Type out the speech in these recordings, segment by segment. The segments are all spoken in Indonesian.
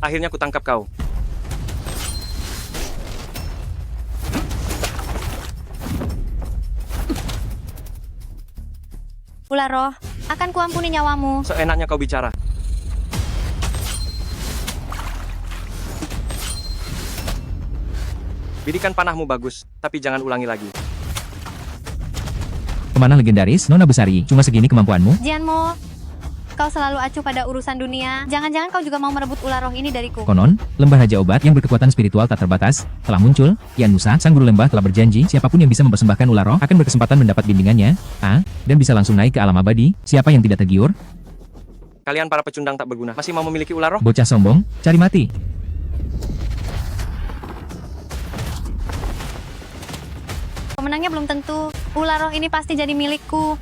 Akhirnya kutangkap kau. Ular roh, akan kuampuni nyawamu. Seenaknya kau bicara. Bidikan panahmu bagus, tapi jangan ulangi lagi. Pemanah legendaris, Nona Besari, cuma segini kemampuanmu? Jianmo, kau selalu acuh pada urusan dunia. Jangan-jangan kau juga mau merebut ular roh ini dariku. Konon, lembah Raja Obat yang berkekuatan spiritual tak terbatas, telah muncul. Kian Musa, sang guru lembah telah berjanji, siapapun yang bisa mempersembahkan ular roh akan berkesempatan mendapat bimbingannya, dan bisa langsung naik ke alam abadi. Siapa yang tidak tergiur? Kalian para pecundang tak berguna, masih mau memiliki ular roh? Bocah sombong, cari mati. Pemenangnya belum tentu. Ular roh ini pasti jadi milikku.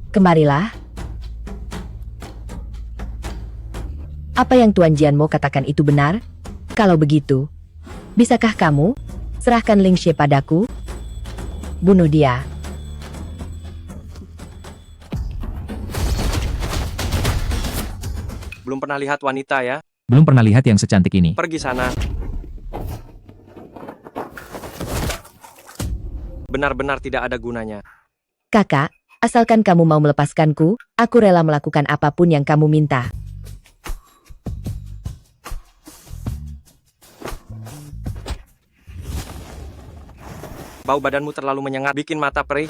Kemarilah. Apa yang Tuan Jianmo katakan itu benar? Kalau begitu, bisakah kamu serahkan Ling Xie padaku? Bunuh dia. Belum pernah lihat wanita ya? Belum pernah lihat yang secantik ini. Pergi sana. Benar-benar tidak ada gunanya. Kakak, asalkan kamu mau melepaskanku, aku rela melakukan apapun yang kamu minta. Bau badanmu terlalu menyengat, bikin mata perih.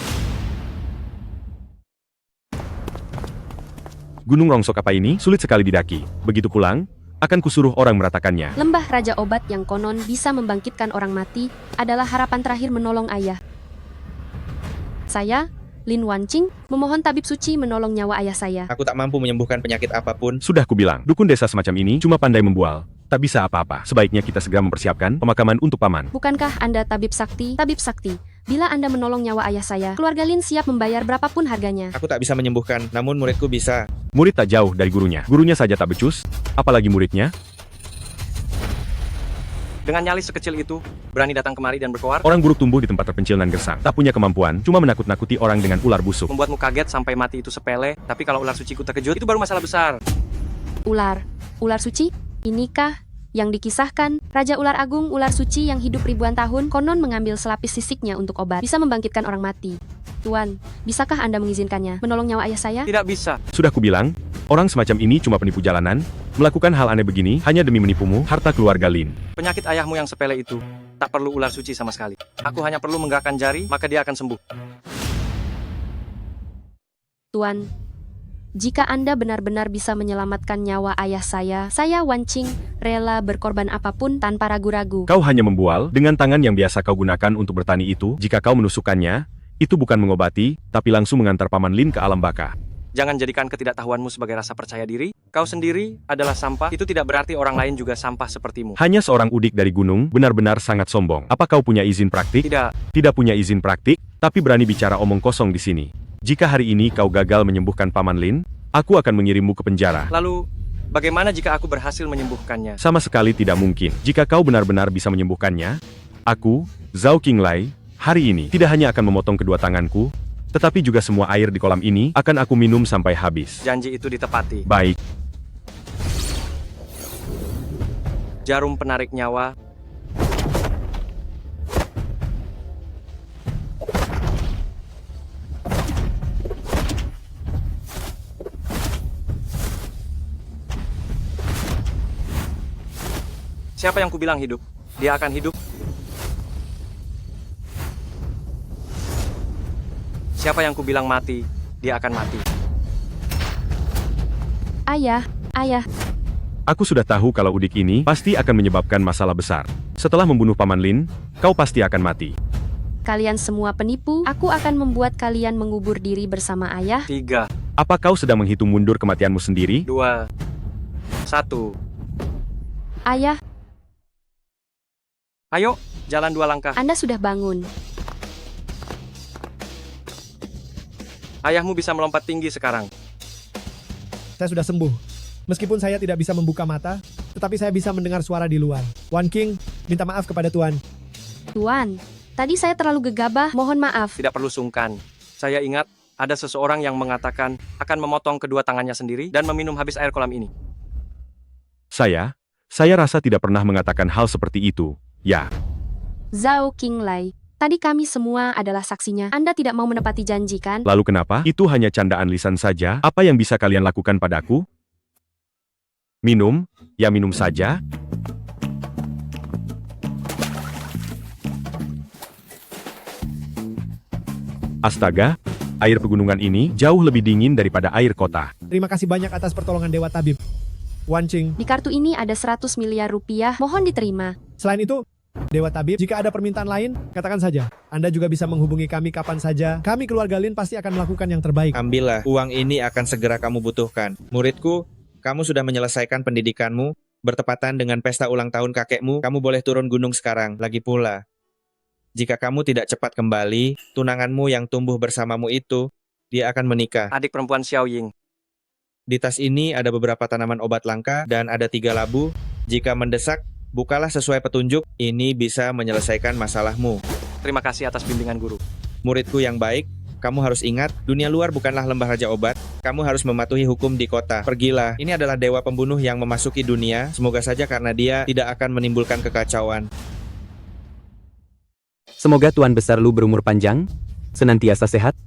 Gunung rongsok apa ini? Sulit sekali didaki. Begitu pulang, akan kusuruh orang meratakannya. Lembah Raja Obat yang konon bisa membangkitkan orang mati adalah harapan terakhir menolong ayah. Saya, Lin Wanqing, memohon tabib suci menolong nyawa ayah saya. Aku tak mampu menyembuhkan penyakit apapun. Sudah kubilang, dukun desa semacam ini cuma pandai membual. Tak bisa apa-apa. Sebaiknya kita segera mempersiapkan pemakaman untuk paman. Bukankah Anda tabib sakti? Tabib sakti, bila Anda menolong nyawa ayah saya, keluarga Lin siap membayar berapapun harganya. Aku tak bisa menyembuhkan, namun muridku bisa. Murid tak jauh dari gurunya. Gurunya saja tak becus, apalagi muridnya. Dengan nyali sekecil itu, berani datang kemari dan berkoar, Orang buruk tumbuh di tempat terpencil dan gersang. Tak punya kemampuan, cuma menakut-nakuti orang dengan ular busuk. membuatmu kaget sampai mati itu sepele, tapi kalau ular suciku terkejut, itu baru masalah besar. Ular suci? Inikah yang dikisahkan Raja Ular Agung Ular Suci yang hidup ribuan tahun konon mengambil selapis sisiknya untuk obat, bisa membangkitkan orang mati. Tuan, bisakah Anda mengizinkannya menolong nyawa ayah saya? Tidak bisa. Sudah kubilang, orang semacam ini cuma penipu jalanan, melakukan hal aneh begini hanya demi menipumu harta keluarga Lin. Penyakit ayahmu yang sepele itu, tak perlu ular suci sama sekali. Aku hanya perlu menggerakkan jari, maka dia akan sembuh. Tuan, jika Anda benar-benar bisa menyelamatkan nyawa ayah saya Wanqing rela berkorban apapun tanpa ragu-ragu. Kau hanya membual dengan tangan yang biasa kau gunakan untuk bertani itu. Jika kau menusukkannya, itu bukan mengobati, tapi langsung mengantar paman Lin ke alam baka. Jangan jadikan ketidaktahuanmu sebagai rasa percaya diri. Kau sendiri adalah sampah, itu tidak berarti orang lain juga sampah sepertimu. Hanya seorang udik dari gunung, benar-benar sangat sombong. Apa kau punya izin praktik? Tidak. Tidak punya izin praktik, tapi berani bicara omong kosong di sini. Jika hari ini kau gagal menyembuhkan paman Lin, aku akan mengirimmu ke penjara. Lalu, bagaimana jika aku berhasil menyembuhkannya? Sama sekali tidak mungkin. Jika kau benar-benar bisa menyembuhkannya, aku, Zhao Qinglai, hari ini tidak hanya akan memotong kedua tanganku, tetapi juga semua air di kolam ini akan aku minum sampai habis. Janji itu ditepati. Baik. Jarum penarik nyawa. Siapa yang kubilang hidup? Dia akan hidup. Siapa yang kubilang mati? Dia akan mati. Ayah. Aku sudah tahu kalau udik ini pasti akan menyebabkan masalah besar. Setelah membunuh paman Lin, kau pasti akan mati. Kalian semua penipu, aku akan membuat kalian mengubur diri bersama ayah. 3, Apa kau sedang menghitung mundur kematianmu sendiri? 2, 1. Ayah, Ayo, jalan 2 langkah. Anda sudah bangun. Ayahmu bisa melompat tinggi sekarang. Saya sudah sembuh. Meskipun saya tidak bisa membuka mata, tetapi saya bisa mendengar suara di luar. Wan King, minta maaf kepada Tuan. Tuan, tadi saya terlalu gegabah, mohon maaf. Tidak perlu sungkan. Saya ingat ada seseorang yang mengatakan akan memotong kedua tangannya sendiri dan meminum habis air kolam ini. Saya rasa tidak pernah mengatakan hal seperti itu, ya. Zhao Qinglai, tadi kami semua adalah saksinya. Anda tidak mau menepati janji, kan? Lalu kenapa? Itu hanya candaan lisan saja. Apa yang bisa kalian lakukan padaku? Minum? Ya minum saja. Astaga, air pegunungan ini jauh lebih dingin daripada air kota. Terima kasih banyak atas pertolongan Dewa Tabib. Wan Qing. Di kartu ini ada 100 miliar rupiah, mohon diterima. Selain itu, Dewa Tabib, jika ada permintaan lain, katakan saja. Anda juga bisa menghubungi kami kapan saja. Kami keluarga Lin pasti akan melakukan yang terbaik. Ambillah, uang ini akan segera kamu butuhkan. Muridku, kamu sudah menyelesaikan pendidikanmu, bertepatan dengan pesta ulang tahun kakekmu, kamu boleh turun gunung sekarang. Lagi pula, jika kamu tidak cepat kembali, tunanganmu yang tumbuh bersamamu itu, dia akan menikah. Adik perempuan Xiao Ying. Di tas ini ada beberapa tanaman obat langka dan ada 3 labu. Jika mendesak, bukalah sesuai petunjuk, ini bisa menyelesaikan masalahmu. Terima kasih atas bimbingan guru. Muridku yang baik, kamu harus ingat, dunia luar bukanlah lembah raja obat. Kamu harus mematuhi hukum di kota. Pergilah, ini adalah dewa pembunuh yang memasuki dunia. Semoga saja karena dia tidak akan menimbulkan kekacauan. Semoga Tuan Besar Lu berumur panjang, senantiasa sehat.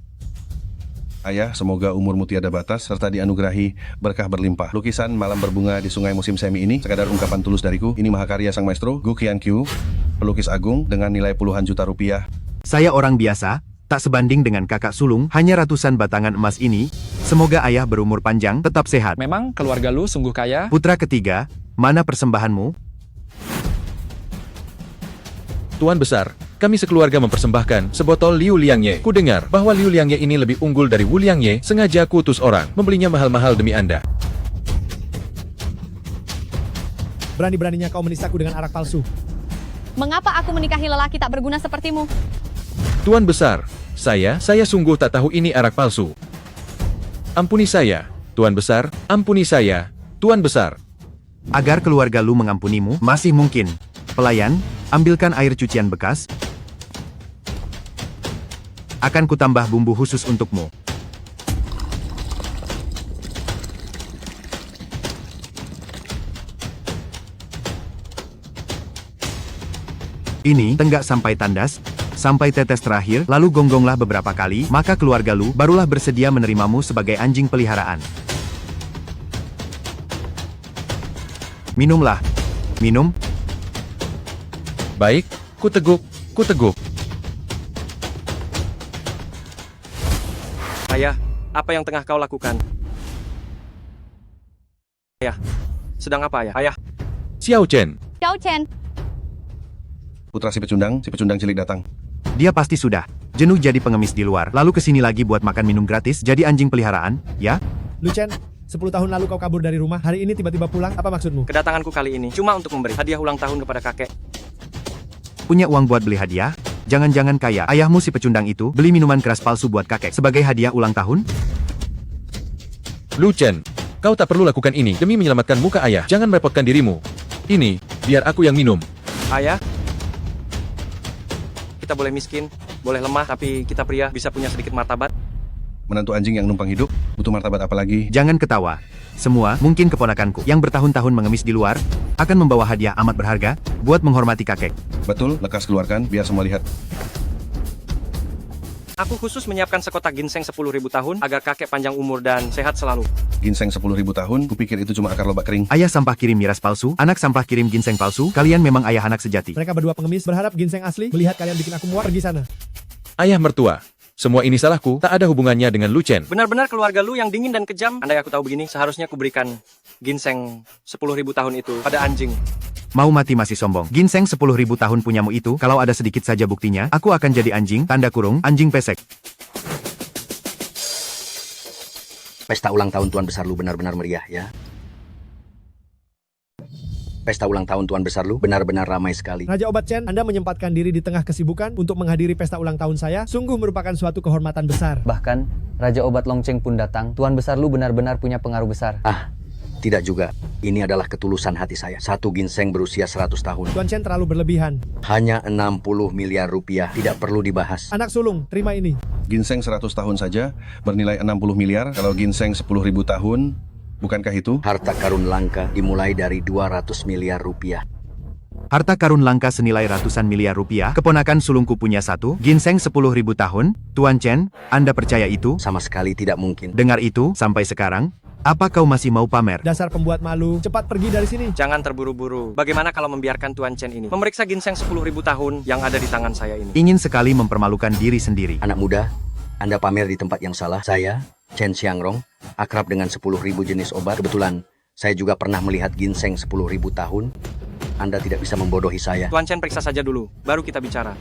Ayah, semoga umurmu tiada batas, serta dianugerahi berkah berlimpah. Lukisan malam berbunga di sungai musim semi ini, sekadar ungkapan tulus dariku. Ini mahakarya sang maestro, Gu Qiankyu, pelukis agung dengan nilai puluhan juta rupiah. Saya orang biasa, tak sebanding dengan kakak sulung, hanya ratusan batangan emas ini. Semoga ayah berumur panjang, tetap sehat. Memang keluarga lu sungguh kaya? Putra ketiga, mana persembahanmu? Tuan Besar, kami sekeluarga mempersembahkan sebotol Liu Liangye. Ku dengar bahwa Liu Liangye ini lebih unggul dari Wu Liangye, sengaja ku utus orang membelinya mahal-mahal demi Anda. Berani-beraninya kau menistaku dengan arak palsu. Mengapa aku menikahi lelaki tak berguna sepertimu? Tuan Besar, saya sungguh tak tahu ini arak palsu. Ampuni saya, Tuan Besar, ampuni saya, Tuan Besar. Agar keluarga lu mengampunimu, masih mungkin. Pelayan, ambilkan air cucian bekas. Akan kutambah bumbu khusus untukmu. Ini tenggak sampai tandas, sampai tetes terakhir, lalu gonggonglah beberapa kali, maka keluarga lu barulah bersedia menerimamu sebagai anjing peliharaan. Minumlah. Minum. Baik, ku teguk. Ayah, apa yang tengah kau lakukan? Ayah, sedang apa ayah? Ayah. Xiao Chen. Xiao Chen. Putra si pecundang cilik datang. Dia pasti sudah jenuh jadi pengemis di luar, lalu kesini lagi buat makan minum gratis, jadi anjing peliharaan, ya? Lu Chen, 10 tahun lalu kau kabur dari rumah, hari ini tiba-tiba pulang, apa maksudmu? Kedatanganku kali ini cuma untuk memberi hadiah ulang tahun kepada kakek. Punya uang buat beli hadiah? Jangan-jangan kaya ayahmu si pecundang itu beli minuman keras palsu buat kakek sebagai hadiah ulang tahun? Lu Chen, kau tak perlu lakukan ini demi menyelamatkan muka ayah. Jangan merepotkan dirimu. Ini, biar aku yang minum. Ayah, kita boleh miskin, boleh lemah, tapi kita pria bisa punya sedikit martabat. Menantu anjing yang numpang hidup, butuh martabat apa lagi? Jangan ketawa. Semua, mungkin keponakanku, yang bertahun-tahun mengemis di luar, akan membawa hadiah amat berharga, buat menghormati kakek. Betul, lekas keluarkan, biar semua lihat. Aku khusus menyiapkan sekotak ginseng 10.000 tahun, agar kakek panjang umur dan sehat selalu. Ginseng 10.000 tahun, kupikir itu cuma akar lobak kering. Ayah sampah kirim miras palsu, anak sampah kirim ginseng palsu, kalian memang ayah anak sejati. Mereka berdua pengemis, berharap ginseng asli, melihat kalian bikin aku muak, pergi sana. Ayah mertua, semua ini salahku, tak ada hubungannya dengan Lu Chen. Benar-benar keluarga lu yang dingin dan kejam. Andai aku tahu begini, seharusnya aku berikan ginseng 10.000 tahun itu pada anjing. Mau mati masih sombong. Ginseng 10.000 tahun punyamu itu, kalau ada sedikit saja buktinya, aku akan jadi anjing, tanda kurung, anjing pesek. Pesta ulang tahun Tuan Besar Lu benar-benar meriah, ya. Pesta ulang tahun Tuan Besar Lu benar-benar ramai sekali. Raja Obat Chen, Anda menyempatkan diri di tengah kesibukan untuk menghadiri pesta ulang tahun saya, sungguh merupakan suatu kehormatan besar. Bahkan, Raja Obat Longcheng pun datang. Tuan Besar Lu benar-benar punya pengaruh besar. Tidak juga. Ini adalah ketulusan hati saya. Satu ginseng berusia 100 tahun. Tuan Chen terlalu berlebihan. Hanya 60 miliar rupiah. Tidak perlu dibahas. Anak sulung, terima ini. Ginseng 100 tahun saja bernilai 60 miliar. Kalau ginseng 10.000 tahun, bukankah itu? Harta karun langka dimulai dari 200 miliar rupiah. Harta karun langka senilai ratusan miliar rupiah. Keponakan sulungku punya satu. Ginseng 10.000 tahun. Tuan Chen, Anda percaya itu? Sama sekali tidak mungkin. Dengar itu, sampai sekarang, apa kau masih mau pamer? Dasar pembuat malu, cepat pergi dari sini. Jangan terburu-buru. Bagaimana kalau membiarkan Tuan Chen ini memeriksa ginseng 10.000 tahun yang ada di tangan saya ini? Ingin sekali mempermalukan diri sendiri. Anak muda, Anda pamer di tempat yang salah. Saya, Chen Xiangrong, akrab dengan 10.000 jenis obat. Kebetulan, saya juga pernah melihat ginseng 10.000 tahun. Anda tidak bisa membodohi saya. Tuan Chen periksa saja dulu, baru kita bicara.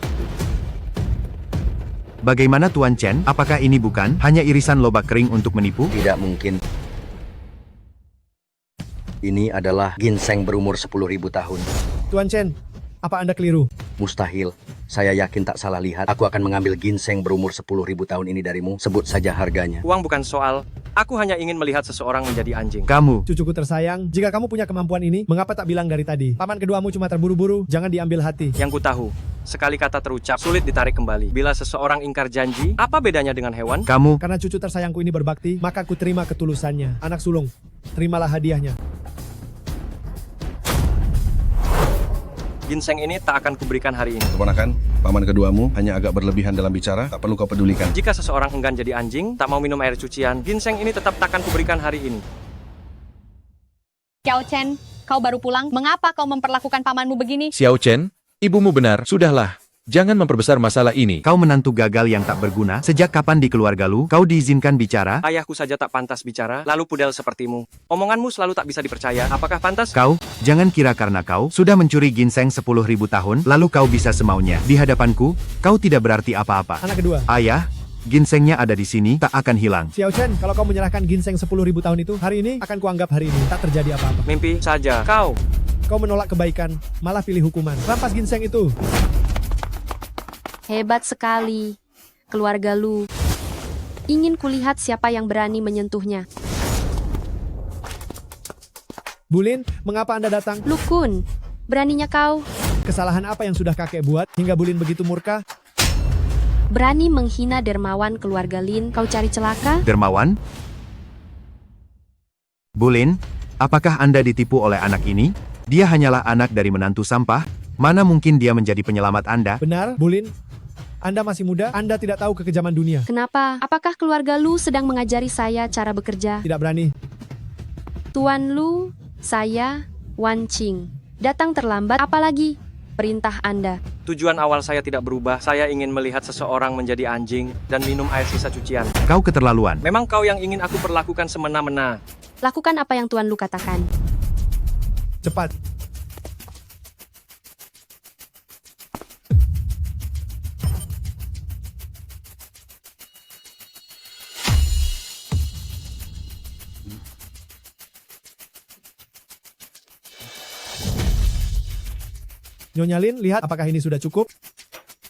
Bagaimana Tuan Chen? Apakah ini bukan hanya irisan lobak kering untuk menipu? Tidak mungkin. Ini adalah ginseng berumur 10.000 tahun. Tuan Chen, apa Anda keliru? Mustahil. Saya yakin tak salah lihat. Aku akan mengambil ginseng berumur 10.000 tahun ini darimu. Sebut saja harganya. Uang bukan soal. Aku hanya ingin melihat seseorang menjadi anjing. Kamu. Cucuku tersayang, jika kamu punya kemampuan ini, mengapa tak bilang dari tadi? Paman keduamu cuma terburu-buru, jangan diambil hati. Yang ku tahu, sekali kata terucap, sulit ditarik kembali. Bila seseorang ingkar janji, apa bedanya dengan hewan? Kamu. Karena cucu tersayangku ini berbakti, maka ku terima ketulusannya. Anak sulung, terimalah hadiahnya. Ginseng ini tak akan kuberikan hari ini. Keponakan, paman keduamu hanya agak berlebihan dalam bicara, tak perlu kau pedulikan. Jika seseorang enggan jadi anjing, tak mau minum air cucian, ginseng ini tetap takkan kuberikan hari ini. Xiao Chen, kau baru pulang. Mengapa kau memperlakukan pamanmu begini? Xiao Chen, ibumu benar. Sudahlah. Jangan memperbesar masalah ini. Kau menantu gagal yang tak berguna. Sejak kapan di keluarga lu, kau diizinkan bicara? Ayahku saja tak pantas bicara, lalu pudel sepertimu. Omonganmu selalu tak bisa dipercaya. Apakah pantas? Kau, jangan kira karena kau sudah mencuri ginseng 10.000 tahun, lalu kau bisa semaunya. Di hadapanku, kau tidak berarti apa-apa. Anak kedua. Ayah, ginsengnya ada di sini, tak akan hilang. Xiao Chen, kalau kau menyerahkan ginseng 10.000 tahun itu, hari ini akan kuanggap hari ini. Tak terjadi apa-apa. Mimpi saja. Kau menolak kebaikan, malah pilih hukuman. Rampas ginseng itu. Hebat sekali. Keluarga Lu. Ingin kulihat siapa yang berani menyentuhnya. Bulin, mengapa Anda datang? Lu Kun, beraninya kau. Kesalahan apa yang sudah kakek buat, hingga Bulin begitu murka? Berani menghina dermawan keluarga Lin, kau cari celaka? Dermawan? Bulin, apakah Anda ditipu oleh anak ini? Dia hanyalah anak dari menantu sampah. Mana mungkin dia menjadi penyelamat Anda? Benar, Bulin. Anda masih muda, Anda tidak tahu kekejaman dunia. Kenapa? Apakah keluarga Lu sedang mengajari saya cara bekerja? Tidak berani. Tuan Lu, saya, Wan Qing. Datang terlambat, apalagi perintah Anda. Tujuan awal saya tidak berubah. Saya ingin melihat seseorang menjadi anjing dan minum air sisa cucian. Kau keterlaluan. Memang kau yang ingin aku perlakukan semena-mena. Lakukan apa yang Tuan Lu katakan. Cepat. Nyonya Lin, lihat apakah ini sudah cukup?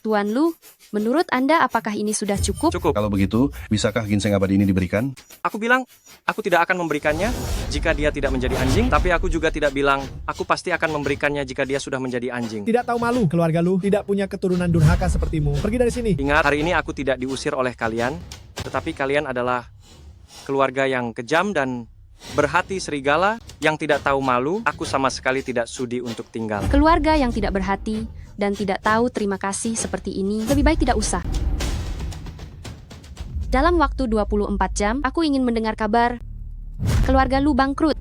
Tuan Lu, menurut Anda apakah ini sudah cukup? Cukup. Kalau begitu, bisakah ginseng abadi ini diberikan? Aku bilang, aku tidak akan memberikannya jika dia tidak menjadi anjing. Tapi aku juga tidak bilang, aku pasti akan memberikannya jika dia sudah menjadi anjing. Tidak tahu malu, keluarga Lu tidak punya keturunan durhaka sepertimu. Pergi dari sini. Ingat, hari ini aku tidak diusir oleh kalian. Tetapi kalian adalah keluarga yang kejam dan berhati serigala yang tidak tahu malu. Aku sama sekali tidak sudi untuk tinggal. Keluarga yang tidak berhati dan tidak tahu terima kasih seperti ini, lebih baik tidak usah. Dalam waktu 24 jam, aku ingin mendengar kabar keluarga Lu bangkrut.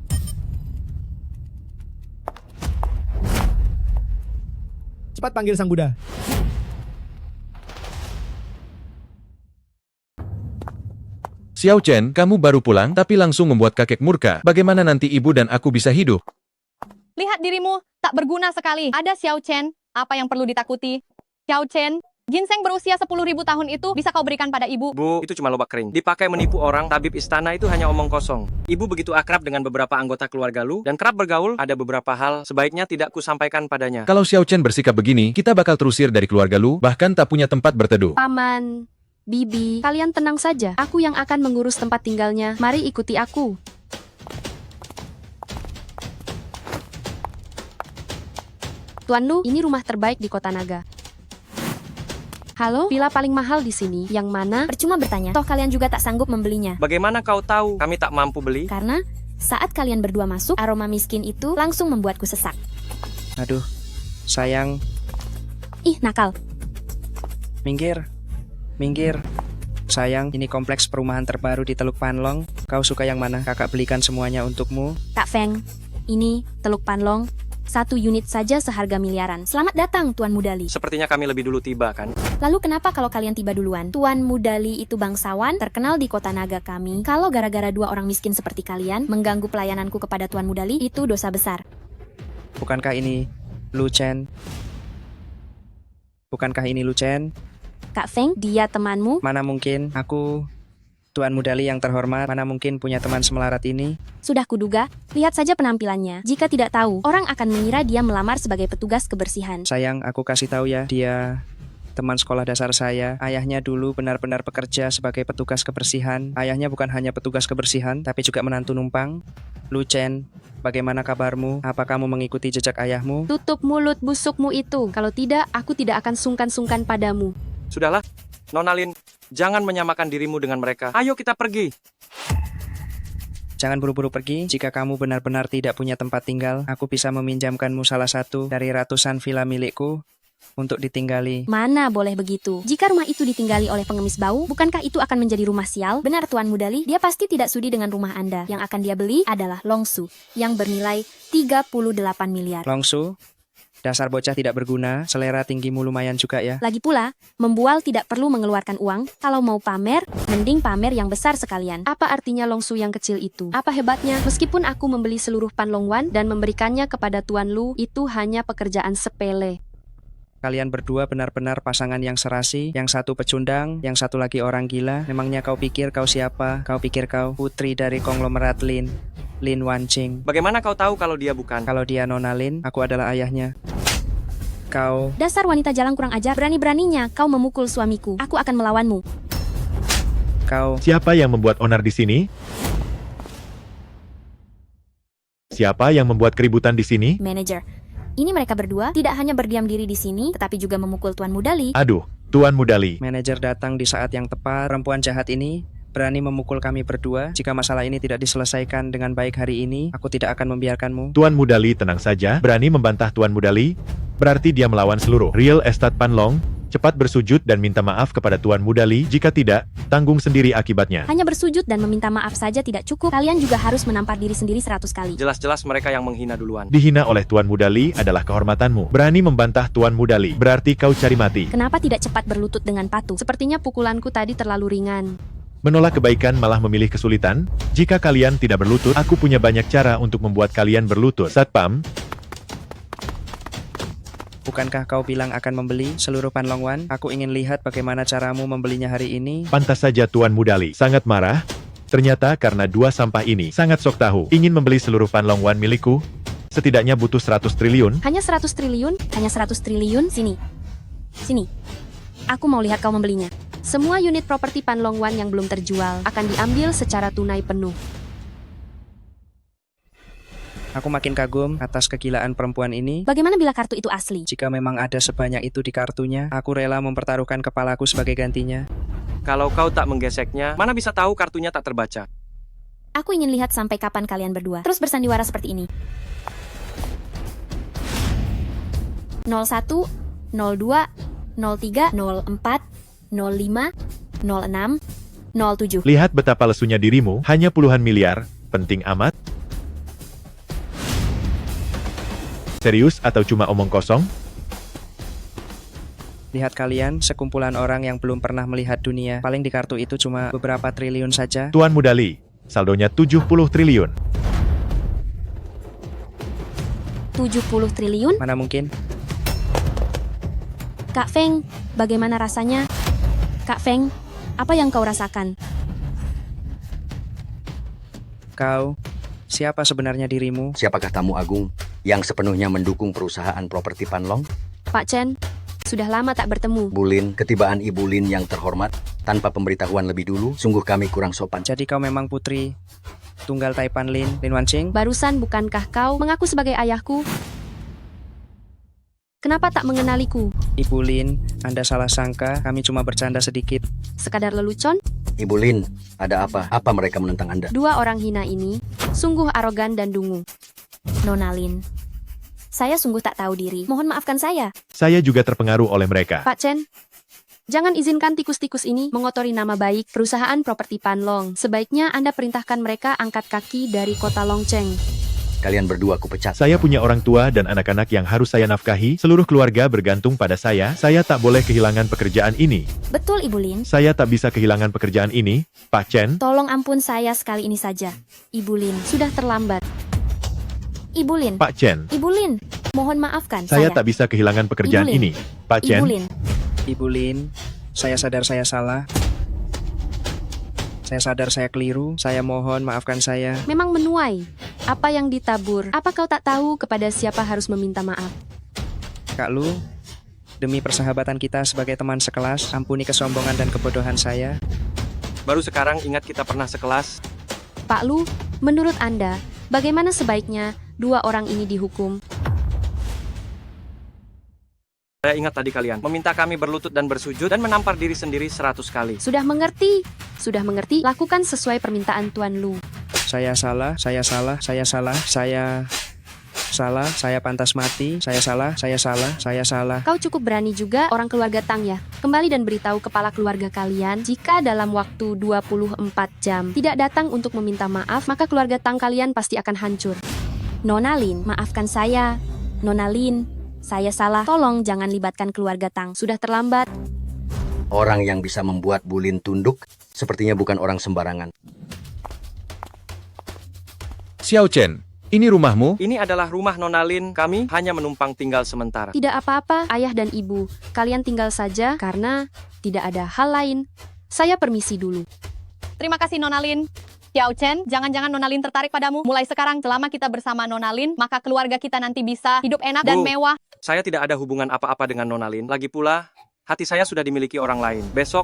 Cepat panggil sang Buddha. Xiao Chen, kamu baru pulang tapi langsung membuat kakek murka. Bagaimana nanti ibu dan aku bisa hidup? Lihat dirimu, tak berguna sekali. Ada Xiao Chen, apa yang perlu ditakuti? Xiao Chen, ginseng berusia 10.000 tahun itu bisa kau berikan pada ibu. Bu, itu cuma lobak kering. Dipakai menipu orang, tabib istana itu hanya omong kosong. Ibu begitu akrab dengan beberapa anggota keluarga Lu dan kerap bergaul, ada beberapa hal sebaiknya tidak kusampaikan padanya. Kalau Xiao Chen bersikap begini, kita bakal terusir dari keluarga Lu, bahkan tak punya tempat berteduh. Paman, Bibi, kalian tenang saja. Aku yang akan mengurus tempat tinggalnya. Mari ikuti aku. Tuan Lu, ini rumah terbaik di Kota Naga. Halo, villa paling mahal di sini. Yang mana? Percuma bertanya, toh kalian juga tak sanggup membelinya. Bagaimana kau tahu kami tak mampu beli? Karena saat kalian berdua masuk, aroma miskin itu langsung membuatku sesak. Aduh, sayang, Ih, nakal. minggir. Sayang, ini kompleks perumahan terbaru di Teluk Panlong. Kau suka yang mana? Kakak belikan semuanya untukmu. Kak Feng, ini Teluk Panlong. 1 unit saja seharga miliaran. Selamat datang, Tuan Mudali. Sepertinya kami lebih dulu tiba, kan? Lalu kenapa kalau kalian tiba duluan? Tuan Mudali itu bangsawan, terkenal di Kota Naga kami. Kalau gara-gara 2 orang miskin seperti kalian mengganggu pelayananku kepada Tuan Mudali, itu dosa besar. Bukankah ini Lu Chen? Kak Feng, dia temanmu? Mana mungkin aku, Tuan Mudali yang terhormat, mana mungkin punya teman semelarat ini? Sudah kuduga, lihat saja penampilannya. Jika tidak tahu, orang akan mengira dia melamar sebagai petugas kebersihan. Sayang, aku kasih tahu ya, dia teman sekolah dasar saya. Ayahnya dulu benar-benar bekerja sebagai petugas kebersihan. Ayahnya bukan hanya petugas kebersihan, tapi juga menantu numpang. Lu Chen, bagaimana kabarmu? Apa kamu mengikuti jejak ayahmu? Tutup mulut busukmu itu. Kalau tidak, aku tidak akan sungkan-sungkan padamu. Sudahlah, Nona Lin, jangan menyamakan dirimu dengan mereka. Ayo kita pergi. Jangan buru-buru pergi. Jika kamu benar-benar tidak punya tempat tinggal, aku bisa meminjamkanmu salah satu dari ratusan villa milikku untuk ditinggali. Mana boleh begitu? Jika rumah itu ditinggali oleh pengemis bau, bukankah itu akan menjadi rumah sial? Benar Tuan Mudali, dia pasti tidak sudi dengan rumah Anda. Yang akan dia beli adalah Longsu, yang bernilai 38 miliar. Longsu? Dasar bocah tidak berguna, selera tinggimu lumayan juga ya. Lagi pula, membual tidak perlu mengeluarkan uang. Kalau mau pamer, mending pamer yang besar sekalian. Apa artinya Longsu yang kecil itu? Apa hebatnya? Meskipun aku membeli seluruh Panlong Wan dan memberikannya kepada Tuan Lu, itu hanya pekerjaan sepele. Kalian berdua benar-benar pasangan yang serasi, yang satu pecundang, yang satu lagi orang gila. Memangnya kau pikir kau siapa? Kau pikir kau putri dari konglomerat Lin Wanqing. Bagaimana kau tahu kalau dia bukan? Kalau dia Nona Lin, aku adalah ayahnya. Kau... Dasar wanita jalang kurang ajar, berani-beraninya kau memukul suamiku. Aku akan melawanmu. Kau... Siapa yang membuat onar di sini? Siapa yang membuat keributan di sini? Manajer. Ini mereka berdua tidak hanya berdiam diri di sini, tetapi juga memukul Tuan Mudali. Aduh, Tuan Mudali. Manajer datang di saat yang tepat. Perempuan jahat ini berani memukul kami berdua. Jika masalah ini tidak diselesaikan dengan baik hari ini, aku tidak akan membiarkanmu. Tuan Mudali tenang saja. Berani membantah Tuan Mudali? Berarti dia melawan seluruh real estate Panlong. Cepat bersujud dan minta maaf kepada Tuan Mudali. Jika tidak, tanggung sendiri akibatnya. Hanya bersujud dan meminta maaf saja tidak cukup. Kalian juga harus menampar diri sendiri 100 kali. Jelas-jelas mereka yang menghina duluan. Dihina oleh Tuan Mudali adalah kehormatanmu. Berani membantah Tuan Mudali, berarti kau cari mati. Kenapa tidak cepat berlutut dengan patuh? Sepertinya pukulanku tadi terlalu ringan. Menolak kebaikan malah memilih kesulitan? Jika kalian tidak berlutut, aku punya banyak cara untuk membuat kalian berlutut. Satpam, bukankah kau bilang akan membeli seluruh Panlong Wan? Aku ingin lihat bagaimana caramu membelinya hari ini. pantas saja Tuan Mudali sangat marah. Ternyata karena 2 sampah ini sangat sok tahu. Ingin membeli seluruh Panlong Wan milikku? Setidaknya butuh 100 triliun. Hanya 100 triliun? Hanya 100 triliun? Sini. Sini. Aku mau lihat kau membelinya. Semua unit properti Panlong Wan yang belum terjual akan diambil secara tunai penuh. Aku makin kagum atas kegilaan perempuan ini. Bagaimana bila kartu itu asli? Jika memang ada sebanyak itu di kartunya, aku rela mempertaruhkan kepalaku sebagai gantinya. Kalau kau tak menggeseknya, mana bisa tahu kartunya tak terbaca? Aku ingin lihat sampai kapan kalian berdua terus bersandiwara seperti ini. 01, 02, 03, 04, 05, 06, 07. Lihat betapa lesunya dirimu, hanya puluhan miliar, penting amat. Serius atau cuma omong kosong? Lihat kalian, sekumpulan orang yang belum pernah melihat dunia. Paling di kartu itu cuma beberapa triliun saja. Tuan Mudali, saldonya 70 triliun. 70 triliun? Mana mungkin? Kak Feng, bagaimana rasanya? Kak Feng, apa yang kau rasakan? Kau, siapa sebenarnya dirimu? Siapakah tamu agung yang sepenuhnya mendukung perusahaan properti Panlong? Pak Chen, sudah lama tak bertemu. Bulin, ketibaan Ibu Lin yang terhormat, tanpa pemberitahuan lebih dulu, sungguh kami kurang sopan. Jadi kau memang putri tunggal Taipan Lin Wanqing? Barusan bukankah kau mengaku sebagai ayahku? Kenapa tak mengenaliku? Ibu Lin, Anda salah sangka, kami cuma bercanda sedikit. Sekadar lelucon? Ibu Lin, ada apa? Apa mereka menentang Anda? Dua orang hina ini sungguh arogan dan dungu. Nona Lin, saya sungguh tak tahu diri. Mohon maafkan saya. Saya juga terpengaruh oleh mereka. Pak Chen, jangan izinkan tikus-tikus ini mengotori nama baik perusahaan properti Panlong. Sebaiknya Anda perintahkan mereka angkat kaki dari kota Longcheng. Kalian berdua aku pecat. Saya punya orang tua dan anak-anak yang harus saya nafkahi. Seluruh keluarga bergantung pada saya. Saya tak boleh kehilangan pekerjaan ini. Betul, Ibu Lin. Saya tak bisa kehilangan pekerjaan ini, Pak Chen. Tolong ampun saya sekali ini saja. Ibu Lin, Sudah terlambat. Ibu Lin. Pak Chen. Ibu Lin, mohon maafkan Saya tak bisa kehilangan pekerjaan Ibu Lin. ini, Pak Chen. Ibu Lin. Ibu Lin, saya sadar saya salah. Saya sadar saya keliru. Saya mohon maafkan saya. Memang menuai. Apa yang ditabur? Apa kau tak tahu kepada siapa harus meminta maaf? Kak Lu, demi persahabatan kita sebagai teman sekelas, ampuni kesombongan dan kebodohan saya. Baru sekarang ingat kita pernah sekelas. Pak Lu, menurut Anda, bagaimana sebaiknya dua orang ini dihukum? Saya ingat tadi kalian meminta kami berlutut dan bersujud dan menampar diri sendiri 100 kali. Sudah mengerti? Sudah mengerti? Lakukan sesuai permintaan Tuan Lu. Saya salah, saya salah, saya salah, saya pantas mati, saya salah, saya salah, saya salah. Kau cukup berani juga orang keluarga Tang ya. Kembali dan beritahu kepala keluarga kalian, jika dalam waktu 24 jam tidak datang untuk meminta maaf, maka keluarga Tang kalian pasti akan hancur. Nona Lin, maafkan saya. Nona Lin, saya salah. Tolong jangan libatkan keluarga Tang. Sudah terlambat. Orang yang bisa membuat Bu Lin tunduk, sepertinya bukan orang sembarangan. Xiao Chen, ini rumahmu? Ini adalah rumah Nona Lin. Kami hanya menumpang tinggal sementara. Tidak apa-apa, ayah dan ibu. Kalian tinggal saja karena tidak ada hal lain. Saya permisi dulu. Terima kasih Nona Lin. Xiao Chen, jangan-jangan Nona Lin tertarik padamu. Mulai sekarang, selama kita bersama Nona Lin, maka keluarga kita nanti bisa hidup enak dan Bu, mewah. Saya tidak ada hubungan apa-apa dengan Nona Lin. Lagi pula, hati saya sudah dimiliki orang lain. Besok,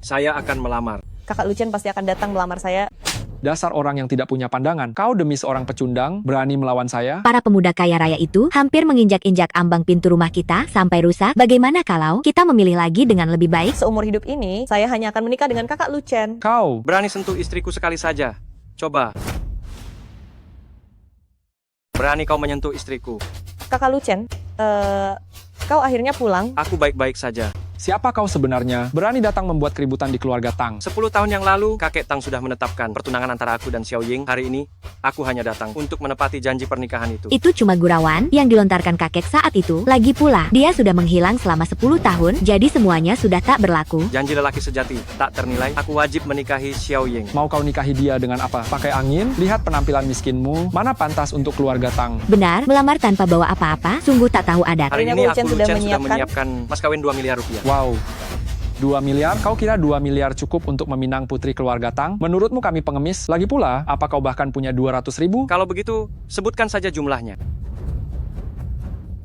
saya akan melamar. Kakak Lucien pasti akan datang melamar saya. Dasar orang yang tidak punya pandangan. Kau demi seorang pecundang, berani melawan saya? Para pemuda kaya raya itu hampir menginjak-injak ambang pintu rumah kita sampai rusak. Bagaimana kalau kita memilih lagi dengan lebih baik? Seumur hidup ini, saya hanya akan menikah dengan kakak Lucien. Kau berani sentuh istriku sekali saja. Coba. Berani kau menyentuh istriku. Kakak Lucien, kau akhirnya pulang. Aku baik-baik saja. Siapa kau sebenarnya? Berani datang membuat keributan di keluarga Tang. 10 tahun yang lalu, kakek Tang sudah menetapkan pertunangan antara aku dan Xiao Ying. Hari ini, aku hanya datang untuk menepati janji pernikahan itu. Itu cuma gurauan yang dilontarkan kakek saat itu. Lagi pula, dia sudah menghilang selama 10 tahun, jadi semuanya sudah tak berlaku. Janji lelaki sejati, tak ternilai. Aku wajib menikahi Xiao Ying. Mau kau nikahi dia dengan apa? Pakai angin? Lihat penampilan miskinmu. Mana pantas untuk keluarga Tang? Benar, melamar tanpa bawa apa-apa, sungguh tak tahu adat. Hari ini aku Lucien sudah menyiapkan mas kawin 2 miliar rupiah. Wow. 2 miliar? Kau kira 2 miliar cukup untuk meminang putri keluarga Tang? Menurutmu kami pengemis? Lagi pula, apa kau bahkan punya 200.000? Kalau begitu, sebutkan saja jumlahnya.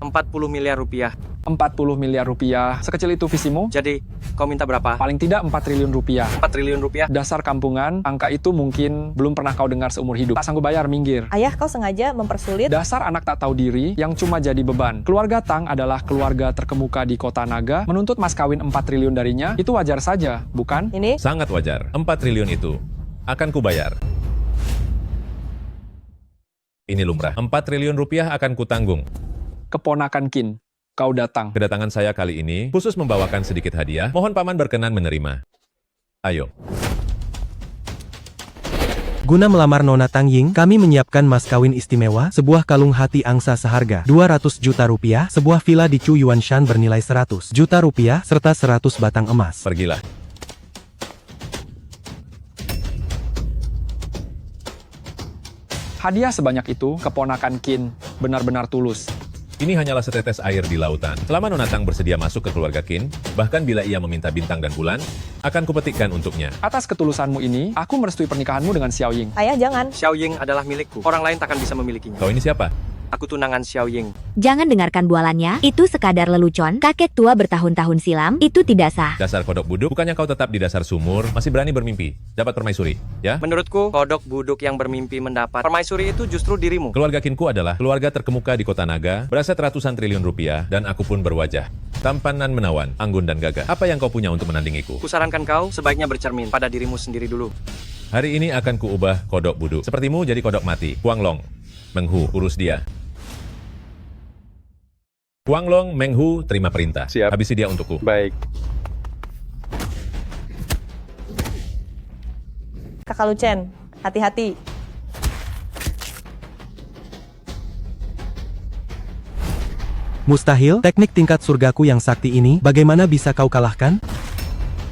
40 miliar rupiah. 40 miliar rupiah. Sekecil itu visimu? Jadi, kau minta berapa? Paling tidak 4 triliun rupiah. 4 triliun rupiah? Dasar kampungan, angka itu mungkin belum pernah kau dengar seumur hidup. Tak sanggup bayar, minggir. Ayah, kau sengaja mempersulit. Dasar anak tak tahu diri yang cuma jadi beban. Keluarga Tang adalah keluarga terkemuka di kota Naga. Menuntut mas kawin 4 triliun darinya, itu wajar saja, bukan? Ini? Sangat wajar. 4 triliun itu akan kubayar. Ini lumrah. 4 triliun rupiah akan kutanggung. Keponakan Qin, kau datang. Kedatangan saya kali ini khusus membawakan sedikit hadiah. Mohon paman berkenan menerima. Ayo. Guna melamar Nona Tang Ying, kami menyiapkan mas kawin istimewa, sebuah kalung hati angsa seharga 200 juta rupiah, sebuah villa di Chu Yuanshan bernilai 100 juta rupiah, serta 100 batang emas. Pergilah. Hadiah sebanyak itu, keponakan Qin, benar-benar tulus. Ini hanyalah setetes air di lautan. Selama Nona Tang bersedia masuk ke keluarga Qin, bahkan bila ia meminta bintang dan bulan, akan kupetikkan untuknya. Atas ketulusanmu ini, aku merestui pernikahanmu dengan Xiao Ying. Ayah, jangan. Xiao Ying adalah milikku. Orang lain takkan bisa memilikinya. Kau ini siapa? Aku tunangan Xiao Ying. Jangan dengarkan bualannya, itu sekadar lelucon. Kakek tua bertahun-tahun silam, itu tidak sah. Dasar kodok buduk, bukannya kau tetap di dasar sumur, masih berani bermimpi, dapat permaisuri, ya? Menurutku, kodok buduk yang bermimpi mendapat permaisuri itu justru dirimu. Keluarga Kinku adalah keluarga terkemuka di kota naga, beraset ratusan triliun rupiah, dan aku pun berwajah tampanan menawan, anggun dan gagah. Apa yang kau punya untuk menandingiku? Kusarankan kau sebaiknya bercermin pada dirimu sendiri dulu. Hari ini akan kuubah kodok buduk. Sepertimu jadi kodok mati. Huang Long, Meng Hu, urus dia. Huang Long, Meng Hu, terima perintah. Siap. Habisi dia untukku. Baik. Kakak Lucen, hati-hati. Mustahil, teknik tingkat surgaku yang sakti ini, bagaimana bisa kau kalahkan?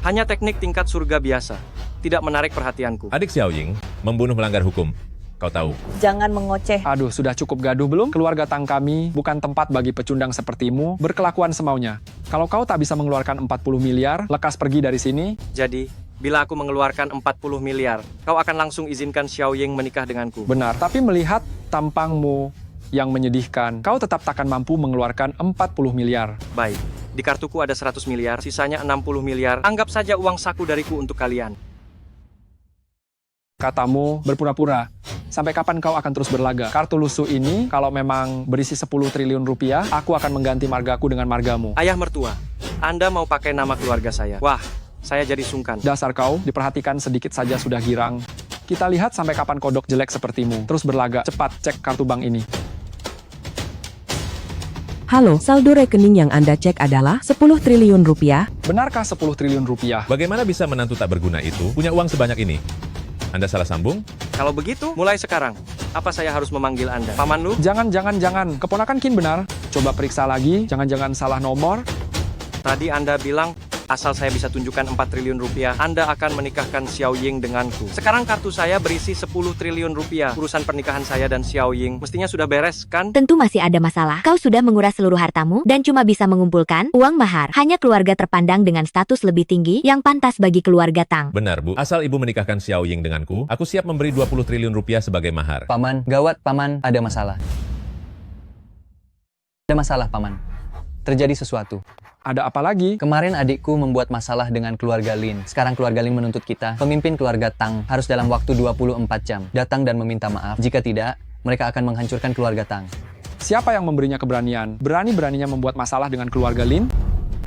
Hanya teknik tingkat surga biasa. Tidak menarik perhatianku. Adik Xiao Ying membunuh melanggar hukum. Kau tahu. Jangan mengoceh. Aduh, sudah cukup gaduh belum? Keluarga Tang kami bukan tempat bagi pecundang sepertimu berkelakuan semaunya. Kalau kau tak bisa mengeluarkan 40 miliar, lekas pergi dari sini. Jadi, bila aku mengeluarkan 40 miliar, kau akan langsung izinkan Xiao Ying menikah denganku. Benar, tapi melihat tampangmu yang menyedihkan, kau tetap takkan mampu mengeluarkan 40 miliar. Baik, di kartuku ada 100 miliar, sisanya 60 miliar. Anggap saja uang saku dariku untuk kalian. Katamu berpura-pura. Sampai kapan kau akan terus berlaga? Kartu lusuh ini, kalau memang berisi 10 triliun rupiah, aku akan mengganti margaku dengan margamu. Ayah mertua, Anda mau pakai nama keluarga saya. Wah, saya jadi sungkan. Dasar kau, diperhatikan sedikit saja sudah girang. Kita lihat sampai kapan kodok jelek sepertimu. Terus berlaga, cepat cek kartu bank ini. Halo, saldo rekening yang Anda cek adalah 10 triliun rupiah. Benarkah 10 triliun rupiah? Bagaimana bisa menantu tak berguna itu punya uang sebanyak ini? Anda salah sambung? Kalau begitu, mulai sekarang. Apa saya harus memanggil Anda? Paman Lu? Jangan. Keponakan Kin benar. Coba periksa lagi, jangan-jangan salah nomor. Tadi Anda bilang, asal saya bisa tunjukkan 4 triliun rupiah, Anda akan menikahkan Xiao Ying denganku. Sekarang kartu saya berisi 10 triliun rupiah. Urusan pernikahan saya dan Xiao Ying mestinya sudah beres, kan? Tentu masih ada masalah. Kau sudah menguras seluruh hartamu dan cuma bisa mengumpulkan uang mahar. Hanya keluarga terpandang dengan status lebih tinggi yang pantas bagi keluarga Tang. Benar, Bu. Asal Ibu menikahkan Xiao Ying denganku, aku siap memberi 20 triliun rupiah sebagai mahar. Paman, gawat, Paman, ada masalah. Ada masalah, Paman. Terjadi sesuatu. Ada apa lagi? Kemarin adikku membuat masalah dengan keluarga Lin. Sekarang keluarga Lin menuntut kita, pemimpin keluarga Tang, harus dalam waktu 24 jam datang dan meminta maaf. Jika tidak, mereka akan menghancurkan keluarga Tang. Siapa yang memberinya keberanian? Berani-beraninya membuat masalah dengan keluarga Lin?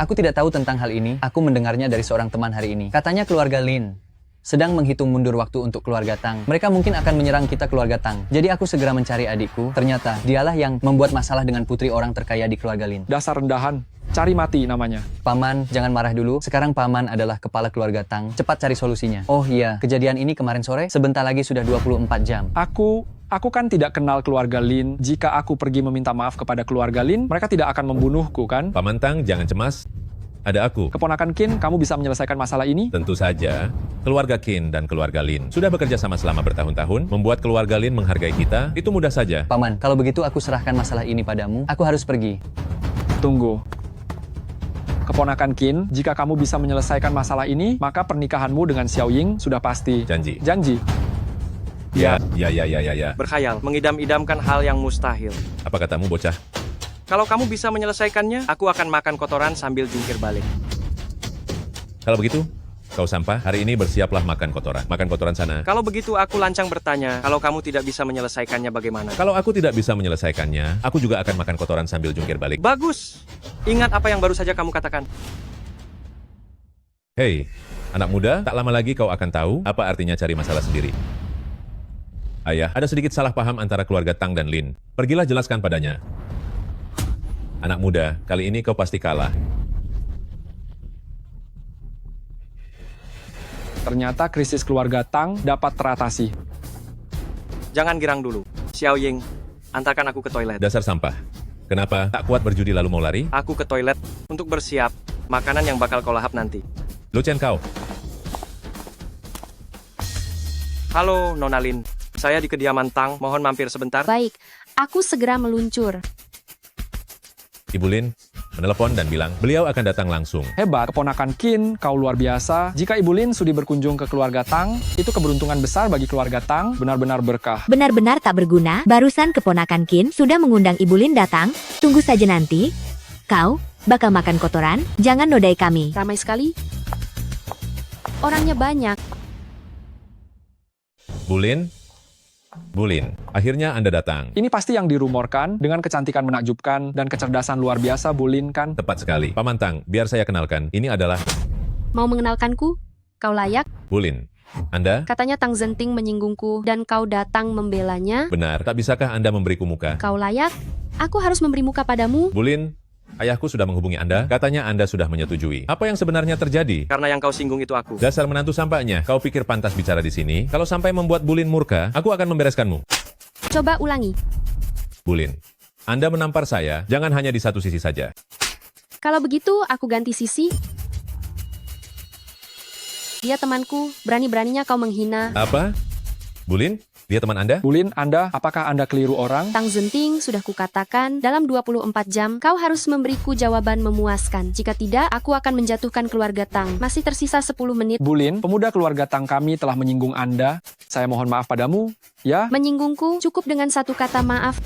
Aku tidak tahu tentang hal ini. Aku mendengarnya dari seorang teman hari ini. Katanya keluarga Lin sedang menghitung mundur waktu untuk keluarga Tang. Mereka mungkin akan menyerang kita keluarga Tang. Jadi aku segera mencari adikku. Ternyata dialah yang membuat masalah dengan putri orang terkaya di keluarga Lin. Dasar rendahan. Cari mati namanya. Paman, jangan marah dulu. Sekarang Paman adalah kepala keluarga Tang. Cepat cari solusinya. Oh iya, kejadian ini kemarin sore. Sebentar lagi sudah 24 jam. Aku kan tidak kenal keluarga Lin. Jika aku pergi meminta maaf kepada keluarga Lin, mereka tidak akan membunuhku, kan? Paman Tang, jangan cemas. Ada aku. Keponakan Kin, kamu bisa menyelesaikan masalah ini? Tentu saja. Keluarga Kin dan keluarga Lin sudah bekerja sama selama bertahun-tahun, membuat keluarga Lin menghargai kita. Itu mudah saja. Paman, kalau begitu aku serahkan masalah ini padamu. Aku harus pergi. Tunggu. Keponakan Kin, jika kamu bisa menyelesaikan masalah ini, maka pernikahanmu dengan Xiao Ying sudah pasti. Janji. Janji. Ya. Berkhayal, mengidam-idamkan hal yang mustahil. Apa katamu, bocah? Kalau kamu bisa menyelesaikannya, aku akan makan kotoran sambil jungkir balik. Kalau begitu, kau sampah, hari ini bersiaplah makan kotoran. Makan kotoran sana. Kalau begitu aku lancang bertanya, kalau kamu tidak bisa menyelesaikannya bagaimana? Kalau aku tidak bisa menyelesaikannya, aku juga akan makan kotoran sambil jungkir balik. Bagus. Ingat apa yang baru saja kamu katakan. Hei, anak muda, tak lama lagi kau akan tahu apa artinya cari masalah sendiri. Ayah, ada sedikit salah paham antara keluarga Tang dan Lin. Pergilah jelaskan padanya. Anak muda, kali ini kau pasti kalah. Ternyata krisis keluarga Tang dapat teratasi. Jangan girang dulu. Xiao Ying, antarkan aku ke toilet. Dasar sampah. Kenapa tak kuat berjudi lalu mau lari? Aku ke toilet untuk bersiap makanan yang bakal kau lahap nanti. Lucen kau. Halo, Nona Lin. Saya di kediaman Tang. Mohon mampir sebentar. Baik, aku segera meluncur. Ibu Lin, menelepon dan bilang beliau akan datang langsung. Hebat, keponakan Qin, kau luar biasa. Jika Ibu Lin sudi berkunjung ke keluarga Tang, itu keberuntungan besar bagi keluarga Tang, benar-benar berkah. Benar-benar tak berguna, barusan keponakan Qin sudah mengundang Ibu Lin datang. Tunggu saja nanti. Kau bakal makan kotoran, jangan nodai kami. Ramai sekali. Orangnya banyak. Bulin, akhirnya Anda datang. Ini pasti yang dirumorkan, dengan kecantikan menakjubkan dan kecerdasan luar biasa Bu Lin kan? Tepat sekali. Paman Tang, biar saya kenalkan. Ini adalah Mau mengenalkanku? Kau layak? Bulin. Anda? Katanya Tang Zenting menyinggungku dan kau datang membelanya. Benar, tak bisakah Anda memberiku muka? Kau layak? Aku harus memberi muka padamu. Bulin, ayahku sudah menghubungi Anda. Katanya Anda sudah menyetujui. Apa yang sebenarnya terjadi? Karena yang kau singgung itu aku. Dasar menantu sampahnya. Kau pikir pantas bicara di sini? Kalau sampai membuat Bulin murka, aku akan membereskanmu. Coba ulangi. Bulin, Anda menampar saya, jangan hanya di satu sisi saja. Kalau begitu, aku ganti sisi. Dia temanku, berani-beraninya kau menghina. Apa? Bulin? Dia teman Anda? Bulin, Anda, apakah Anda keliru orang? Tang Zenting, sudah kukatakan, dalam 24 jam, kau harus memberiku jawaban memuaskan. Jika tidak, aku akan menjatuhkan keluarga Tang. Masih tersisa 10 menit. Bulin, pemuda keluarga Tang kami telah menyinggung Anda. Saya mohon maaf padamu, ya? Menyinggungku, cukup dengan satu kata maaf.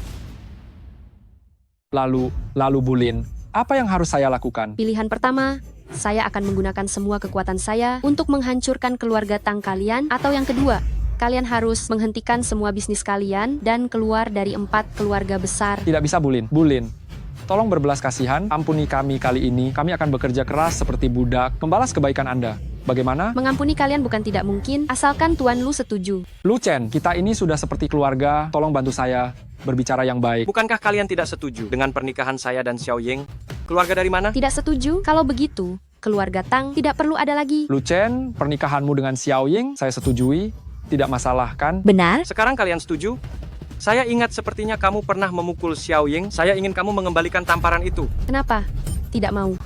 Lalu Bulin, apa yang harus saya lakukan? Pilihan pertama, saya akan menggunakan semua kekuatan saya untuk menghancurkan keluarga Tang kalian. Atau yang kedua, kalian harus menghentikan semua bisnis kalian dan keluar dari 4 keluarga besar. Tidak bisa, Bulin. Bulin, tolong berbelas kasihan, ampuni kami kali ini. Kami akan bekerja keras seperti budak, membalas kebaikan Anda. Bagaimana? Mengampuni kalian bukan tidak mungkin, asalkan Tuan Lu setuju. Lu Chen, kita ini sudah seperti keluarga, tolong bantu saya berbicara yang baik. Bukankah kalian tidak setuju dengan pernikahan saya dan Xiao Ying? Keluarga dari mana? Tidak setuju? Kalau begitu, keluarga Tang tidak perlu ada lagi. Lu Chen, pernikahanmu dengan Xiao Ying, saya setujui. Tidak masalah, kan? Benar? Sekarang kalian setuju? Saya ingat sepertinya kamu pernah memukul Xiao Ying. Saya ingin kamu mengembalikan tamparan itu. Kenapa? Tidak mau.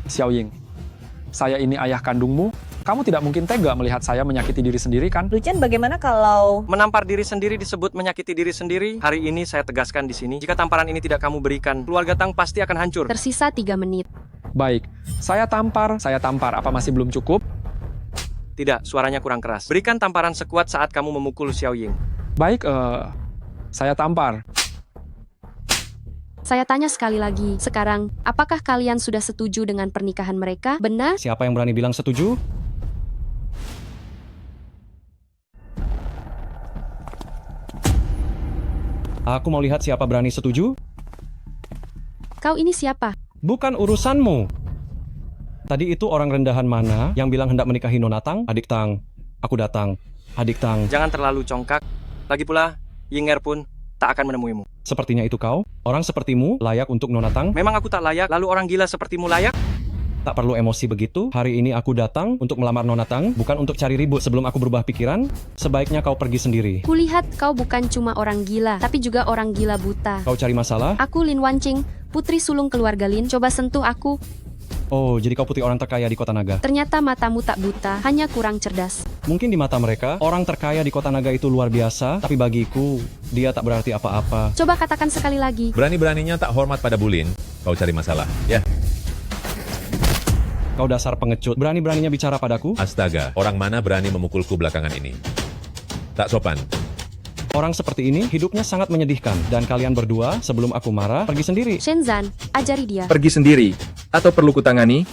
Xiao Ying, saya ini ayah kandungmu. Kamu tidak mungkin tega melihat saya menyakiti diri sendiri, kan? Lu Chen, bagaimana kalau menampar diri sendiri disebut menyakiti diri sendiri? Hari ini saya tegaskan di sini, jika tamparan ini tidak kamu berikan, keluarga Tang pasti akan hancur. Tersisa 3 menit. Baik, saya tampar. Apa masih belum cukup? Tidak, suaranya kurang keras. Berikan tamparan sekuat saat kamu memukul Xiao Ying. Baik, saya tampar. Saya tanya sekali lagi, sekarang, apakah kalian sudah setuju dengan pernikahan mereka? Benar? Siapa yang berani bilang setuju? Aku mau lihat siapa berani setuju. Kau ini siapa? Bukan urusanmu. Tadi itu orang rendahan mana yang bilang hendak menikahi Nona Tang? Adik Tang. Aku datang. Adik Tang. Jangan terlalu congkak. Lagi pula, Yinger pun tak akan menemuimu. Sepertinya itu kau. Orang sepertimu layak untuk Nona Tang. Memang aku tak layak, lalu orang gila sepertimu layak? Tak perlu emosi begitu. Hari ini aku datang untuk melamar Nona Tang, bukan untuk cari ribut. Sebelum aku berubah pikiran, sebaiknya kau pergi sendiri. Kulihat kau bukan cuma orang gila, tapi juga orang gila buta. Kau cari masalah? Aku Lin Wanqing, putri sulung keluarga Lin. Coba sentuh aku. Oh, jadi kau putri orang terkaya di Kota Naga. Ternyata matamu tak buta, hanya kurang cerdas. Mungkin di mata mereka, orang terkaya di Kota Naga itu luar biasa, tapi bagiku, dia tak berarti apa-apa. Coba katakan sekali lagi. Berani-beraninya tak hormat pada Bulin, kau cari masalah, ya? Kau dasar pengecut, berani-beraninya bicara padaku? Astaga, orang mana berani memukulku belakangan ini? Tak sopan. Orang seperti ini hidupnya sangat menyedihkan. Dan kalian berdua, sebelum aku marah, pergi sendiri. Shenzan, ajari dia. Pergi sendiri. Atau perlu kutangani?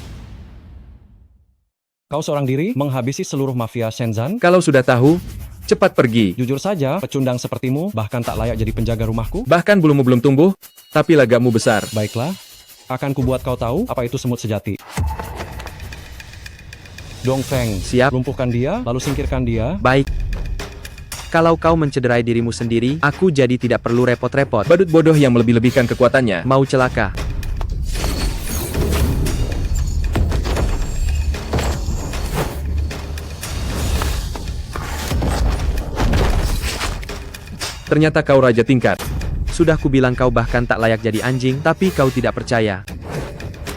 Kau seorang diri menghabisi seluruh mafia Shenzan? Kalau sudah tahu, cepat pergi. Jujur saja, pecundang sepertimu bahkan tak layak jadi penjaga rumahku. Bahkan bulumu belum tumbuh, tapi lagamu besar. Baiklah, akan kubuat kau tahu apa itu semut sejati. Dong Feng, siap. Lumpuhkan dia, lalu singkirkan dia. Baik. Kalau kau mencederai dirimu sendiri, aku jadi tidak perlu repot-repot. Badut bodoh yang melebih-lebihkan kekuatannya. Mau celaka. Ternyata kau raja tingkat. Sudah kubilang kau bahkan tak layak jadi anjing, tapi kau tidak percaya.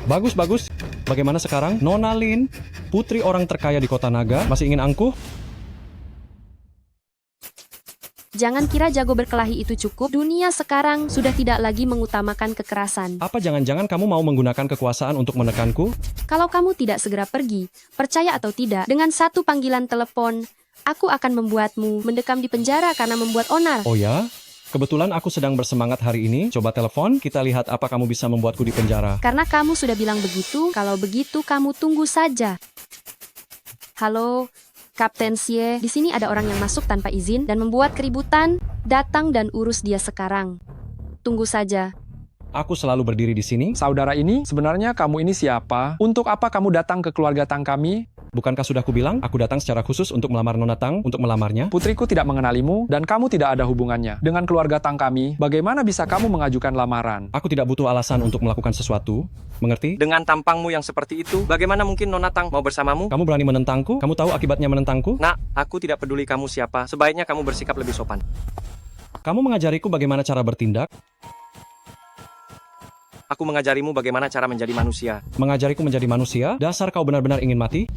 Bagus, bagus. Bagaimana sekarang? Nona Lin, putri orang terkaya di Kota Naga, masih ingin angkuh? Jangan kira jago berkelahi itu cukup. Dunia sekarang sudah tidak lagi mengutamakan kekerasan. Apa jangan-jangan kamu mau menggunakan kekuasaan untuk menekanku? Kalau kamu tidak segera pergi, percaya atau tidak, dengan satu panggilan telepon, aku akan membuatmu mendekam di penjara karena membuat onar. Oh ya? Kebetulan aku sedang bersemangat hari ini. Coba telepon, kita lihat apa kamu bisa membuatku di penjara. Karena kamu sudah bilang begitu, kalau begitu kamu tunggu saja. Halo, Kapten Xie, di sini ada orang yang masuk tanpa izin dan membuat keributan. Datang dan urus dia sekarang. Tunggu saja. Aku selalu berdiri di sini. Saudara ini, sebenarnya kamu ini siapa? Untuk apa kamu datang ke keluarga Tang kami? Bukankah sudah kubilang, aku datang secara khusus untuk melamar Nona Tang, untuk melamarnya? Putriku tidak mengenalimu, dan kamu tidak ada hubungannya dengan keluarga Tang kami. Bagaimana bisa kamu mengajukan lamaran? Aku tidak butuh alasan untuk melakukan sesuatu. Mengerti? Dengan tampangmu yang seperti itu, bagaimana mungkin Nona Tang mau bersamamu? Kamu berani menentangku? Kamu tahu akibatnya menentangku? Nak, aku tidak peduli kamu siapa. Sebaiknya kamu bersikap lebih sopan. Kamu mengajariku bagaimana cara bertindak? Aku mengajarimu bagaimana cara menjadi manusia. Mengajariku menjadi manusia? Dasar kau benar-benar ingin mati?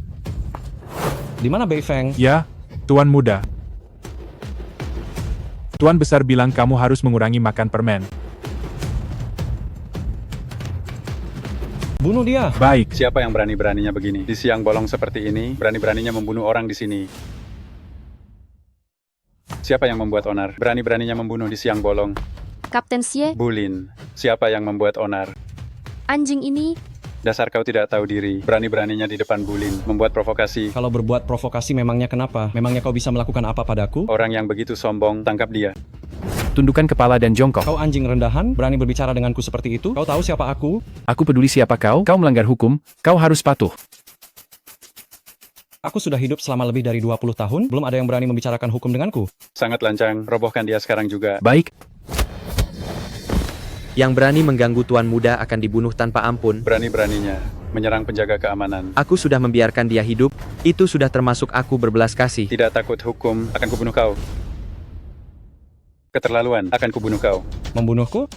Di mana Bei Feng? Ya, Tuan Muda. Tuan Besar bilang kamu harus mengurangi makan permen. Bunuh dia. Baik. Siapa yang berani-beraninya begini? Di siang bolong seperti ini, berani-beraninya membunuh orang di sini. Siapa yang membuat onar? Berani-beraninya membunuh di siang bolong. Kapten Xie, Bulin. Siapa yang membuat onar? anjing ini. Dasar kau tidak tahu diri. Berani-beraninya di depan Bulin. Membuat provokasi. Kalau berbuat provokasi memangnya kenapa? Memangnya kau bisa melakukan apa padaku? Orang yang begitu sombong, tangkap dia. Tundukkan kepala dan jongkok. Kau anjing rendahan, berani berbicara denganku seperti itu? Kau tahu siapa aku? Aku peduli siapa kau. Kau melanggar hukum. Kau harus patuh. Aku sudah hidup selama lebih dari 20 tahun, belum ada yang berani membicarakan hukum denganku. Sangat lancang, robohkan dia sekarang juga. Baik. Yang berani mengganggu Tuan Muda akan dibunuh tanpa ampun. Berani-beraninya menyerang penjaga keamanan. Aku sudah membiarkan dia hidup, itu sudah termasuk aku berbelas kasih. Tidak takut hukum, akan kubunuh kau. Keterlaluan, akan kubunuh kau. Membunuhku?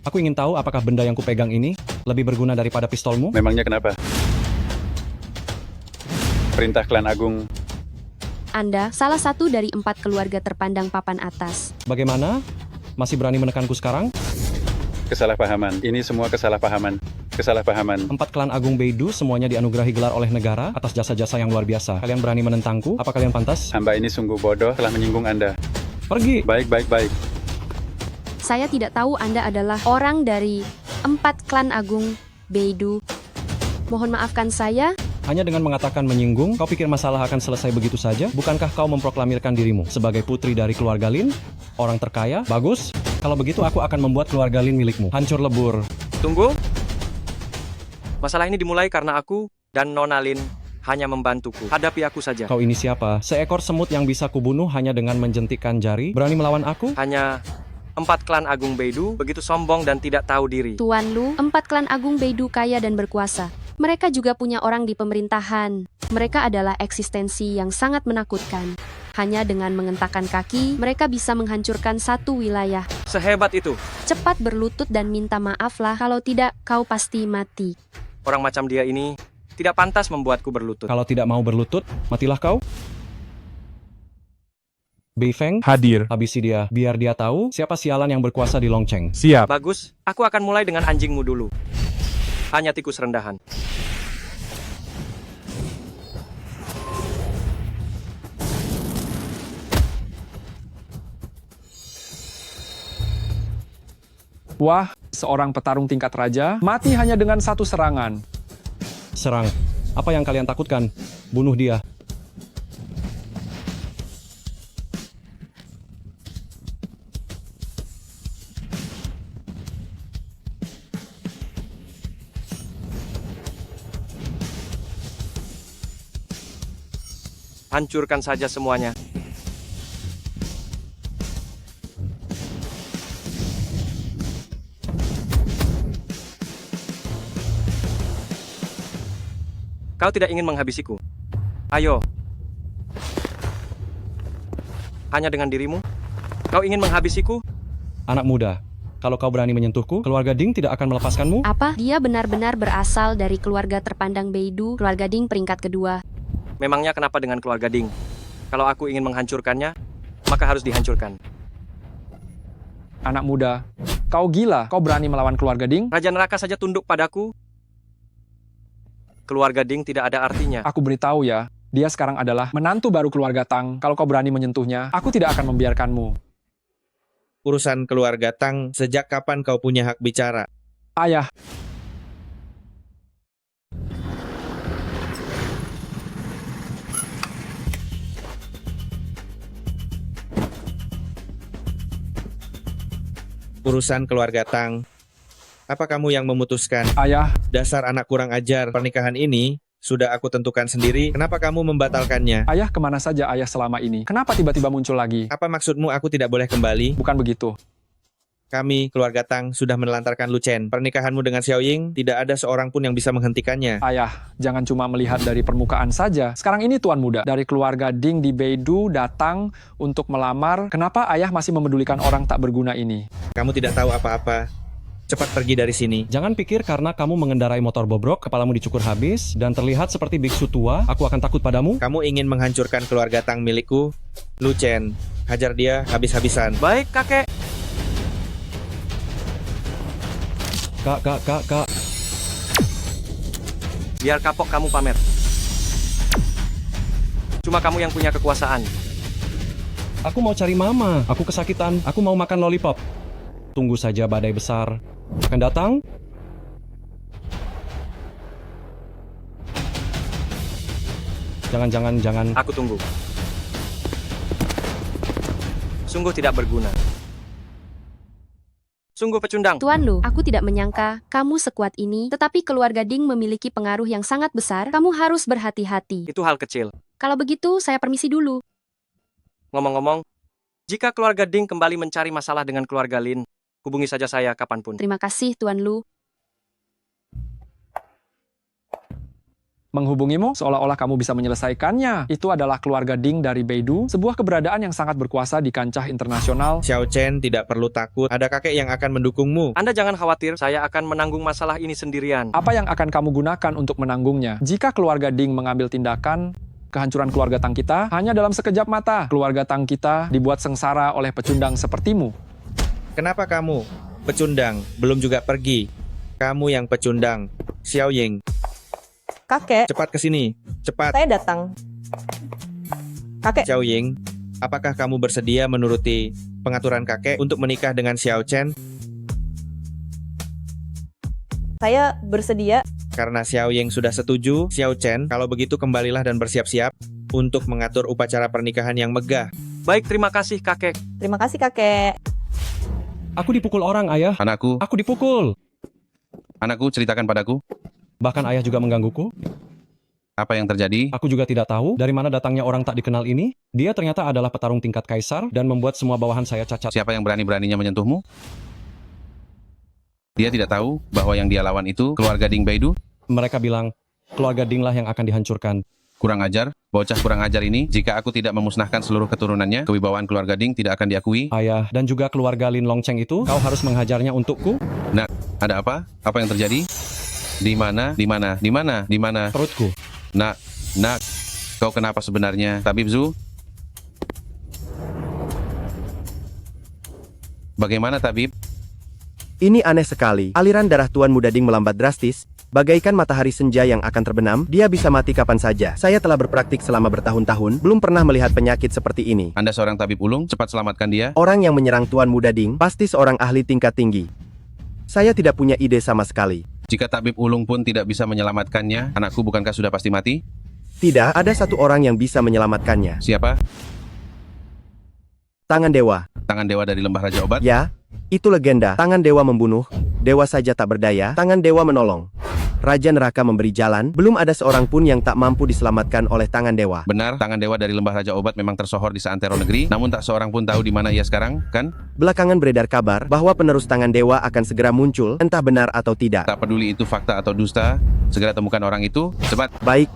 Aku ingin tahu apakah benda yang kupegang ini lebih berguna daripada pistolmu? Memangnya kenapa? Perintah klan agung. Anda salah satu dari 4 keluarga terpandang papan atas. Bagaimana? Masih berani menekanku sekarang? Kesalahpahaman. Ini semua kesalahpahaman. Kesalahpahaman. 4 klan agung Beidou semuanya dianugerahi gelar oleh negara atas jasa-jasa yang luar biasa. Kalian berani menentangku? Apa kalian pantas? Hamba ini sungguh bodoh telah menyinggung Anda. Pergi. Baik. Saya tidak tahu Anda adalah orang dari 4 klan agung Beidou. Mohon maafkan saya. Hanya dengan mengatakan menyinggung, kau pikir masalah akan selesai begitu saja? Bukankah kau memproklamirkan dirimu sebagai putri dari keluarga Lin? Orang terkaya? Bagus. Kalau begitu aku akan membuat keluarga Lin milikmu. Hancur lebur. Tunggu. Masalah ini dimulai karena aku dan Nona Lin hanya membantuku. Hadapi aku saja. Kau ini siapa? Seekor semut yang bisa kubunuh hanya dengan menjentikkan jari? Berani melawan aku? Hanya 4 klan agung Beidou begitu sombong dan tidak tahu diri. Tuan Lu, 4 klan agung Beidou kaya dan berkuasa. Mereka juga punya orang di pemerintahan. Mereka adalah eksistensi yang sangat menakutkan. Hanya dengan mengentakkan kaki, mereka bisa menghancurkan satu wilayah. Sehebat itu. Cepat berlutut dan minta maaflah, kalau tidak kau pasti mati. Orang macam dia ini tidak pantas membuatku berlutut. Kalau tidak mau berlutut, matilah kau. Bei Feng, hadir. Habisi dia, biar dia tahu siapa sialan yang berkuasa di Longcheng. Siap. Bagus, aku akan mulai dengan anjingmu dulu. Hanya tikus rendahan. Wah, seorang petarung tingkat raja mati hanya dengan 1 serangan. Serang. Apa yang kalian takutkan? Bunuh dia. Hancurkan saja semuanya. Kau tidak ingin menghabisiku? Ayo. Hanya dengan dirimu? Kau ingin menghabisiku? Anak muda, kalau kau berani menyentuhku, keluarga Ding tidak akan melepaskanmu? Apa? Dia benar-benar berasal dari keluarga terpandang Beidou, keluarga Ding peringkat kedua. Memangnya kenapa dengan keluarga Ding? Kalau aku ingin menghancurkannya, maka harus dihancurkan. Anak muda, kau gila, kau berani melawan keluarga Ding? Raja neraka saja tunduk padaku. Keluarga Ding tidak ada artinya. Aku beritahu ya, dia sekarang adalah menantu baru keluarga Tang. Kalau kau berani menyentuhnya, aku tidak akan membiarkanmu. Urusan keluarga Tang, sejak kapan kau punya hak bicara? Ayah. Urusan keluarga Tang. Apa kamu yang memutuskan? Ayah. Dasar anak kurang ajar. Pernikahan ini sudah aku tentukan sendiri. Kenapa kamu membatalkannya? Ayah kemana saja ayah selama ini? Kenapa tiba-tiba muncul lagi? Apa maksudmu aku tidak boleh kembali? Bukan begitu. Kami, keluarga Tang, sudah menelantarkan Lu Chen. Pernikahanmu dengan Xiao Ying, tidak ada seorang pun yang bisa menghentikannya. Ayah, jangan cuma melihat dari permukaan saja. Sekarang ini Tuan Muda, dari keluarga Ding di Beidou datang untuk melamar. Kenapa ayah masih memedulikan orang tak berguna ini? Kamu tidak tahu apa-apa. Cepat pergi dari sini. Jangan pikir karena kamu mengendarai motor bobrok, kepalamu dicukur habis, dan terlihat seperti biksu tua, aku akan takut padamu. Kamu ingin menghancurkan keluarga Tang milikku? Lu Chen, hajar dia habis-habisan. Baik, kakek. Kak. Biar kapok kamu pamer. Cuma kamu yang punya kekuasaan. Aku mau cari mama. Aku kesakitan. Aku mau makan lollipop. Tunggu saja badai besar akan datang. Jangan. Aku tunggu. Sungguh tidak berguna. Sungguh pecundang. Tuan Lu, aku tidak menyangka kamu sekuat ini, tetapi keluarga Ding memiliki pengaruh yang sangat besar. Kamu harus berhati-hati. Itu hal kecil. Kalau begitu, saya permisi dulu. Ngomong-ngomong, jika keluarga Ding kembali mencari masalah dengan keluarga Lin, hubungi saja saya kapanpun. Terima kasih, Tuan Lu. Menghubungimu seolah-olah kamu bisa menyelesaikannya. Itu adalah keluarga Ding dari Beidou, sebuah keberadaan yang sangat berkuasa di kancah internasional. Xiao Chen tidak perlu takut, ada kakek yang akan mendukungmu. Anda jangan khawatir, saya akan menanggung masalah ini sendirian. Apa yang akan kamu gunakan untuk menanggungnya? Jika keluarga Ding mengambil tindakan, kehancuran keluarga Tang kita hanya dalam sekejap mata. Keluarga Tang kita dibuat sengsara oleh pecundang sepertimu. Kenapa kamu? Pecundang, belum juga pergi. Kamu yang pecundang. Xiao Ying. Kakek. Cepat ke sini, cepat. Saya datang. Kakek. Xiao Ying, apakah kamu bersedia menuruti pengaturan kakek untuk menikah dengan Xiao Chen? Saya bersedia. Karena Xiao Ying sudah setuju, Xiao Chen, kalau begitu kembalilah dan bersiap-siap untuk mengatur upacara pernikahan yang megah. Baik, terima kasih kakek. Terima kasih kakek. Aku dipukul orang, ayah. Anakku. Aku dipukul. Anakku, ceritakan padaku. Bahkan ayah juga menggangguku. Apa yang terjadi? Aku juga tidak tahu dari mana datangnya orang tak dikenal ini. Dia ternyata adalah petarung tingkat kaisar dan membuat semua bawahan saya cacat. Siapa yang berani-beraninya menyentuhmu? Dia tidak tahu bahwa yang dia lawan itu keluarga Ding Beidou? Mereka bilang, keluarga Ding lah yang akan dihancurkan. Kurang ajar, bocah kurang ajar ini. Jika aku tidak memusnahkan seluruh keturunannya, kewibawaan keluarga Ding tidak akan diakui. Ayah, dan juga keluarga Lin Longcheng itu, kau harus menghajarnya untukku. Nah, ada apa? Apa yang terjadi? Di mana? Perutku. Nak, kau kenapa sebenarnya, Tabib Zhu? Bagaimana, Tabib? Ini aneh sekali. Aliran darah Tuan Muda Ding melambat drastis. Bagaikan matahari senja yang akan terbenam, dia bisa mati kapan saja. Saya telah berpraktik selama bertahun-tahun, belum pernah melihat penyakit seperti ini. Anda seorang tabib ulung, cepat selamatkan dia. Orang yang menyerang Tuan Muda Ding, pasti seorang ahli tingkat tinggi. Saya tidak punya ide sama sekali. Jika tabib ulung pun tidak bisa menyelamatkannya, anakku bukankah sudah pasti mati? Tidak, ada satu orang yang bisa menyelamatkannya. Siapa? Tangan Dewa. Tangan Dewa dari Lembah Raja Obat? Ya, itu legenda. Tangan Dewa membunuh, Dewa saja tak berdaya, tangan Dewa menolong. Raja Neraka memberi jalan, belum ada seorang pun yang tak mampu diselamatkan oleh Tangan Dewa. Benar, Tangan Dewa dari Lembah Raja Obat memang tersohor di seantero negeri, namun tak seorang pun tahu di mana ia sekarang, kan? Belakangan beredar kabar bahwa penerus Tangan Dewa akan segera muncul, entah benar atau tidak. Tak peduli itu fakta atau dusta, segera temukan orang itu, cepat. Baik.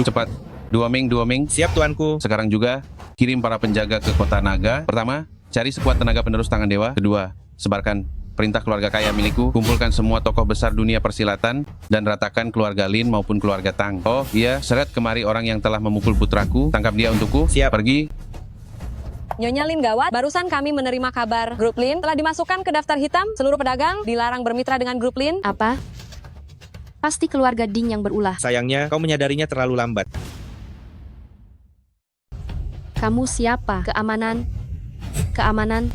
Cepat. Dua Ming. Siap, tuanku. Sekarang juga, kirim para penjaga ke kota naga. Pertama, cari sekuat tenaga penerus Tangan Dewa. Kedua, sebarkan perintah keluarga kaya milikku, kumpulkan semua tokoh besar dunia persilatan, dan ratakan keluarga Lin maupun keluarga Tang. Oh iya, seret kemari orang yang telah memukul putraku, tangkap dia untukku. Siap. Pergi. Nyonya Lin gawat, barusan kami menerima kabar grup Lin telah dimasukkan ke daftar hitam. Seluruh pedagang dilarang bermitra dengan grup Lin. Apa? Pasti keluarga Ding yang berulah. Sayangnya, kau menyadarinya terlalu lambat. Kamu siapa? Keamanan? Keamanan?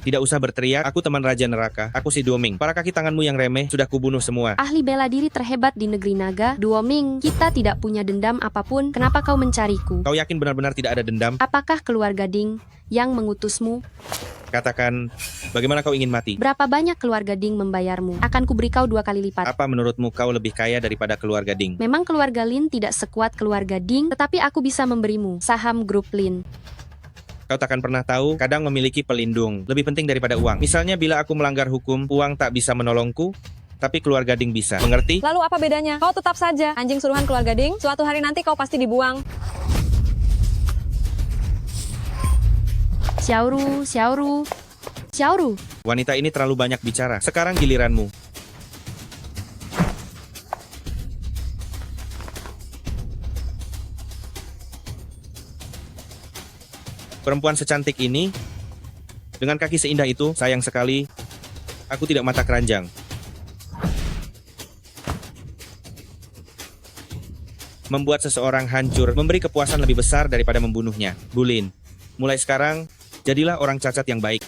Tidak usah berteriak, aku teman Raja Neraka. Aku si Duoming. Para kaki tanganmu yang remeh sudah kubunuh semua. Ahli bela diri terhebat di negeri naga. Duoming, kita tidak punya dendam apapun. Kenapa kau mencariku? Kau yakin benar-benar tidak ada dendam? Apakah keluarga Ding yang mengutusmu? Katakan, bagaimana kau ingin mati? Berapa banyak keluarga Ding membayarmu? Akan kuberi kau 2 kali lipat. Apa menurutmu kau lebih kaya daripada keluarga Ding? Memang keluarga Lin tidak sekuat keluarga Ding, tetapi aku bisa memberimu saham grup Lin. Kau takkan pernah tahu, kadang memiliki pelindung lebih penting daripada uang. Misalnya bila aku melanggar hukum, uang tak bisa menolongku, tapi keluarga Ding bisa. Mengerti? Lalu apa bedanya? Kau tetap saja anjing suruhan keluarga Ding. Suatu hari nanti kau pasti dibuang. Xiaoru, Xiaoru, Xiaoru. Wanita ini terlalu banyak bicara. Sekarang giliranmu. Perempuan secantik ini, dengan kaki seindah itu, sayang sekali, aku tidak mata keranjang. Membuat seseorang hancur, memberi kepuasan lebih besar daripada membunuhnya. Bulin, mulai sekarang, jadilah orang cacat yang baik.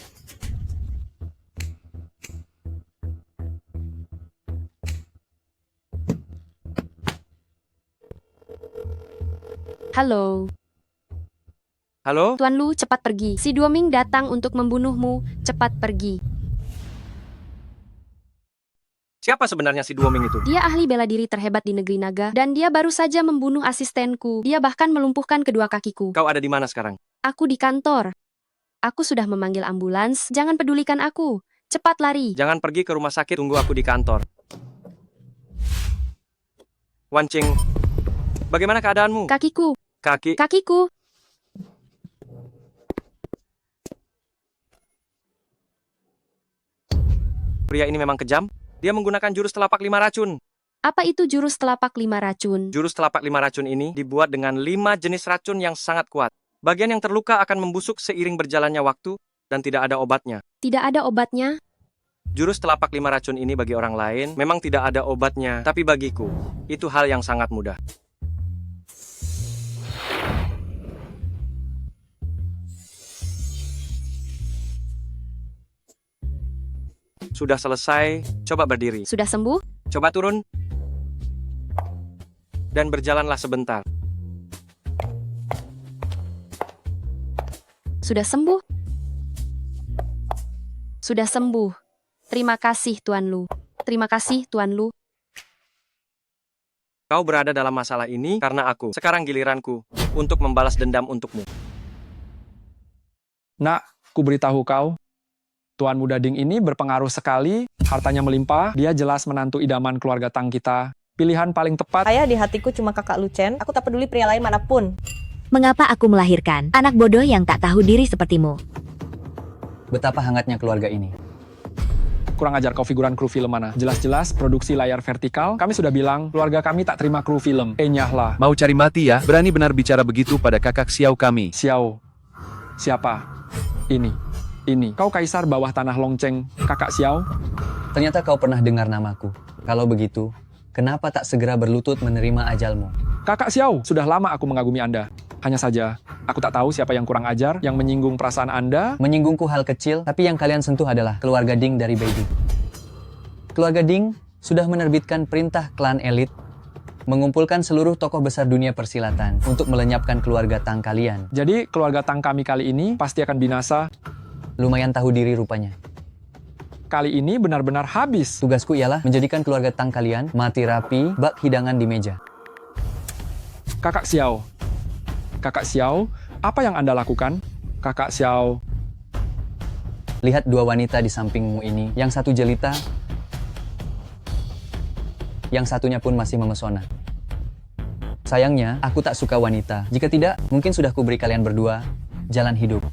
Halo. Halo? Tuan Lu, cepat pergi. Si Duoming datang untuk membunuhmu. Cepat pergi. Siapa sebenarnya si Duoming itu? Dia ahli bela diri terhebat di negeri naga, dan dia baru saja membunuh asistenku. Dia bahkan melumpuhkan kedua kakiku. Kau ada di mana sekarang? Aku di kantor. Aku sudah memanggil ambulans. Jangan pedulikan aku. Cepat lari. Jangan pergi ke rumah sakit, tunggu aku di kantor. Wancing, bagaimana keadaanmu? Kakiku. Kakiku. Pria ini memang kejam. Dia menggunakan jurus telapak 5 racun. Apa itu jurus telapak 5 racun? Jurus telapak 5 racun ini dibuat dengan 5 jenis racun yang sangat kuat. Bagian yang terluka akan membusuk seiring berjalannya waktu dan tidak ada obatnya. Tidak ada obatnya? Jurus telapak 5 racun ini bagi orang lain memang tidak ada obatnya, tapi bagiku, itu hal yang sangat mudah. Sudah selesai, coba berdiri. Sudah sembuh? Coba turun. Dan berjalanlah sebentar. Sudah sembuh? Sudah sembuh. Terima kasih, Tuan Lu. Terima kasih, Tuan Lu. Kau berada dalam masalah ini karena aku. Sekarang giliranku untuk membalas dendam untukmu. Nak, ku beritahu kau, Tuan Muda Ding ini berpengaruh sekali, hartanya melimpah, dia jelas menantu idaman keluarga Tang kita. Pilihan paling tepat. Saya di hatiku cuma kakak Lu Chen, aku tak peduli pria lain manapun. Mengapa aku melahirkan anak bodoh yang tak tahu diri sepertimu? Betapa hangatnya keluarga ini. Kurang ajar kau figuran kru film mana? Jelas-jelas produksi layar vertikal, kami sudah bilang, keluarga kami tak terima kru film. Nyahlah. Mau cari mati ya? Berani benar bicara begitu pada kakak Xiao kami. Xiao. Siapa? Ini. Kau kaisar bawah tanah Longcheng, kakak Xiao? Ternyata kau pernah dengar namaku. Kalau begitu, kenapa tak segera berlutut menerima ajalmu? Kakak Xiao, sudah lama aku mengagumi Anda. Hanya saja, aku tak tahu siapa yang kurang ajar, yang menyinggung perasaan Anda. Menyinggungku hal kecil, tapi yang kalian sentuh adalah keluarga Ding dari Beijing. Keluarga Ding sudah menerbitkan perintah klan elit, mengumpulkan seluruh tokoh besar dunia persilatan untuk melenyapkan keluarga Tang kalian. Jadi, keluarga Tang kami kali ini pasti akan binasa. Lumayan tahu diri rupanya. Kali ini benar-benar habis. Tugasku ialah menjadikan keluarga Tang kalian mati rapi, bak hidangan di meja. Kakak Xiao, apa yang Anda lakukan? Kakak Xiao. Lihat 2 wanita di sampingmu ini, yang satu jelita, yang satunya pun masih memesona. Sayangnya, aku tak suka wanita. Jika tidak, mungkin sudah kuberi kalian berdua jalan hidup.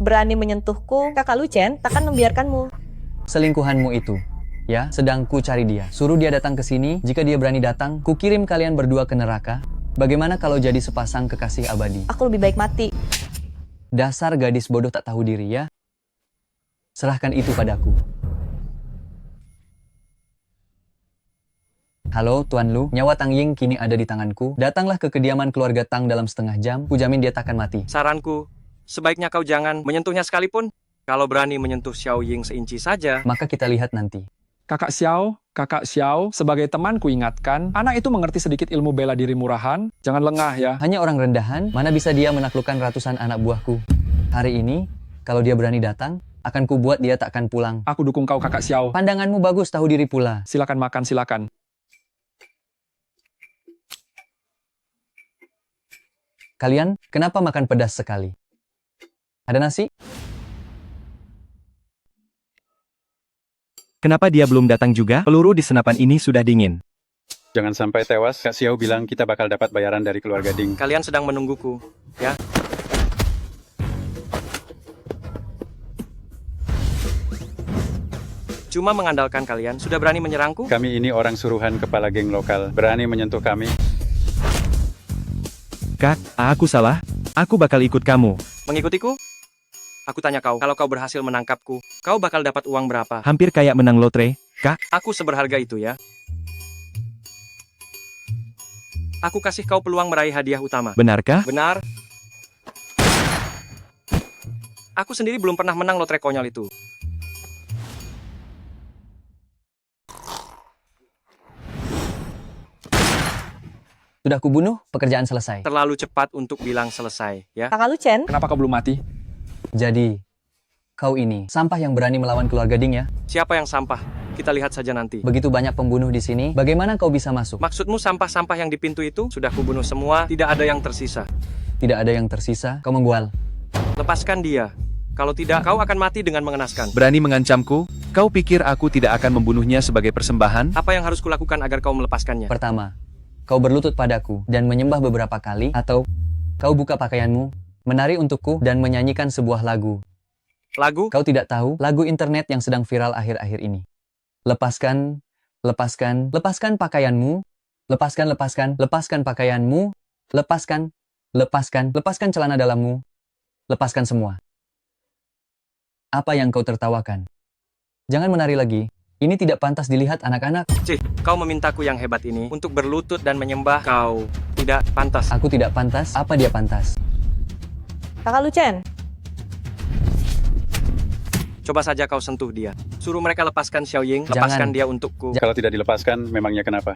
Berani menyentuhku, kakak Lu Chen takkan membiarkanmu. Selingkuhanmu itu, ya, sedang ku cari dia. Suruh dia datang ke sini, jika dia berani datang, ku kirim kalian berdua ke neraka. Bagaimana kalau jadi sepasang kekasih abadi? Aku lebih baik mati. Dasar gadis bodoh tak tahu diri ya. Serahkan itu padaku. Halo, Tuan Lu. Nyawa Tang Ying kini ada di tanganku. Datanglah ke kediaman keluarga Tang dalam setengah jam. Kujamin dia takkan mati. Saranku, sebaiknya kau jangan menyentuhnya sekalipun. Kalau berani menyentuh Xiao Ying seinci saja, maka kita lihat nanti. Kakak Xiao, sebagai teman kuingatkan, anak itu mengerti sedikit ilmu bela diri murahan. Jangan lengah ya. Hanya orang rendahan, mana bisa dia menaklukkan ratusan anak buahku. Hari ini, kalau dia berani datang, akan kubuat dia takkan pulang. Aku dukung kau, Kakak Xiao. Pandanganmu bagus, tahu diri pula. Silakan makan, silakan. Kalian, kenapa makan pedas sekali? Ada nasi? Kenapa dia belum datang juga? Peluru di senapan ini sudah dingin. Jangan sampai tewas, Kak Xiao bilang kita bakal dapat bayaran dari keluarga Ding. kalian sedang menungguku, ya? Cuma mengandalkan kalian, sudah berani menyerangku? Kami ini orang suruhan kepala geng lokal, berani menyentuh kami. Kak, aku salah. Aku bakal ikut kamu. Mengikutiku? Aku tanya kau, kalau kau berhasil menangkapku, kau bakal dapat uang berapa? Hampir kayak menang lotre, Kak. Aku seberharga itu ya. Aku kasih kau peluang meraih hadiah utama. Benarkah? Benar. Aku sendiri belum pernah menang lotre konyol itu. Sudah kubunuh, pekerjaan selesai. Terlalu cepat untuk bilang selesai, ya? Kakak Lu Chen, Kenapa kau belum mati? Jadi, kau ini sampah yang berani melawan keluarga Ding ya? Siapa yang sampah? Kita lihat saja nanti. Begitu banyak pembunuh di sini, bagaimana kau bisa masuk? Maksudmu sampah-sampah yang di pintu itu? Sudah kubunuh semua, tidak ada yang tersisa. Tidak ada yang tersisa, kau menggual. Lepaskan dia. Kalau tidak, kau akan mati dengan mengenaskan. Berani mengancamku? Kau pikir aku tidak akan membunuhnya sebagai persembahan? Apa yang harus kulakukan agar kau melepaskannya? Pertama, kau berlutut padaku dan menyembah beberapa kali, atau kau buka pakaianmu, menari untukku, dan menyanyikan sebuah lagu. Lagu? Kau tidak tahu lagu internet yang sedang viral akhir-akhir ini. Lepaskan pakaianmu, lepaskan pakaianmu, lepaskan celana dalammu, lepaskan semua. Apa yang kau tertawakan? Jangan menari lagi. Ini tidak pantas dilihat anak-anak. Cih, kau memintaku yang hebat ini untuk berlutut dan menyembah. Kau tidak pantas. Aku tidak pantas? Apa dia pantas? Kakak Lu Chen, Coba saja kau sentuh dia. Suruh mereka lepaskan Xiao Ying, Jangan. lepaskan dia untukku. Kalau tidak dilepaskan, memangnya kenapa?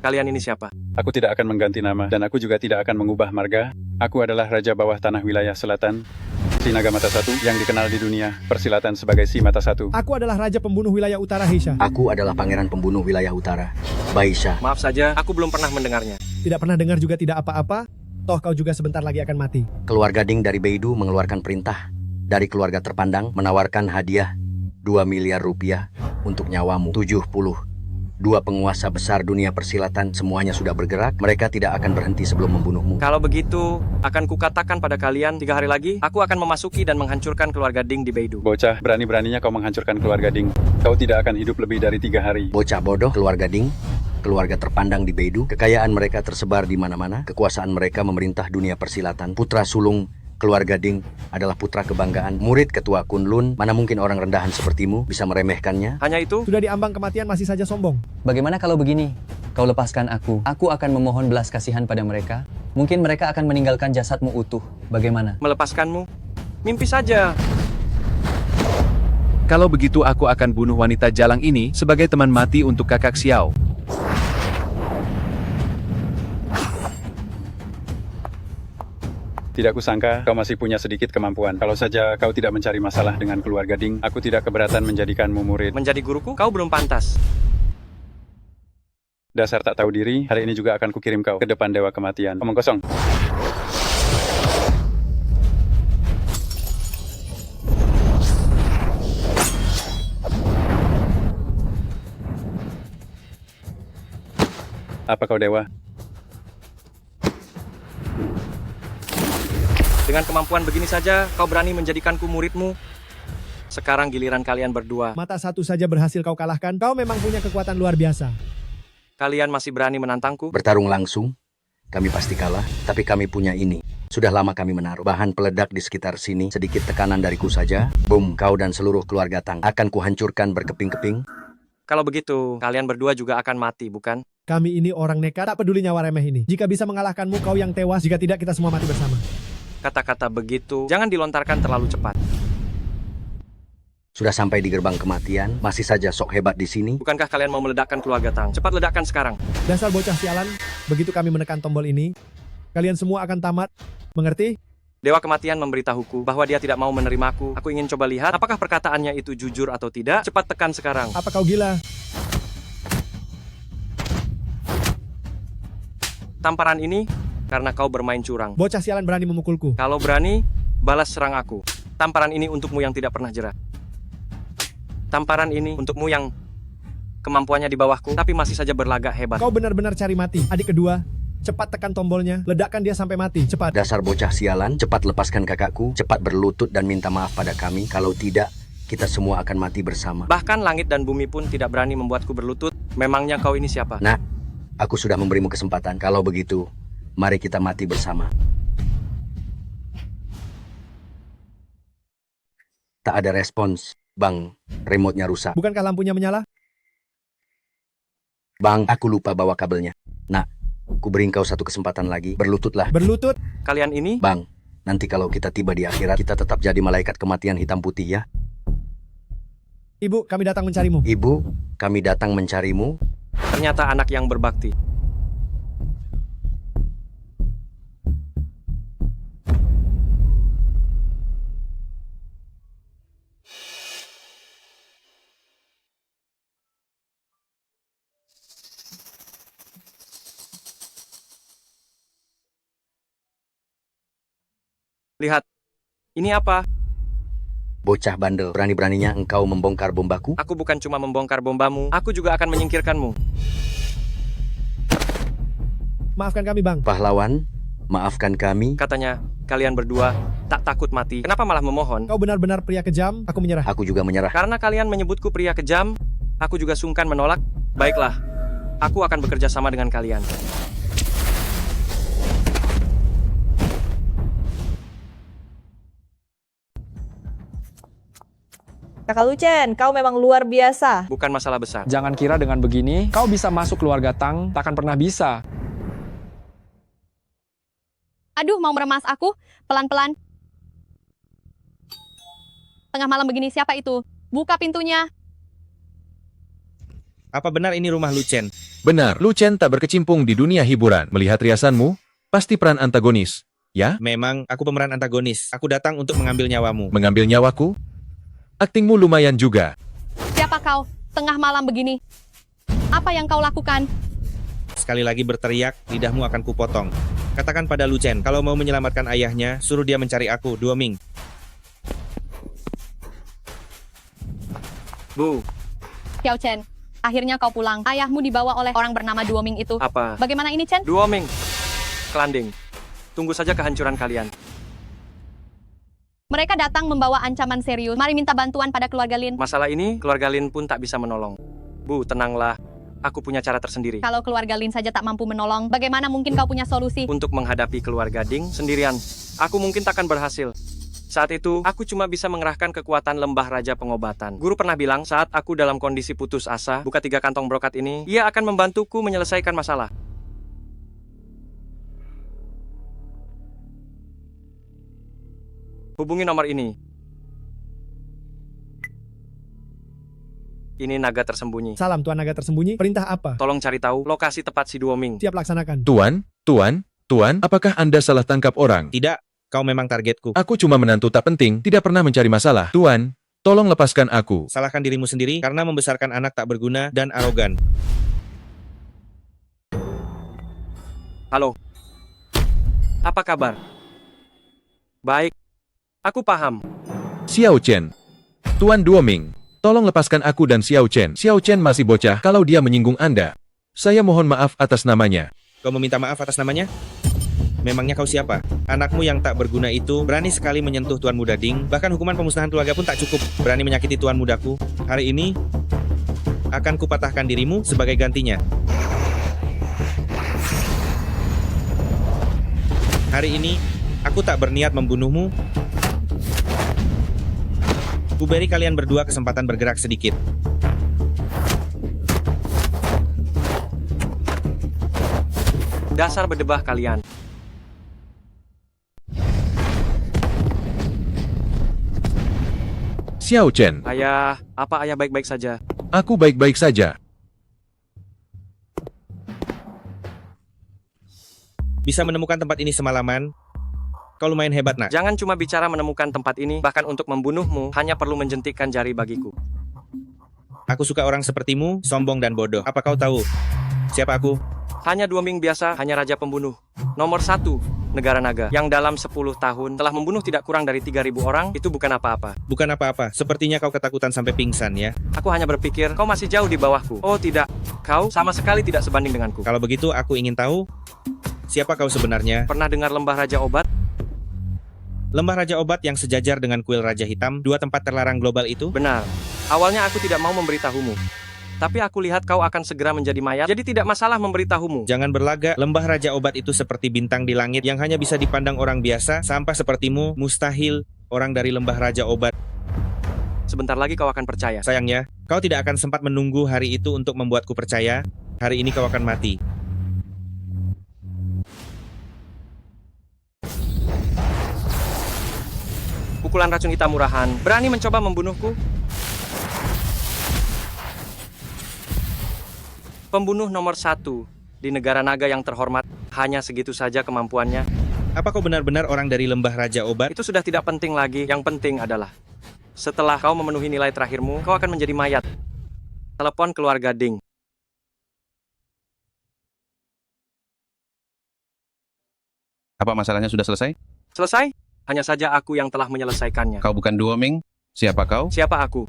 Kalian ini siapa? Aku tidak akan mengganti nama, dan aku juga tidak akan mengubah marga. Aku adalah Raja Bawah Tanah Wilayah Selatan, Si Naga Mata Satu, yang dikenal di dunia persilatan sebagai Si Mata Satu. Aku adalah Raja Pembunuh Wilayah Utara Heisha. Aku adalah Pangeran Pembunuh Wilayah Utara, Baisha. Maaf saja, aku belum pernah mendengarnya. Tidak pernah dengar juga tidak apa-apa. Toh kau juga sebentar lagi akan mati. Keluarga Ding dari Beidou mengeluarkan perintah dari keluarga terpandang menawarkan hadiah 2 miliar rupiah untuk nyawamu. 72 penguasa besar dunia persilatan semuanya sudah bergerak. Mereka tidak akan berhenti sebelum membunuhmu. Kalau begitu, akan kukatakan pada kalian 3 hari lagi, aku akan memasuki dan menghancurkan keluarga Ding di Beidou. Bocah, berani-beraninya kau menghancurkan keluarga Ding. Kau tidak akan hidup lebih dari 3 hari. Bocah bodoh, keluarga Ding, keluarga terpandang di Beidou. Kekayaan mereka tersebar di mana-mana. Kekuasaan mereka memerintah dunia persilatan. Putra sulung keluarga Ding adalah putra kebanggaan. Murid ketua Kunlun, mana mungkin orang rendahan sepertimu bisa meremehkannya? Hanya itu? Sudah diambang kematian masih saja sombong. Bagaimana kalau begini? Kau lepaskan aku. Aku akan memohon belas kasihan pada mereka. Mungkin mereka akan meninggalkan jasadmu utuh. Bagaimana? Melepaskanmu? Mimpi saja. Kalau begitu aku akan bunuh wanita jalang ini sebagai teman mati untuk kakak Xiao. Tidak kusangka kau masih punya sedikit kemampuan. Kalau saja kau tidak mencari masalah dengan keluarga Ding, aku tidak keberatan menjadikanmu murid. Menjadi guruku? Kau belum pantas. Dasar tak tahu diri, hari ini juga akan kukirim kau ke depan Dewa Kematian. Omong kosong. Apa kau dewa? Dengan kemampuan begini saja, kau berani menjadikanku muridmu? Sekarang giliran kalian berdua. Mata satu saja berhasil kau kalahkan. Kau memang punya kekuatan luar biasa. Kalian masih berani menantangku? Bertarung langsung, kami pasti kalah, tapi kami punya ini. Sudah lama kami menaruh bahan peledak di sekitar sini. Sedikit tekanan dariku saja, boom, kau dan seluruh keluarga Tang akan kuhancurkan berkeping-keping. Kalau begitu, kalian berdua juga akan mati, bukan? Kami ini orang nekat, tak peduli nyawa remeh ini. Jika bisa mengalahkanmu, kau yang tewas. Jika tidak, kita semua mati bersama. Kata-kata begitu, jangan dilontarkan terlalu cepat. Sudah sampai di gerbang kematian, masih saja sok hebat di sini. Bukankah kalian mau meledakkan keluarga Tang? Cepat ledakkan sekarang. Dasar bocah sialan, begitu kami menekan tombol ini, kalian semua akan tamat. Mengerti? Dewa kematian memberitahuku bahwa dia tidak mau menerimaku. Aku ingin coba lihat apakah perkataannya itu jujur atau tidak. Cepat tekan sekarang. Apa kau gila? Tamparan ini karena kau bermain curang. Bocah sialan berani memukulku. Kalau berani, balas serang aku. Tamparan ini untukmu yang tidak pernah jerah. Tamparan ini untukmu yang kemampuannya di bawahku, tapi masih saja berlagak hebat. Kau benar-benar cari mati. Adik kedua, cepat tekan tombolnya, ledakkan dia sampai mati, cepat. Dasar bocah sialan, cepat lepaskan kakakku, cepat berlutut dan minta maaf pada kami. Kalau tidak, kita semua akan mati bersama. Bahkan langit dan bumi pun tidak berani membuatku berlutut. Memangnya kau ini siapa? Nah, aku sudah memberimu kesempatan. Kalau begitu, mari kita mati bersama. Tak ada respons. Bang, remote-nya rusak. Bukankah lampunya menyala? Bang, aku lupa bawa kabelnya. Nak, ku beri kau satu kesempatan lagi. Berlututlah. Berlutut? Kalian ini? Bang, nanti kalau kita tiba di akhirat, kita tetap jadi malaikat kematian hitam putih ya. Ibu, kami datang mencarimu. Ibu, kami datang mencarimu. Ternyata anak yang berbakti. Lihat, ini apa? Bocah bandel, berani-beraninya engkau membongkar bombaku? Aku bukan cuma membongkar bombamu, aku juga akan menyingkirkanmu. Maafkan kami, Bang. Pahlawan, maafkan kami. Katanya, kalian berdua tak takut mati. Kenapa malah memohon? Kau benar-benar pria kejam, aku menyerah. Aku juga menyerah. Karena kalian menyebutku pria kejam, aku juga sungkan menolak. Baiklah, aku akan bekerja sama dengan kalian. Kakak Lucien, kau memang luar biasa. Bukan masalah besar. Jangan kira dengan begini, kau bisa masuk keluarga Tang, takkan pernah bisa. Aduh, mau meremas aku? Pelan-pelan. Tengah malam begini, siapa itu? Buka pintunya. Apa benar ini rumah Lucien? Benar, Lucien tak berkecimpung di dunia hiburan. Melihat riasanmu, pasti peran antagonis, ya? Memang, aku pemeran antagonis. Aku datang untuk mengambil nyawamu. Mengambil nyawaku? Aktingmu lumayan juga. Siapa kau? Tengah malam begini. Apa yang kau lakukan? Sekali lagi berteriak, lidahmu akan kupotong. Katakan pada Lucien, kalau mau menyelamatkan ayahnya, suruh dia mencari aku, Duoming. Bu. Xiao Chen, akhirnya kau pulang. Ayahmu dibawa oleh orang bernama Duoming itu. Apa? Bagaimana ini, Chen? Duoming. Kelanding. Tunggu saja kehancuran kalian. Mereka datang membawa ancaman serius. Mari minta bantuan pada keluarga Lin. Masalah ini, keluarga Lin pun tak bisa menolong. Bu, tenanglah. Aku punya cara tersendiri. Kalau keluarga Lin saja tak mampu menolong, bagaimana mungkin kau punya solusi? Untuk menghadapi keluarga Ding sendirian, aku mungkin takkan berhasil. Saat itu, aku cuma bisa mengerahkan kekuatan lembah raja pengobatan. Guru pernah bilang, saat aku dalam kondisi putus asa, buka 3 kantong brokat ini, ia akan membantuku menyelesaikan masalah. Hubungi nomor ini. Ini naga tersembunyi. Salam, Tuan Naga Tersembunyi. Perintah apa? Tolong cari tahu lokasi tepat si Duoming. Siap laksanakan. Tuan, apakah Anda salah tangkap orang? Tidak, kau memang targetku. Aku cuma menantu tak penting, tidak pernah mencari masalah. Tuan, tolong lepaskan aku. Salahkan dirimu sendiri karena membesarkan anak tak berguna dan arogan. Halo. Apa kabar? Baik. Aku paham. Xiao Chen. Tuan Duoming, tolong lepaskan aku dan Xiao Chen. Xiao Chen masih bocah kalau dia menyinggung Anda. Saya mohon maaf atas namanya. Kau meminta maaf atas namanya? Memangnya kau siapa? Anakmu yang tak berguna itu berani sekali menyentuh Tuan Muda Ding. Bahkan hukuman pemusnahan keluarga pun tak cukup. Berani menyakiti Tuan Mudaku. Hari ini akan kupatahkan dirimu sebagai gantinya. Hari ini aku tak berniat membunuhmu. Kuberi kalian berdua kesempatan bergerak sedikit. Dasar berdebah kalian. Xiao Chen, Ayah, apa ayah baik-baik saja? aku baik-baik saja. Bisa menemukan tempat ini semalaman? Kau lumayan hebat, nak. Jangan cuma bicara menemukan tempat ini, bahkan untuk membunuhmu, hanya perlu menjentikkan jari bagiku. Aku suka orang sepertimu, sombong dan bodoh. Apa kau tahu siapa aku? Hanya Dua Ming biasa, hanya raja pembunuh. Nomor 1, negara naga. Yang dalam 10 tahun telah membunuh tidak kurang dari 3.000 orang, itu bukan apa-apa. Bukan apa-apa. Sepertinya kau ketakutan sampai pingsan, ya. Aku hanya berpikir, kau masih jauh di bawahku. Oh tidak, kau sama sekali tidak sebanding denganku. Kalau begitu, aku ingin tahu siapa kau sebenarnya. Pernah dengar Lembah Raja Obat? Lembah Raja Obat yang sejajar dengan kuil Raja Hitam, 2 tempat terlarang global itu? Benar. Awalnya aku tidak mau memberitahumu. Tapi aku lihat kau akan segera menjadi mayat, jadi tidak masalah memberitahumu. Jangan berlagak, Lembah Raja Obat itu seperti bintang di langit yang hanya bisa dipandang orang biasa. Sampah sepertimu, mustahil orang dari Lembah Raja Obat. Sebentar lagi kau akan percaya. Sayangnya, kau tidak akan sempat menunggu hari itu untuk membuatku percaya. Hari ini kau akan mati. Pukulan racun hitam murahan, berani mencoba membunuhku? Pembunuh nomor 1 di negara naga yang terhormat, hanya segitu saja kemampuannya. Apa kau benar-benar orang dari Lembah Raja Obat? Itu sudah tidak penting lagi, yang penting adalah setelah kau memenuhi nilai terakhirmu, kau akan menjadi mayat. Telepon keluarga Ding. Apa masalahnya sudah selesai? Selesai? Hanya saja aku yang telah menyelesaikannya. Kau bukan Duo Ming? Siapa kau? Siapa aku?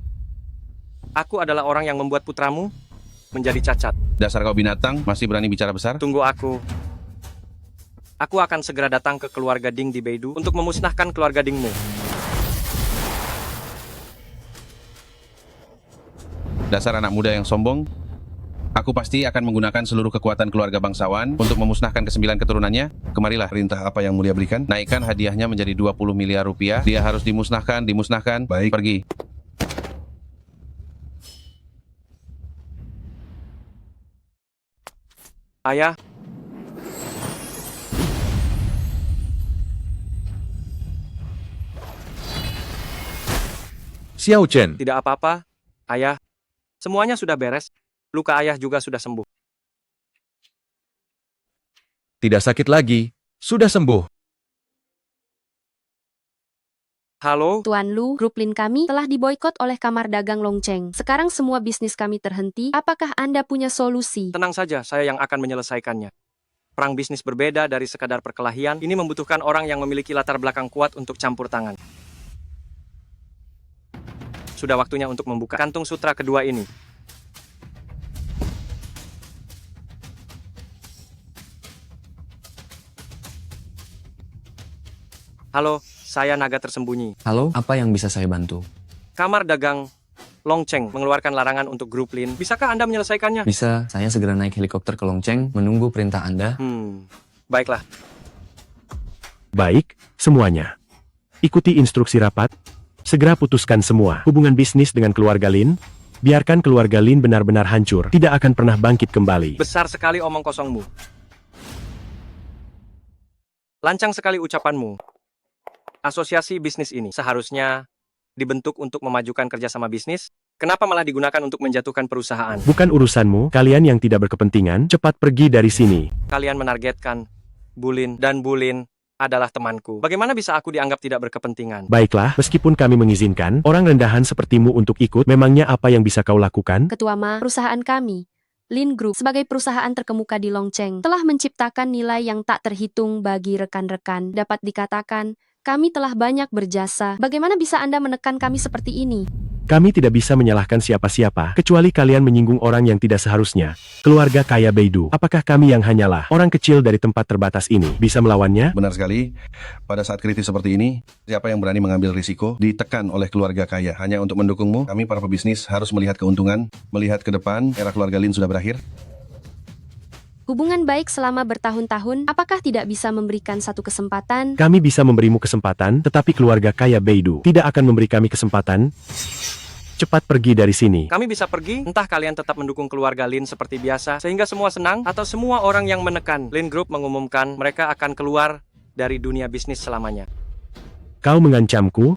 Aku adalah orang yang membuat putramu menjadi cacat. Dasar kau binatang, masih berani bicara besar? Tunggu aku. Aku akan segera datang ke keluarga Ding di Beidou untuk memusnahkan keluarga Dingmu. Dasar anak muda yang sombong. Aku pasti akan menggunakan seluruh kekuatan keluarga bangsawan untuk memusnahkan ke-9 keturunannya. Kemarilah, perintah apa yang mulia berikan. Naikkan hadiahnya menjadi 20 miliar rupiah. Dia harus dimusnahkan. Baik, pergi. Ayah, Xiao Chen, tidak apa-apa. Ayah, semuanya sudah beres. Luka ayah juga sudah sembuh. tidak sakit lagi, sudah sembuh. Halo? Tuan Lu, grup Lin kami telah diboikot oleh kamar dagang Longcheng. Sekarang semua bisnis kami terhenti. Apakah Anda punya solusi? Tenang saja, saya yang akan menyelesaikannya. Perang bisnis berbeda dari sekadar perkelahian. Ini membutuhkan orang yang memiliki latar belakang kuat untuk campur tangan. Sudah waktunya untuk membuka kantung sutra kedua ini. Halo, saya naga tersembunyi. Halo, apa yang bisa saya bantu? Kamar dagang Longcheng mengeluarkan larangan untuk grup Lin. Bisakah Anda menyelesaikannya? Bisa, saya segera naik helikopter ke Longcheng menunggu perintah Anda. Baiklah. Baik, semuanya. Ikuti instruksi rapat. Segera putuskan semua hubungan bisnis dengan keluarga Lin. Biarkan keluarga Lin benar-benar hancur. Tidak akan pernah bangkit kembali. Besar sekali omong kosongmu. Lancang sekali ucapanmu. Asosiasi bisnis ini seharusnya dibentuk untuk memajukan kerjasama bisnis. Kenapa malah digunakan untuk menjatuhkan perusahaan? Bukan urusanmu, kalian yang tidak berkepentingan, cepat pergi dari sini. Kalian menargetkan Bulin, dan Bulin adalah temanku. Bagaimana bisa aku dianggap tidak berkepentingan? Baiklah, meskipun kami mengizinkan orang rendahan sepertimu untuk ikut, memangnya apa yang bisa kau lakukan? Ketua Ma, perusahaan kami, Lin Group, sebagai perusahaan terkemuka di Longcheng, telah menciptakan nilai yang tak terhitung bagi rekan-rekan. Dapat dikatakan, kami telah banyak berjasa. Bagaimana bisa Anda menekan kami seperti ini? Kami tidak bisa menyalahkan siapa-siapa, kecuali kalian menyinggung orang yang tidak seharusnya. Keluarga kaya Beidou, apakah kami yang hanyalah orang kecil dari tempat terbatas ini bisa melawannya? Benar sekali. Pada saat kritis seperti ini, siapa yang berani mengambil risiko ditekan oleh keluarga kaya hanya untuk mendukungmu? Kami para pebisnis harus melihat keuntungan, melihat ke depan. Era keluarga Lin sudah berakhir. Hubungan baik selama bertahun-tahun, apakah tidak bisa memberikan satu kesempatan? Kami bisa memberimu kesempatan, tetapi keluarga kaya Beidou tidak akan memberi kami kesempatan. Cepat pergi dari sini. Kami bisa pergi, entah kalian tetap mendukung keluarga Lin seperti biasa, sehingga semua senang, atau semua orang yang menekan. Lin Group mengumumkan mereka akan keluar dari dunia bisnis selamanya. Kau mengancamku?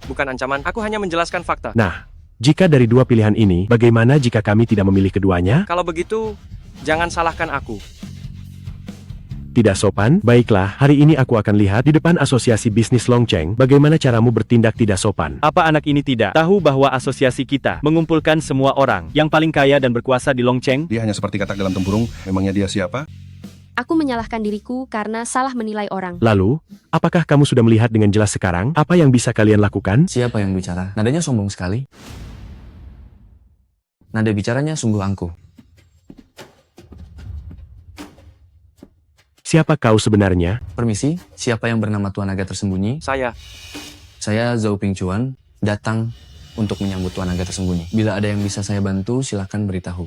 Bukan ancaman, aku hanya menjelaskan fakta. Nah, jika dari dua pilihan ini, bagaimana jika kami tidak memilih keduanya? Kalau begitu, jangan salahkan aku. Tidak sopan? Baiklah, hari ini aku akan lihat di depan Asosiasi Bisnis Longcheng bagaimana caramu bertindak tidak sopan. Apa anak ini tidak tahu bahwa asosiasi kita mengumpulkan semua orang yang paling kaya dan berkuasa di Longcheng? Dia hanya seperti katak dalam tempurung. Memangnya dia siapa? Aku menyalahkan diriku karena salah menilai orang. Lalu, apakah kamu sudah melihat dengan jelas sekarang apa yang bisa kalian lakukan? Siapa yang bicara? Nadanya sombong sekali. Nada bicaranya sungguh angkuh. Siapa kau sebenarnya? Permisi, siapa yang bernama Tuan Naga Tersembunyi? Saya Zhou Pingchuan, datang untuk menyambut Tuan Naga Tersembunyi. Bila ada yang bisa saya bantu, silakan beritahu.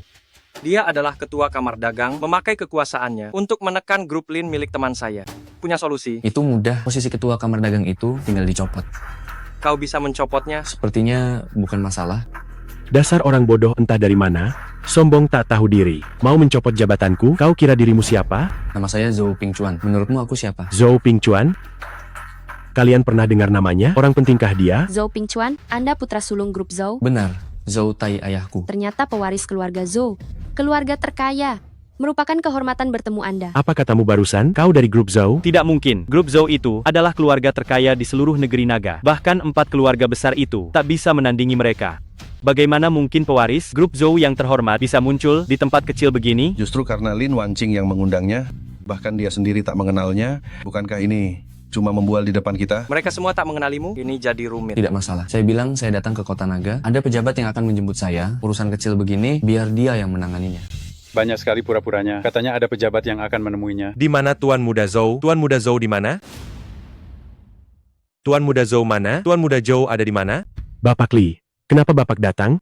Dia adalah ketua kamar dagang, memakai kekuasaannya untuk menekan grup Lin milik teman saya. Punya solusi? Itu mudah, posisi ketua kamar dagang itu tinggal dicopot. Kau bisa mencopotnya? Sepertinya bukan masalah. Dasar orang bodoh entah dari mana, sombong tak tahu diri. Mau mencopot jabatanku? Kau kira dirimu siapa? Nama saya Zhou Pingchuan. Menurutmu aku siapa? Zhou Pingchuan? Kalian pernah dengar namanya? Orang pentingkah dia? Zhou Pingchuan, Anda putra sulung grup Zhou? Benar, Zhou Tai ayahku. Ternyata pewaris keluarga Zhou, keluarga terkaya. Merupakan kehormatan bertemu Anda. Apa katamu barusan? Kau dari grup Zhou? Tidak mungkin. Grup Zhou itu adalah keluarga terkaya di seluruh negeri naga. Bahkan 4 keluarga besar itu tak bisa menandingi mereka. Bagaimana mungkin pewaris grup Zhou yang terhormat bisa muncul di tempat kecil begini? Justru karena Lin Wanqing yang mengundangnya, bahkan dia sendiri tak mengenalnya. Bukankah ini cuma membual di depan kita? Mereka semua tak mengenalimu? Ini jadi rumit. Tidak masalah. Saya bilang saya datang ke Kota Naga. Ada pejabat yang akan menjemput saya. Urusan kecil begini, biar dia yang menanganinya. Banyak sekali pura-puranya. Katanya ada pejabat yang akan menemuinya. Di mana Tuan Muda Zhou? Tuan Muda Zhou di mana? Tuan Muda Zhou mana? Tuan Muda Zhou ada di mana? Bapak Li, kenapa Bapak datang?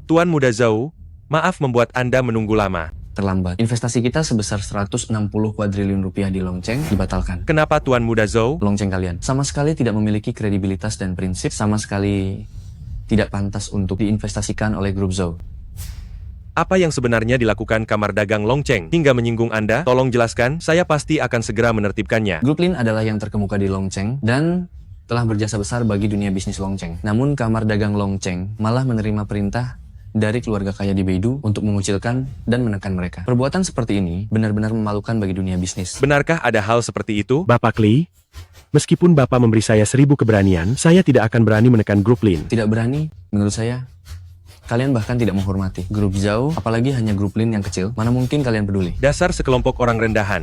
Tuan Muda Zhou, maaf membuat Anda menunggu lama. Terlambat. Investasi kita sebesar 160 kuadriliun rupiah di Longcheng dibatalkan. Kenapa Tuan Muda Zhou? Longcheng kalian sama sekali tidak memiliki kredibilitas dan prinsip, sama sekali tidak pantas untuk diinvestasikan oleh grup Zhou. Apa yang sebenarnya dilakukan kamar dagang Longcheng hingga menyinggung Anda? Tolong jelaskan, saya pasti akan segera menertibkannya. Grup Lin adalah yang terkemuka di Longcheng dan telah berjasa besar bagi dunia bisnis Longcheng. Namun kamar dagang Longcheng malah menerima perintah dari keluarga kaya di Beidou untuk mengucilkan dan menekan mereka. Perbuatan seperti ini benar-benar memalukan bagi dunia bisnis. Benarkah ada hal seperti itu? Bapak Li, meskipun Bapak memberi saya 1000 keberanian, saya tidak akan berani menekan grup Lin. Tidak berani, menurut saya. Kalian bahkan tidak menghormati grup Zhou, apalagi hanya grup Lin yang kecil. Mana mungkin kalian peduli? Dasar sekelompok orang rendahan.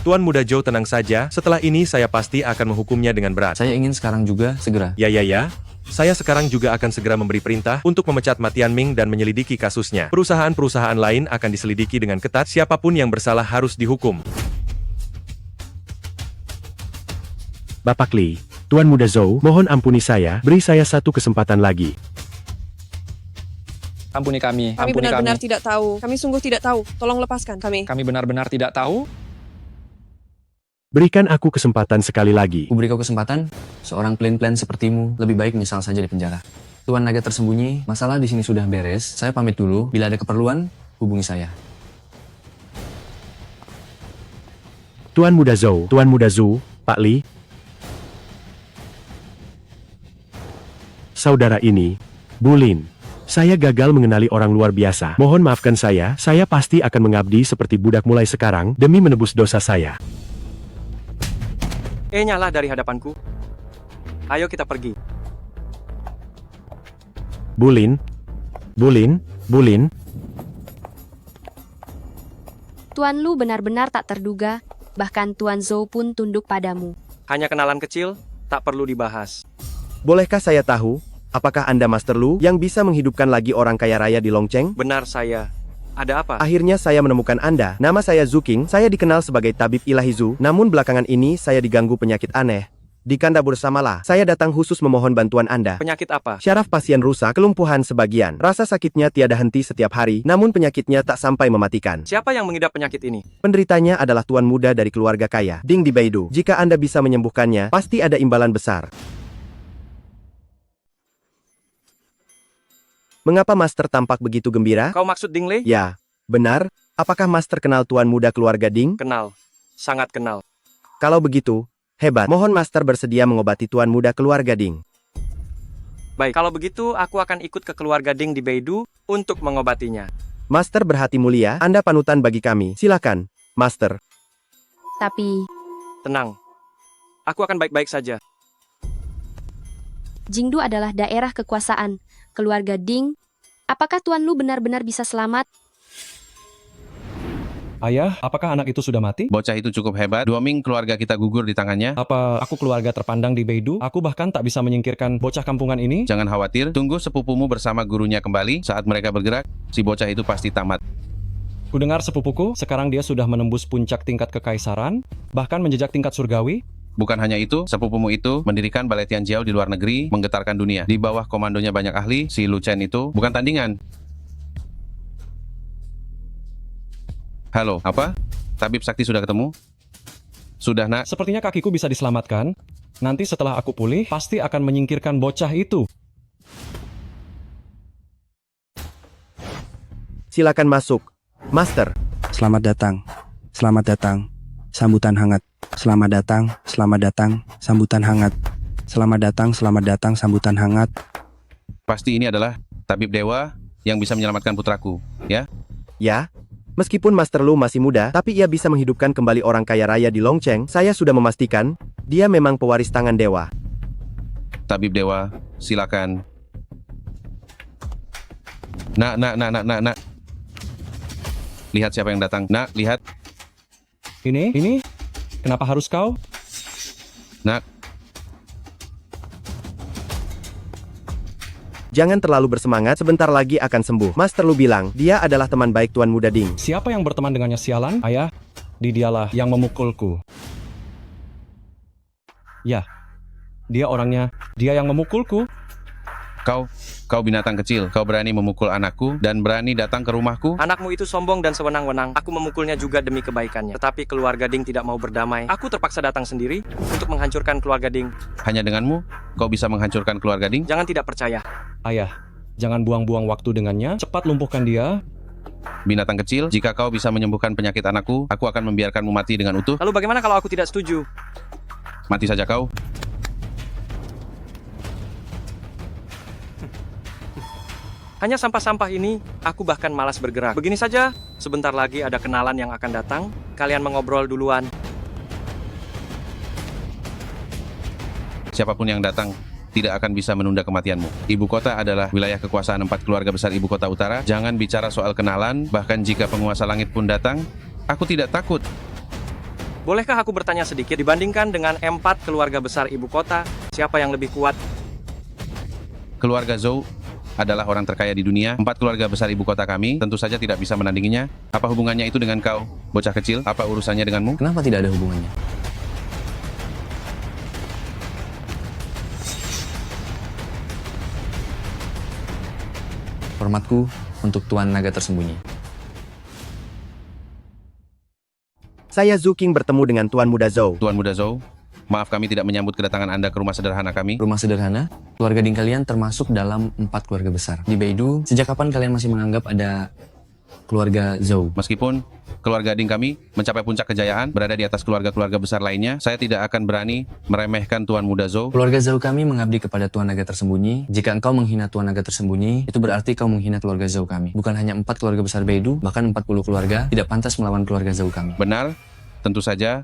Tuan Muda Zhou tenang saja, setelah ini saya pasti akan menghukumnya dengan berat. Saya ingin sekarang juga, segera. Ya. Saya sekarang juga akan segera memberi perintah untuk memecat Ma Tianming dan menyelidiki kasusnya. Perusahaan-perusahaan lain akan diselidiki dengan ketat, siapapun yang bersalah harus dihukum. Bapak Li, Tuan Muda Zhou, mohon ampuni saya, beri saya satu kesempatan lagi. Ampuni kami. Kami benar-benar tidak tahu. Kami sungguh tidak tahu. Tolong lepaskan kami. Kami benar-benar tidak tahu. Berikan aku kesempatan sekali lagi. Kuberi kau kesempatan? Seorang plan-plan sepertimu lebih baik misal saja di penjara. Tuan Naga Tersembunyi, masalah di sini sudah beres. Saya pamit dulu. Bila ada keperluan, hubungi saya. Tuan Muda Zhou, Pak Li. Saudara ini, Bu Lin. Saya gagal mengenali orang luar biasa. Mohon maafkan saya pasti akan mengabdi seperti budak mulai sekarang, demi menebus dosa saya. Nyala dari hadapanku. Ayo kita pergi. Bu Lin. Tuan Lu benar-benar tak terduga, bahkan Tuan Zhou pun tunduk padamu. Hanya kenalan kecil, tak perlu dibahas. Bolehkah saya tahu, Apakah Anda Master Lu yang bisa menghidupkan lagi orang kaya raya di Longcheng? Benar saya. Ada apa? Akhirnya saya menemukan Anda. Nama saya Zuking, saya dikenal sebagai tabib ilahi Zu, namun belakangan ini saya diganggu penyakit aneh. Di kanda bersamalah, saya datang khusus memohon bantuan Anda. Penyakit apa? Syaraf pasien rusak, kelumpuhan sebagian. Rasa sakitnya tiada henti setiap hari, namun penyakitnya tak sampai mematikan. Siapa yang mengidap penyakit ini? Penderitanya adalah tuan muda dari keluarga kaya, Ding di Baidu. Jika Anda bisa menyembuhkannya, pasti ada imbalan besar. Mengapa Master tampak begitu gembira? Kau maksud Ding Lei? Ya, benar. Apakah Master kenal tuan muda keluarga Ding? Kenal. Sangat kenal. Kalau begitu, hebat. Mohon Master bersedia mengobati tuan muda keluarga Ding. Baik, kalau begitu aku akan ikut ke keluarga Ding di Baidu untuk mengobatinya. Master berhati mulia, Anda panutan bagi kami. Silakan, Master. Tapi, Tenang. Aku akan baik-baik saja. Jingdu adalah daerah kekuasaan keluarga Ding. Apakah Tuan Lu benar-benar bisa selamat? Ayah, apakah anak itu sudah mati? Bocah itu cukup hebat. 2 ming keluarga kita gugur di tangannya. Apa aku keluarga terpandang di Baidu? Aku bahkan tak bisa menyingkirkan bocah kampungan ini. Jangan khawatir, tunggu sepupumu bersama gurunya kembali. Saat mereka bergerak, si bocah itu pasti tamat. Kudengar sepupuku, sekarang dia sudah menembus puncak tingkat kekaisaran, bahkan menjejak tingkat surgawi. Bukan hanya itu, sepupumu itu mendirikan Balai Tianjiao di luar negeri, menggetarkan dunia. Di bawah komandonya banyak ahli, si Lu Chen itu bukan tandingan. Halo, apa? Tabib Sakti sudah ketemu? Sudah, nak. Sepertinya kakiku bisa diselamatkan. Nanti setelah aku pulih, pasti akan menyingkirkan bocah itu. Silakan masuk, Master. Selamat datang. Selamat datang. Sambutan hangat. Selamat datang. Selamat datang. Sambutan hangat. Selamat datang. Selamat datang. Sambutan hangat. Pasti ini adalah tabib dewa yang bisa menyelamatkan putraku, ya? Ya. Meskipun Master Lu masih muda, tapi ia bisa menghidupkan kembali orang kaya raya di Longcheng. Saya sudah memastikan, dia memang pewaris tangan dewa. Tabib dewa, silakan. Nak. Lihat siapa yang datang. Nak, lihat. Ini? Kenapa harus kau? Nak. Jangan terlalu bersemangat, sebentar lagi akan sembuh. Master Lu bilang, dia adalah teman baik Tuan Muda Ding. Siapa yang berteman dengannya sialan? Ayah, dialah yang memukulku. Ya, dia orangnya. Dia yang memukulku. Kau binatang kecil. Kau berani memukul anakku dan berani datang ke rumahku? Anakmu itu sombong dan sewenang-wenang. Aku memukulnya juga demi kebaikannya. Tetapi keluarga Ding tidak mau berdamai. Aku terpaksa datang sendiri untuk menghancurkan keluarga Ding. Hanya denganmu, kau bisa menghancurkan keluarga Ding? Jangan tidak percaya. Ayah, jangan buang-buang waktu dengannya. Cepat lumpuhkan dia. Binatang kecil, jika kau bisa menyembuhkan penyakit anakku, aku akan membiarkanmu mati dengan utuh. Lalu bagaimana kalau aku tidak setuju? Mati saja kau. Hanya sampah-sampah ini, aku bahkan malas bergerak. Begini saja, sebentar lagi ada kenalan yang akan datang. Kalian mengobrol duluan. Siapapun yang datang, tidak akan bisa menunda kematianmu. Ibu kota adalah wilayah kekuasaan 4 keluarga besar ibu kota utara. Jangan bicara soal kenalan, bahkan jika penguasa langit pun datang, aku tidak takut. Bolehkah aku bertanya sedikit, dibandingkan dengan 4 keluarga besar ibu kota, siapa yang lebih kuat? Keluarga Zhou adalah orang terkaya di dunia. 4 keluarga besar ibu kota kami tentu saja tidak bisa menandinginya. Apa hubungannya itu dengan kau, bocah kecil? Apa urusannya denganmu? Kenapa tidak ada hubungannya? Hormatku untuk Tuan Naga Tersembunyi. Saya Zuking bertemu dengan Tuan Muda Zhou. Tuan Muda Zhou, maaf kami tidak menyambut kedatangan Anda ke rumah sederhana kami. Rumah sederhana? Keluarga Ding kalian termasuk dalam 4 keluarga besar. Di Baidu, sejak kapan kalian masih menganggap ada keluarga Zhou? Meskipun keluarga Ding kami mencapai puncak kejayaan, berada di atas keluarga-keluarga besar lainnya, saya tidak akan berani meremehkan Tuan Muda Zhou. Keluarga Zhou kami mengabdi kepada Tuan Naga Tersembunyi. Jika engkau menghina Tuan Naga Tersembunyi, itu berarti kau menghina keluarga Zhou kami. Bukan hanya 4 keluarga besar Baidu, bahkan 40 keluarga tidak pantas melawan keluarga Zhou kami. Benar, tentu saja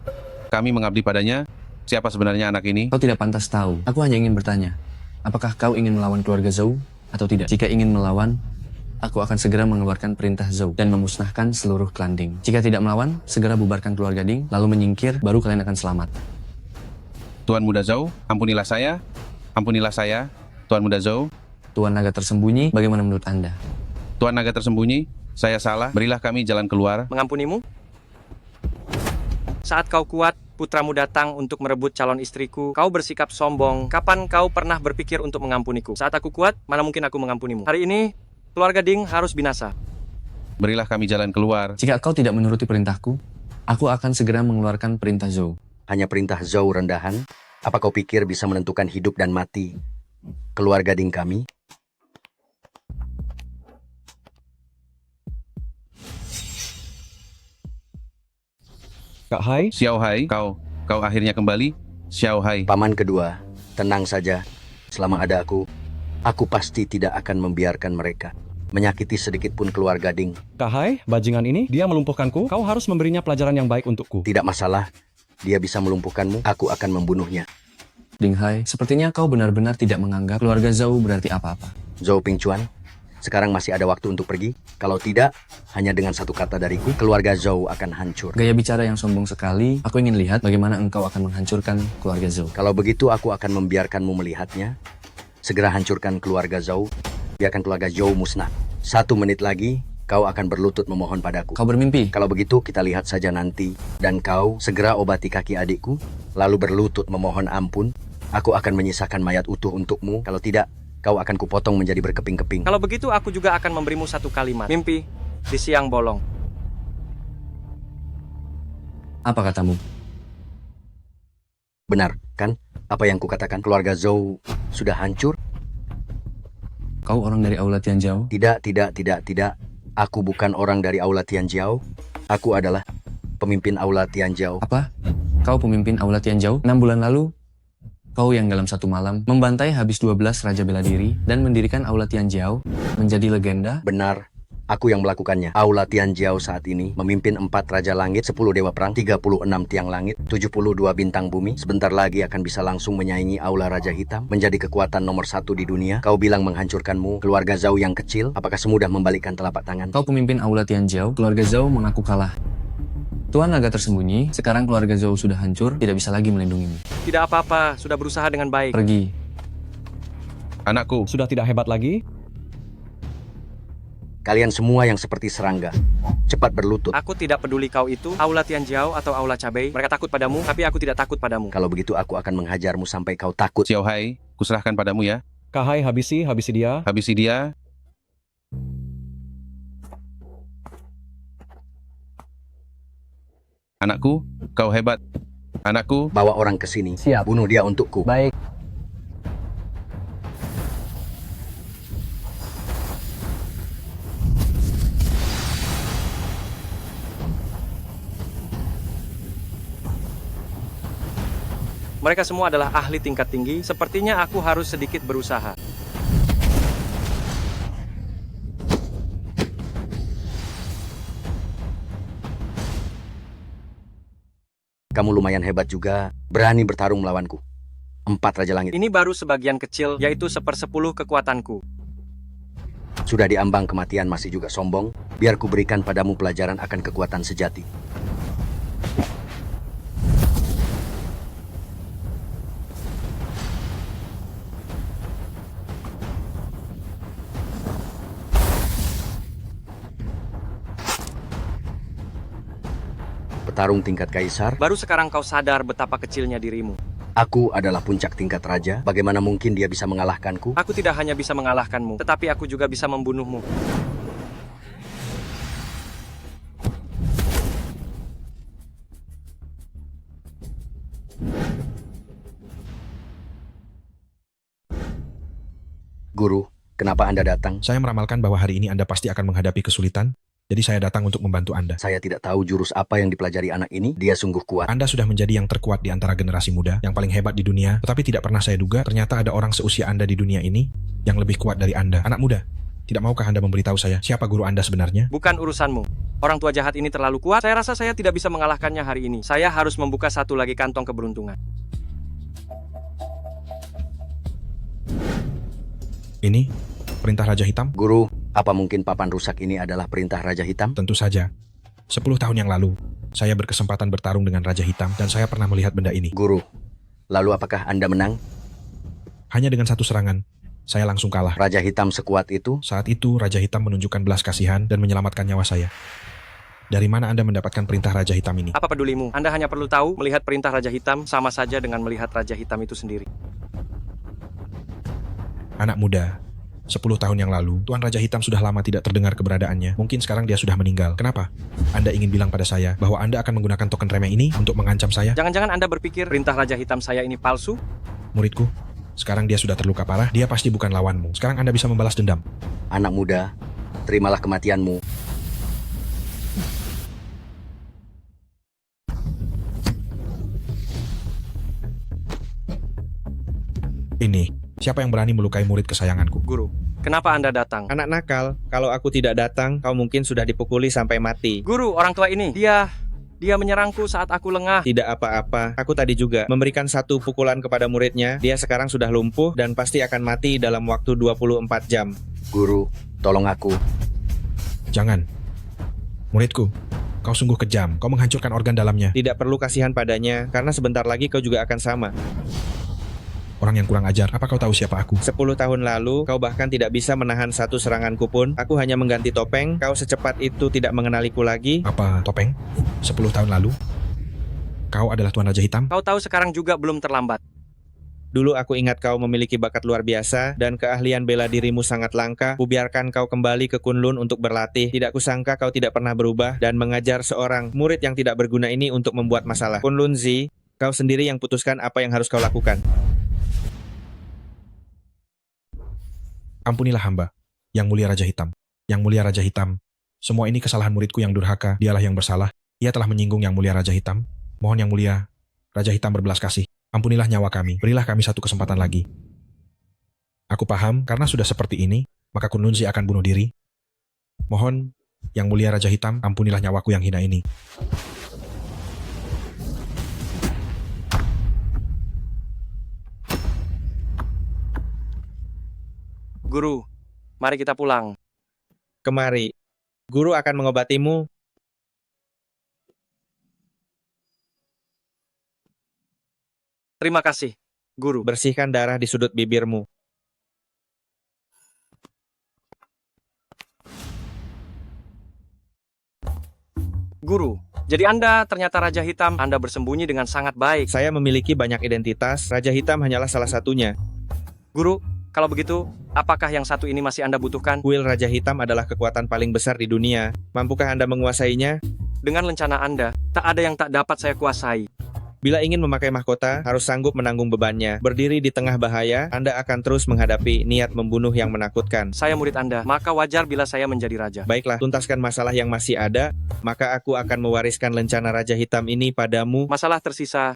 kami mengabdi padanya. Siapa sebenarnya anak ini? Kau tidak pantas tahu. Aku hanya ingin bertanya, apakah kau ingin melawan keluarga Zhou atau tidak? Jika ingin melawan, aku akan segera mengeluarkan perintah Zhou dan memusnahkan seluruh klan Ding. Jika tidak melawan, segera bubarkan keluarga Ding, lalu menyingkir, baru kalian akan selamat. Tuan Muda Zhou, ampunilah saya. Ampunilah saya. Tuan Muda Zhou. Tuan Naga Tersembunyi, bagaimana menurut Anda? Tuan Naga Tersembunyi, saya salah. Berilah kami jalan keluar. Mengampunimu? Saat kau kuat, putramu datang untuk merebut calon istriku. Kau bersikap sombong. Kapan kau pernah berpikir untuk mengampuniku? Saat aku kuat, mana mungkin aku mengampunimu? Hari ini, keluarga Ding harus binasa. Berilah kami jalan keluar. Jika kau tidak menuruti perintahku, aku akan segera mengeluarkan perintah Zhou. Hanya perintah Zhou rendahan? Apa kau pikir bisa menentukan hidup dan mati keluarga Ding kami? Kak Hai? Xiao Hai, kau akhirnya kembali. Xiao Hai. Paman kedua, tenang saja. Selama ada aku pasti tidak akan membiarkan mereka menyakiti sedikit pun keluarga Ding. Kak Hai, bajingan ini, dia melumpuhkanku. Kau harus memberinya pelajaran yang baik untukku. Tidak masalah. Dia bisa melumpuhkanmu, aku akan membunuhnya. Ding Hai, sepertinya kau benar-benar tidak menganggap keluarga Zhou berarti apa-apa. Zhou Pingchuan, sekarang masih ada waktu untuk pergi. Kalau tidak, hanya dengan satu kata dariku, keluarga Zhou akan hancur. Gaya bicara yang sombong sekali, aku ingin lihat bagaimana engkau akan menghancurkan keluarga Zhou. Kalau begitu, aku akan membiarkanmu melihatnya. Segera hancurkan keluarga Zhou, biarkan keluarga Zhou musnah. 1 menit lagi, kau akan berlutut memohon padaku. Kau bermimpi? Kalau begitu, kita lihat saja nanti. Dan kau segera obati kaki adikku, lalu berlutut memohon ampun. Aku akan menyisakan mayat utuh untukmu. Kalau tidak, kau akan kupotong menjadi berkeping-keping. Kalau begitu, aku juga akan memberimu satu kalimat. Mimpi di siang bolong. Apa katamu? Benar, kan? Apa yang kukatakan? Keluarga Zhou sudah hancur? Kau orang dari Aula Tianjiao? Tidak. Aku bukan orang dari Aula Tianjiao. Aku adalah pemimpin Aula Tianjiao. Apa? Kau pemimpin Aula Tianjiao? 6 bulan lalu, kau yang dalam satu malam membantai habis 12 raja bela diri dan mendirikan Aula Tianjiao menjadi legenda? Benar. Aku yang melakukannya. Aula Tianjiao saat ini memimpin 4 Raja Langit, 10 Dewa Perang, 36 Tiang Langit, 72 Bintang Bumi. Sebentar lagi akan bisa langsung menyaingi Aula Raja Hitam, menjadi kekuatan nomor 1 di dunia. Kau bilang menghancurkanmu, keluarga Zhou yang kecil, apakah semudah membalikkan telapak tangan? Kau pemimpin Aula Tianjiao, keluarga Zhou mengaku kalah. Tuan Naga Tersembunyi, sekarang keluarga Zhou sudah hancur, tidak bisa lagi melindungimu. Tidak apa-apa, sudah berusaha dengan baik. Pergi. Anakku. Sudah tidak hebat lagi? Kalian semua yang seperti serangga, cepat berlutut. Aku tidak peduli kau itu, Aula Tianjiao atau Aula Cabai. Mereka takut padamu, tapi aku tidak takut padamu. Kalau begitu aku akan menghajarmu sampai kau takut. Xiao Hai, kuserahkan padamu ya. Kak Hai, habisi dia. Habisi dia. Anakku, kau hebat. Anakku, bawa orang ke sini. Siap. Bunuh dia untukku. Baik. Mereka semua adalah ahli tingkat tinggi, sepertinya aku harus sedikit berusaha. Kamu lumayan hebat juga, berani bertarung melawanku. 4 Raja Langit. Ini baru sebagian kecil, yaitu 1/10 kekuatanku. Sudah diambang kematian masih juga sombong, biar ku berikan padamu pelajaran akan kekuatan sejati. Petarung tingkat kaisar. Baru sekarang kau sadar betapa kecilnya dirimu. Aku adalah puncak tingkat raja. Bagaimana mungkin dia bisa mengalahkanku? Aku tidak hanya bisa mengalahkanmu, tetapi aku juga bisa membunuhmu. Guru, kenapa Anda datang? Saya meramalkan bahwa hari ini Anda pasti akan menghadapi kesulitan. Jadi saya datang untuk membantu Anda. Saya tidak tahu jurus apa yang dipelajari anak ini. Dia sungguh kuat. Anda sudah menjadi yang terkuat di antara generasi muda, yang paling hebat di dunia. Tetapi tidak pernah saya duga, ternyata ada orang seusia Anda di dunia ini yang lebih kuat dari Anda. Anak muda, tidak maukah Anda memberitahu saya siapa guru Anda sebenarnya? Bukan urusanmu. Orang tua jahat ini terlalu kuat. Saya rasa saya tidak bisa mengalahkannya hari ini. Saya harus membuka satu lagi kantong keberuntungan. Ini perintah Raja Hitam? Guru, apa mungkin papan rusak ini adalah perintah Raja Hitam? Tentu saja. 10 tahun yang lalu, saya berkesempatan bertarung dengan Raja Hitam dan saya pernah melihat benda ini. Guru, lalu apakah Anda menang? Hanya dengan satu serangan. Saya langsung kalah. Raja Hitam sekuat itu? Saat itu, Raja Hitam menunjukkan belas kasihan dan menyelamatkan nyawa saya. Dari mana Anda mendapatkan perintah Raja Hitam ini? Apa pedulimu? Anda hanya perlu tahu, melihat perintah Raja Hitam sama saja dengan melihat Raja Hitam itu sendiri. Anak muda, 10 tahun yang lalu, Tuan Raja Hitam sudah lama tidak terdengar keberadaannya. Mungkin sekarang dia sudah meninggal. Kenapa? Anda ingin bilang pada saya bahwa Anda akan menggunakan token remeh ini untuk mengancam saya? Jangan-jangan Anda berpikir perintah Raja Hitam saya ini palsu? Muridku, sekarang dia sudah terluka parah, dia pasti bukan lawanmu. Sekarang Anda bisa membalas dendam. Anak muda, terimalah kematianmu. Ini, siapa yang berani melukai murid kesayanganku? Guru, kenapa Anda datang? Anak nakal, kalau aku tidak datang, kau mungkin sudah dipukuli sampai mati. Guru, orang tua ini, dia menyerangku saat aku lengah. Tidak apa-apa, aku tadi juga memberikan satu pukulan kepada muridnya. Dia sekarang sudah lumpuh dan pasti akan mati dalam waktu 24 jam. Guru, tolong aku. Jangan. Muridku, kau sungguh kejam. Kau menghancurkan organ dalamnya. Tidak perlu kasihan padanya, karena sebentar lagi kau juga akan sama. Orang yang kurang ajar, apa kau tahu siapa aku? 10 tahun lalu, kau bahkan tidak bisa menahan satu seranganku pun. Aku hanya mengganti topeng, kau secepat itu tidak mengenaliku lagi. Apa topeng? 10 tahun lalu? Kau adalah Tuan Raja Hitam? Kau tahu sekarang juga belum terlambat. Dulu aku ingat kau memiliki bakat luar biasa dan keahlian bela dirimu sangat langka. Kubiarkan kau kembali ke Kunlun untuk berlatih. Tidak kusangka kau tidak pernah berubah dan mengajar seorang murid yang tidak berguna ini untuk membuat masalah. Kunlun Zi, kau sendiri yang putuskan apa yang harus kau lakukan. Ampunilah hamba, Yang Mulia Raja Hitam. Yang Mulia Raja Hitam, semua ini kesalahan muridku yang durhaka. Dialah yang bersalah. Ia telah menyinggung Yang Mulia Raja Hitam. Mohon Yang Mulia Raja Hitam berbelas kasih. Ampunilah nyawa kami. Berilah kami satu kesempatan lagi. Aku paham, karena sudah seperti ini, maka Kunlunzi akan bunuh diri. Mohon Yang Mulia Raja Hitam, ampunilah nyawaku yang hina ini. Guru, mari kita pulang. Kemari. Guru akan mengobatimu. Terima kasih, Guru. Bersihkan darah di sudut bibirmu. Guru, jadi Anda ternyata Raja Hitam. Anda bersembunyi dengan sangat baik. Saya memiliki banyak identitas. Raja Hitam hanyalah salah satunya. Guru, kalau begitu, apakah yang satu ini masih Anda butuhkan? Kuil Raja Hitam adalah kekuatan paling besar di dunia. Mampukah Anda menguasainya? Dengan lencana Anda, tak ada yang tak dapat saya kuasai. Bila ingin memakai mahkota, harus sanggup menanggung bebannya. Berdiri di tengah bahaya, Anda akan terus menghadapi niat membunuh yang menakutkan. Saya murid Anda, maka wajar bila saya menjadi raja. Baiklah, tuntaskan masalah yang masih ada, maka aku akan mewariskan lencana Raja Hitam ini padamu. Masalah tersisa.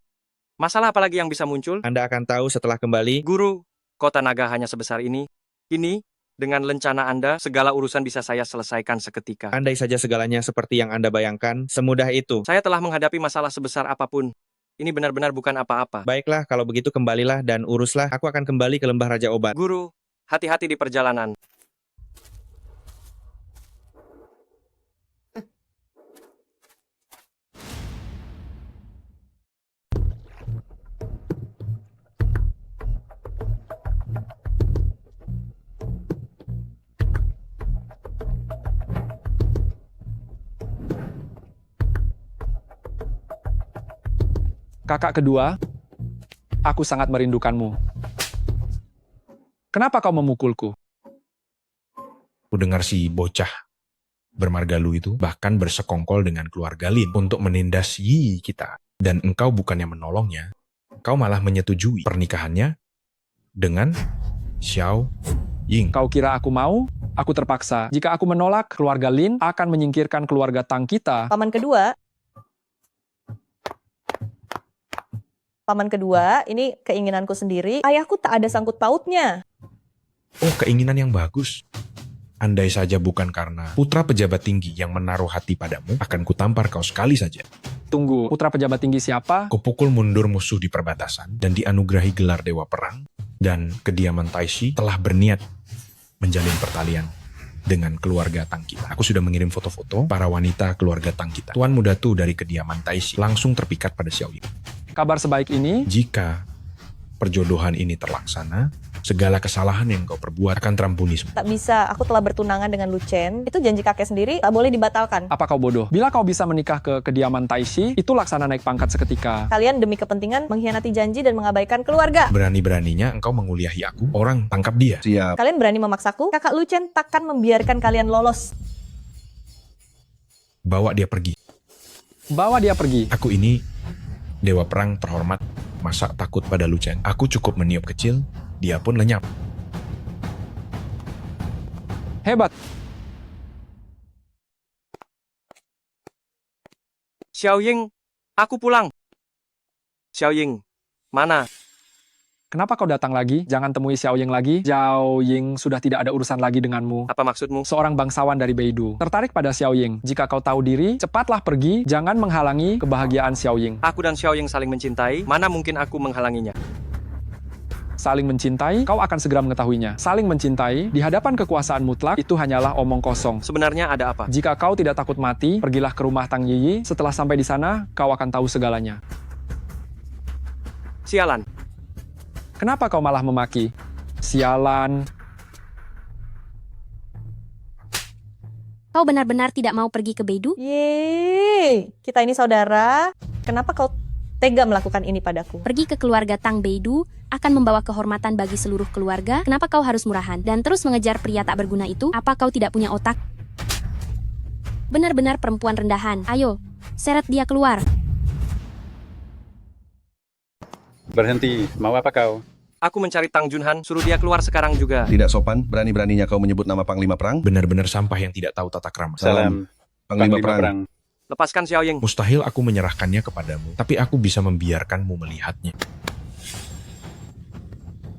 Masalah apa lagi yang bisa muncul? Anda akan tahu setelah kembali. Guru, kota naga hanya sebesar ini. Kini, dengan lencana Anda, segala urusan bisa saya selesaikan seketika. Andai saja segalanya seperti yang Anda bayangkan, semudah itu. Saya telah menghadapi masalah sebesar apapun. Ini benar-benar bukan apa-apa. Baiklah, kalau begitu kembalilah dan uruslah. Aku akan kembali ke lembah Raja Obat. Guru, hati-hati di perjalanan. Kakak kedua, aku sangat merindukanmu. Kenapa kau memukulku? Ku dengar si bocah bermargalu itu bahkan bersekongkol dengan keluarga Lin untuk menindas Yi kita. Dan engkau bukannya menolongnya, kau malah menyetujui pernikahannya dengan Xiao Ying. Kau kira aku mau? Aku terpaksa. Jika aku menolak, keluarga Lin akan menyingkirkan keluarga Tang kita. Paman kedua, ini keinginanku sendiri. Ayahku tak ada sangkut pautnya. Oh, keinginan yang bagus. Andai saja bukan karena putra pejabat tinggi yang menaruh hati padamu, akan kutampar kau sekali saja. Tunggu, putra pejabat tinggi siapa? Kupukul mundur musuh di perbatasan dan dianugerahi gelar Dewa Perang. Dan kediaman Taishi telah berniat menjalin pertalian dengan keluarga Tang kita. Aku sudah mengirim foto-foto para wanita keluarga Tang kita. Tuan muda Tu dari kediaman Taishi langsung terpikat pada Xiao Ying. Kabar sebaik ini? Jika perjodohan ini terlaksana, Segala kesalahan yang kau perbuat akan terampuni semua. Tak bisa, aku telah bertunangan dengan Lu Chen. Itu janji kakek sendiri, tak boleh dibatalkan. Apa kau bodoh? Bila kau bisa menikah ke kediaman Taishi, itu laksana naik pangkat seketika. Kalian demi kepentingan mengkhianati janji dan mengabaikan keluarga. Berani-beraninya engkau menguliahi aku. Orang, tangkap dia. Siap. Kalian berani memaksaku? Kakak Lu Chen takkan membiarkan kalian lolos. Bawa dia pergi. Bawa dia pergi. Aku ini dewa perang terhormat. Masa takut pada Lu Chen? Aku cukup meniup kecil, dia pun lenyap. Hebat. Xiaoying, aku pulang. Xiaoying, mana? Kenapa kau datang lagi? Jangan temui Xiaoying lagi. Xiaoying sudah tidak ada urusan lagi denganmu. Apa maksudmu? Seorang bangsawan dari Beidou tertarik pada Xiaoying. Jika kau tahu diri, cepatlah pergi. Jangan menghalangi kebahagiaan Xiaoying. Aku dan Xiaoying saling mencintai. Mana mungkin aku menghalanginya? Saling mencintai, kau akan segera mengetahuinya. Saling mencintai, di hadapan kekuasaan mutlak, itu hanyalah omong kosong. Sebenarnya ada apa? Jika kau tidak takut mati, pergilah ke rumah Tang Yiyi. Setelah sampai di sana, kau akan tahu segalanya. Sialan. Kenapa kau malah memaki? Sialan. Kau benar-benar tidak mau pergi ke Beidou? Yeay, kita ini saudara. Kenapa kau tega melakukan ini padaku? Pergi ke keluarga Tang Beidou akan membawa kehormatan bagi seluruh keluarga. Kenapa kau harus murahan dan terus mengejar pria tak berguna itu? Apa kau tidak punya otak? Benar-benar perempuan rendahan. Ayo, seret dia keluar. Berhenti, mau apa kau? Aku mencari Tang Junhan, suruh dia keluar sekarang juga. Tidak sopan, berani-beraninya kau menyebut nama Panglima Perang. Benar-benar sampah yang tidak tahu tata krama. Salam, Panglima Perang. Lepaskan Xiaoying. Mustahil aku menyerahkannya kepadamu, tapi aku bisa membiarkanmu melihatnya.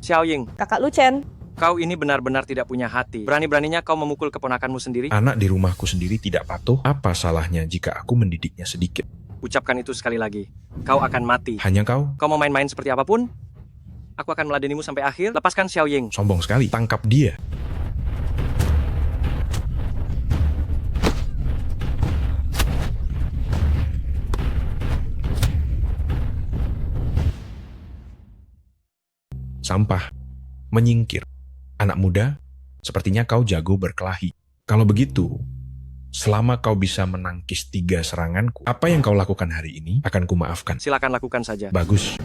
Xiaoying, Kakak Lu Chen. kau ini benar-benar tidak punya hati. Berani-beraninya kau memukul keponakanmu sendiri. Anak di rumahku sendiri tidak patuh. Apa salahnya jika aku mendidiknya sedikit? Ucapkan itu sekali lagi. Kau akan mati. Hanya kau? Kau mau main-main seperti apapun? Aku akan meladenimu sampai akhir. Lepaskan Xiaoying. Sombong sekali. Tangkap dia. Sampah. Menyingkir. Anak muda, sepertinya kau jago berkelahi. Kalau begitu, selama kau bisa menangkis 3 seranganku, apa yang kau lakukan hari ini akan kumaafkan. Silakan lakukan saja. Bagus.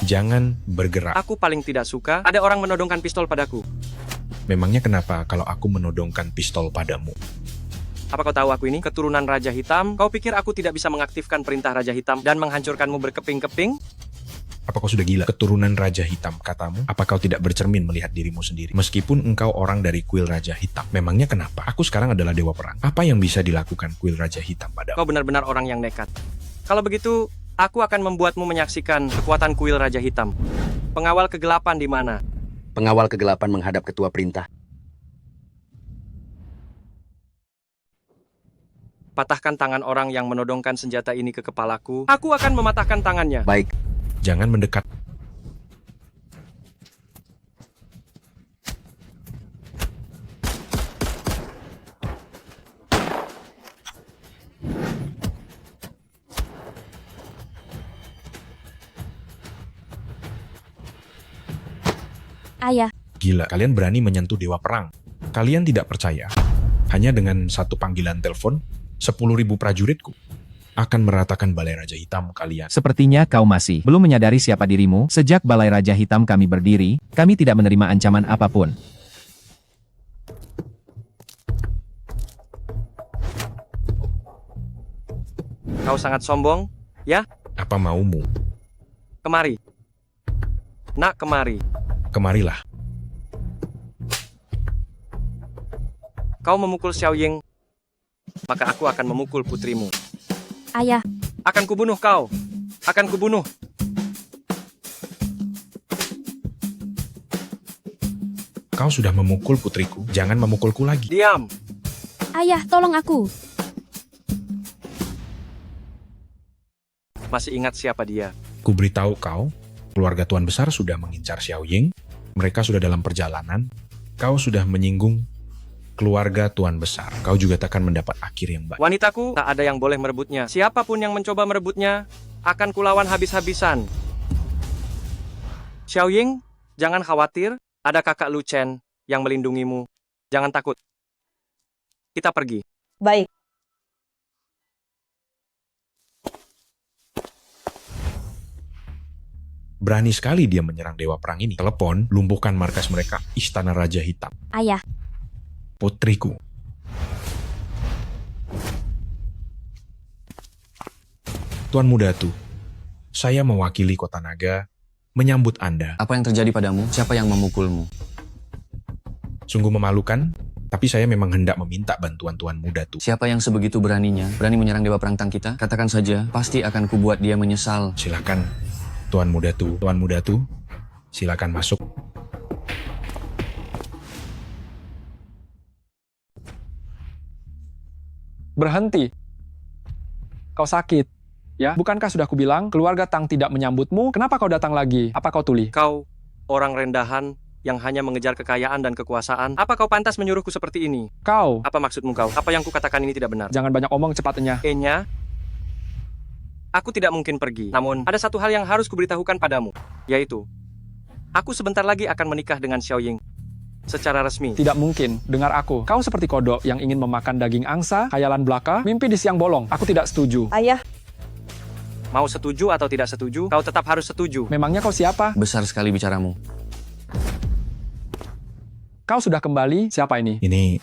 Jangan bergerak. Aku paling tidak suka ada orang menodongkan pistol padaku. Memangnya kenapa kalau aku menodongkan pistol padamu? Apa kau tahu aku ini? Keturunan Raja Hitam. Kau pikir aku tidak bisa mengaktifkan perintah Raja Hitam dan menghancurkanmu berkeping-keping? Apa kau sudah gila? Keturunan Raja Hitam, katamu? Apa kau tidak bercermin melihat dirimu sendiri? Meskipun engkau orang dari kuil Raja Hitam. Memangnya kenapa? Aku sekarang adalah dewa perang. Apa yang bisa dilakukan kuil Raja Hitam padamu? Kau benar-benar orang yang nekat. Kalau begitu, aku akan membuatmu menyaksikan kekuatan kuil Raja Hitam. Pengawal kegelapan di mana? Pengawal kegelapan menghadap ketua perintah. Patahkan tangan orang yang menodongkan senjata ini ke kepalaku. Aku akan mematahkan tangannya. Baik. Jangan mendekat. Ayah. Gila, kalian berani menyentuh dewa perang. Kalian tidak percaya. Hanya dengan satu panggilan telepon, 10.000 prajuritku akan meratakan Balai Raja Hitam kalian. Sepertinya kau masih belum menyadari siapa dirimu. Sejak Balai Raja Hitam kami berdiri, kami tidak menerima ancaman apapun. Kau sangat sombong, ya? Apa maumu? Kemari. Nak, kemari. Kemarilah. Kau memukul Xiaoying, maka aku akan memukul putrimu. Ayah. Akan kubunuh kau. Akan kubunuh. Kau sudah memukul putriku, jangan memukulku lagi. Diam. Ayah, tolong aku. Masih ingat siapa dia? Ku beritahu kau, keluarga Tuan Besar sudah mengincar Xiao Ying. Mereka sudah dalam perjalanan. Kau sudah menyinggung keluarga Tuan Besar. Kau juga takkan mendapat akhir yang baik. Wanitaku, tak ada yang boleh merebutnya. Siapapun yang mencoba merebutnya, akan kulawan habis-habisan. Xiao Ying, jangan khawatir, ada kakak Lu Chen yang melindungimu. Jangan takut. Kita pergi. Baik. Berani sekali dia menyerang Dewa Perang ini. Telepon, lumpuhkan markas mereka, Istana Raja Hitam. Ayah, Putriku. Tuan Mudatu, saya mewakili Kota Naga menyambut Anda. Apa yang terjadi padamu? Siapa yang memukulmu? Sungguh memalukan, tapi saya memang hendak meminta bantuan Tuan Mudatu. Siapa yang sebegitu beraninya, berani menyerang Dewa Perang Tang kita? Katakan saja, pasti akan kubuat dia menyesal. Silakan, Tuan Mudatu. Tuan Mudatu, silakan masuk. Berhenti. Kau sakit. Ya, bukankah sudah kubilang keluarga Tang tidak menyambutmu? Kenapa kau datang lagi? Apa kau tuli? Kau, orang rendahan yang hanya mengejar kekayaan dan kekuasaan. Apa kau pantas menyuruhku seperti ini? Kau. Apa maksudmu kau? Apa yang kukatakan ini tidak benar? Jangan banyak omong, cepatnya. E-nya, aku tidak mungkin pergi. Namun, ada satu hal yang harus kuberitahukan padamu, yaitu, aku sebentar lagi akan menikah dengan Xiao Ying. Secara resmi. Tidak mungkin. Dengar aku. Kau seperti kodok yang ingin memakan daging angsa, khayalan belaka, mimpi di siang bolong. Aku tidak setuju. Ayah. Mau setuju atau tidak setuju, kau tetap harus setuju. Memangnya kau siapa? Besar sekali bicaramu. Kau sudah kembali? Siapa ini? Ini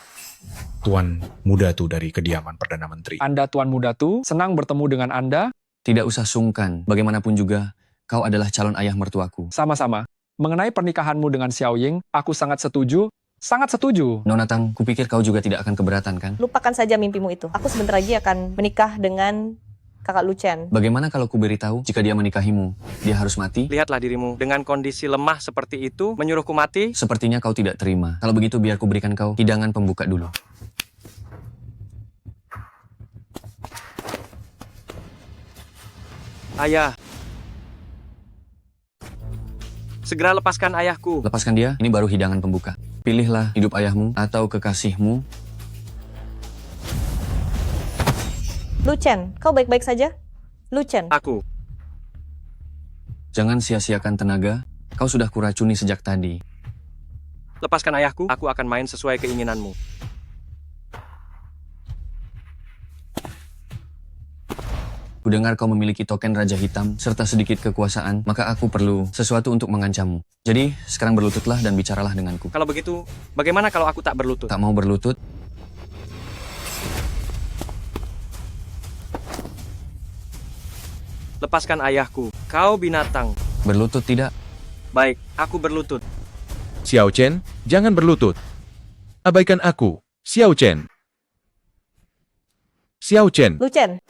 Tuan Mudatu dari kediaman Perdana Menteri. Anda Tuan Mudatu, senang bertemu dengan Anda. Tidak usah sungkan. Bagaimanapun juga, kau adalah calon ayah mertuaku. Sama-sama. Mengenai pernikahanmu dengan Xiao Ying, aku sangat setuju. Sangat setuju. Nona Tang, kupikir kau juga tidak akan keberatan, kan? Lupakan saja mimpimu itu. Aku sebentar lagi akan menikah dengan kakak Lu Chen. Bagaimana kalau kuberitahu jika dia menikahimu, dia harus mati? Lihatlah dirimu, dengan kondisi lemah seperti itu, menyuruhku mati? Sepertinya kau tidak terima. Kalau begitu biar kuberikan kau hidangan pembuka dulu. Ayah. Segera lepaskan ayahku. Lepaskan dia, ini baru hidangan pembuka. Pilihlah hidup ayahmu atau kekasihmu. Lu Chen, kau baik-baik saja? Lu Chen. Aku. Jangan sia-siakan tenaga, kau sudah kuracuni sejak tadi. Lepaskan ayahku, aku akan main sesuai keinginanmu. Kudengar kau memiliki token Raja Hitam serta sedikit kekuasaan, maka aku perlu sesuatu untuk mengancammu. Jadi, sekarang berlututlah dan bicaralah denganku. Kalau begitu, bagaimana kalau aku tak berlutut? Tak mau berlutut? Lepaskan ayahku. Kau binatang. Berlutut tidak? Baik, aku berlutut. Xiao Chen, jangan berlutut. Abaikan aku, Xiao Chen. Xiao Chen. Lu Chen.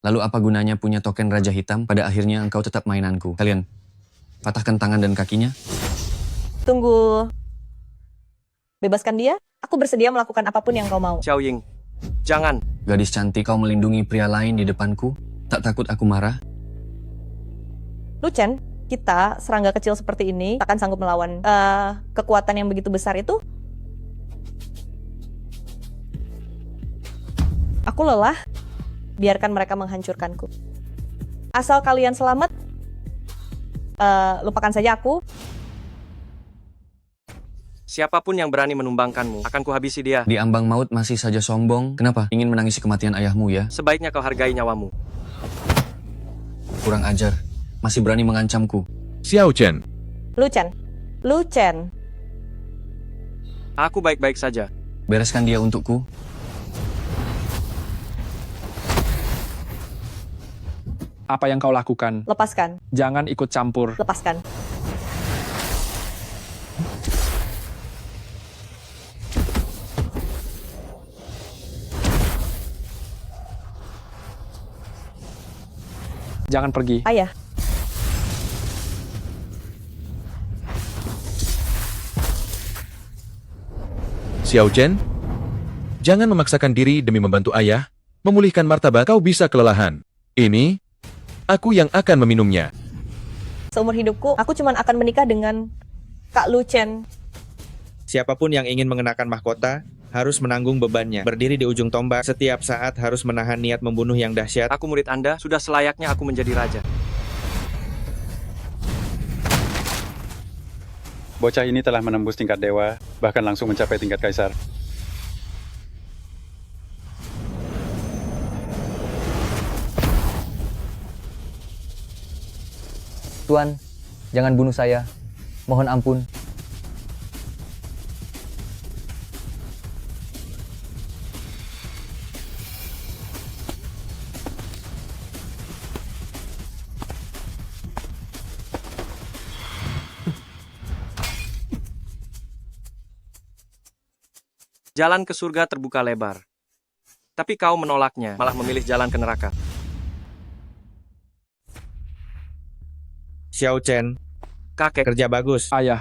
Lalu apa gunanya punya token Raja Hitam, pada akhirnya engkau tetap mainanku. Kalian, patahkan tangan dan kakinya. Tunggu. Bebaskan dia. Aku bersedia melakukan apapun yang kau mau. Xiao Ying, jangan. Gadis cantik, kau melindungi pria lain di depanku. Tak takut aku marah? Lu Chen, kita serangga kecil seperti ini akan sanggup melawan kekuatan yang begitu besar itu? Aku lelah. Biarkan mereka menghancurkanku. Asal kalian selamat, lupakan saja aku. Siapapun yang berani menumbangkanmu, akan kuhabisi dia. Di ambang maut masih saja sombong. Kenapa? Ingin menangisi kematian ayahmu ya? Sebaiknya kau hargai nyawamu. Kurang ajar. Masih berani mengancamku. Xiao Chen. Lu Chen. Lu Chen. Aku baik-baik saja. Bereskan dia untukku. Apa yang kau lakukan? Lepaskan. Jangan ikut campur. Lepaskan. Jangan pergi. Ayah. Xiao Chen, jangan memaksakan diri demi membantu ayah. memulihkan martabat, kau bisa kelelahan. Ini, aku yang akan meminumnya. Seumur hidupku, aku cuma akan menikah dengan Kak Lu Chen. Siapapun yang ingin mengenakan mahkota, harus menanggung bebannya. Berdiri di ujung tombak, setiap saat harus menahan niat membunuh yang dahsyat. Aku murid Anda, sudah selayaknya aku menjadi raja. Bocah ini telah menembus tingkat dewa, bahkan langsung mencapai tingkat kaisar. Tuan, jangan bunuh saya. Mohon ampun. Jalan ke surga terbuka lebar. Tapi kau menolaknya, malah memilih jalan ke neraka. Xiao Chen, kakek, kerja bagus. Ayah.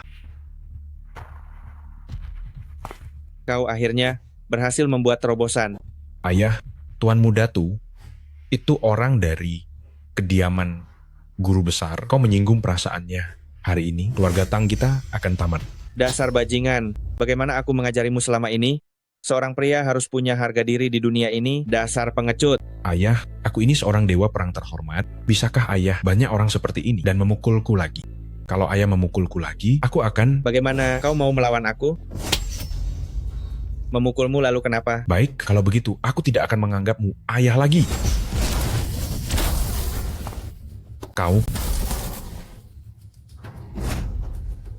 Kau akhirnya berhasil membuat terobosan. Ayah, Tuan Muda Tu, itu orang dari kediaman guru besar. Kau menyinggung perasaannya. Hari ini, keluarga Tang kita akan tamat. Dasar bajingan, bagaimana aku mengajarimu selama ini? Seorang pria harus punya harga diri di dunia ini, dasar pengecut. Ayah, aku ini seorang dewa perang terhormat. Bisakah ayah banyak orang seperti ini dan memukulku lagi? Kalau ayah memukulku lagi, aku akan... Bagaimana kau mau melawan aku? Memukulmu lalu kenapa? Baik, kalau begitu, aku tidak akan menganggapmu ayah lagi. Kau...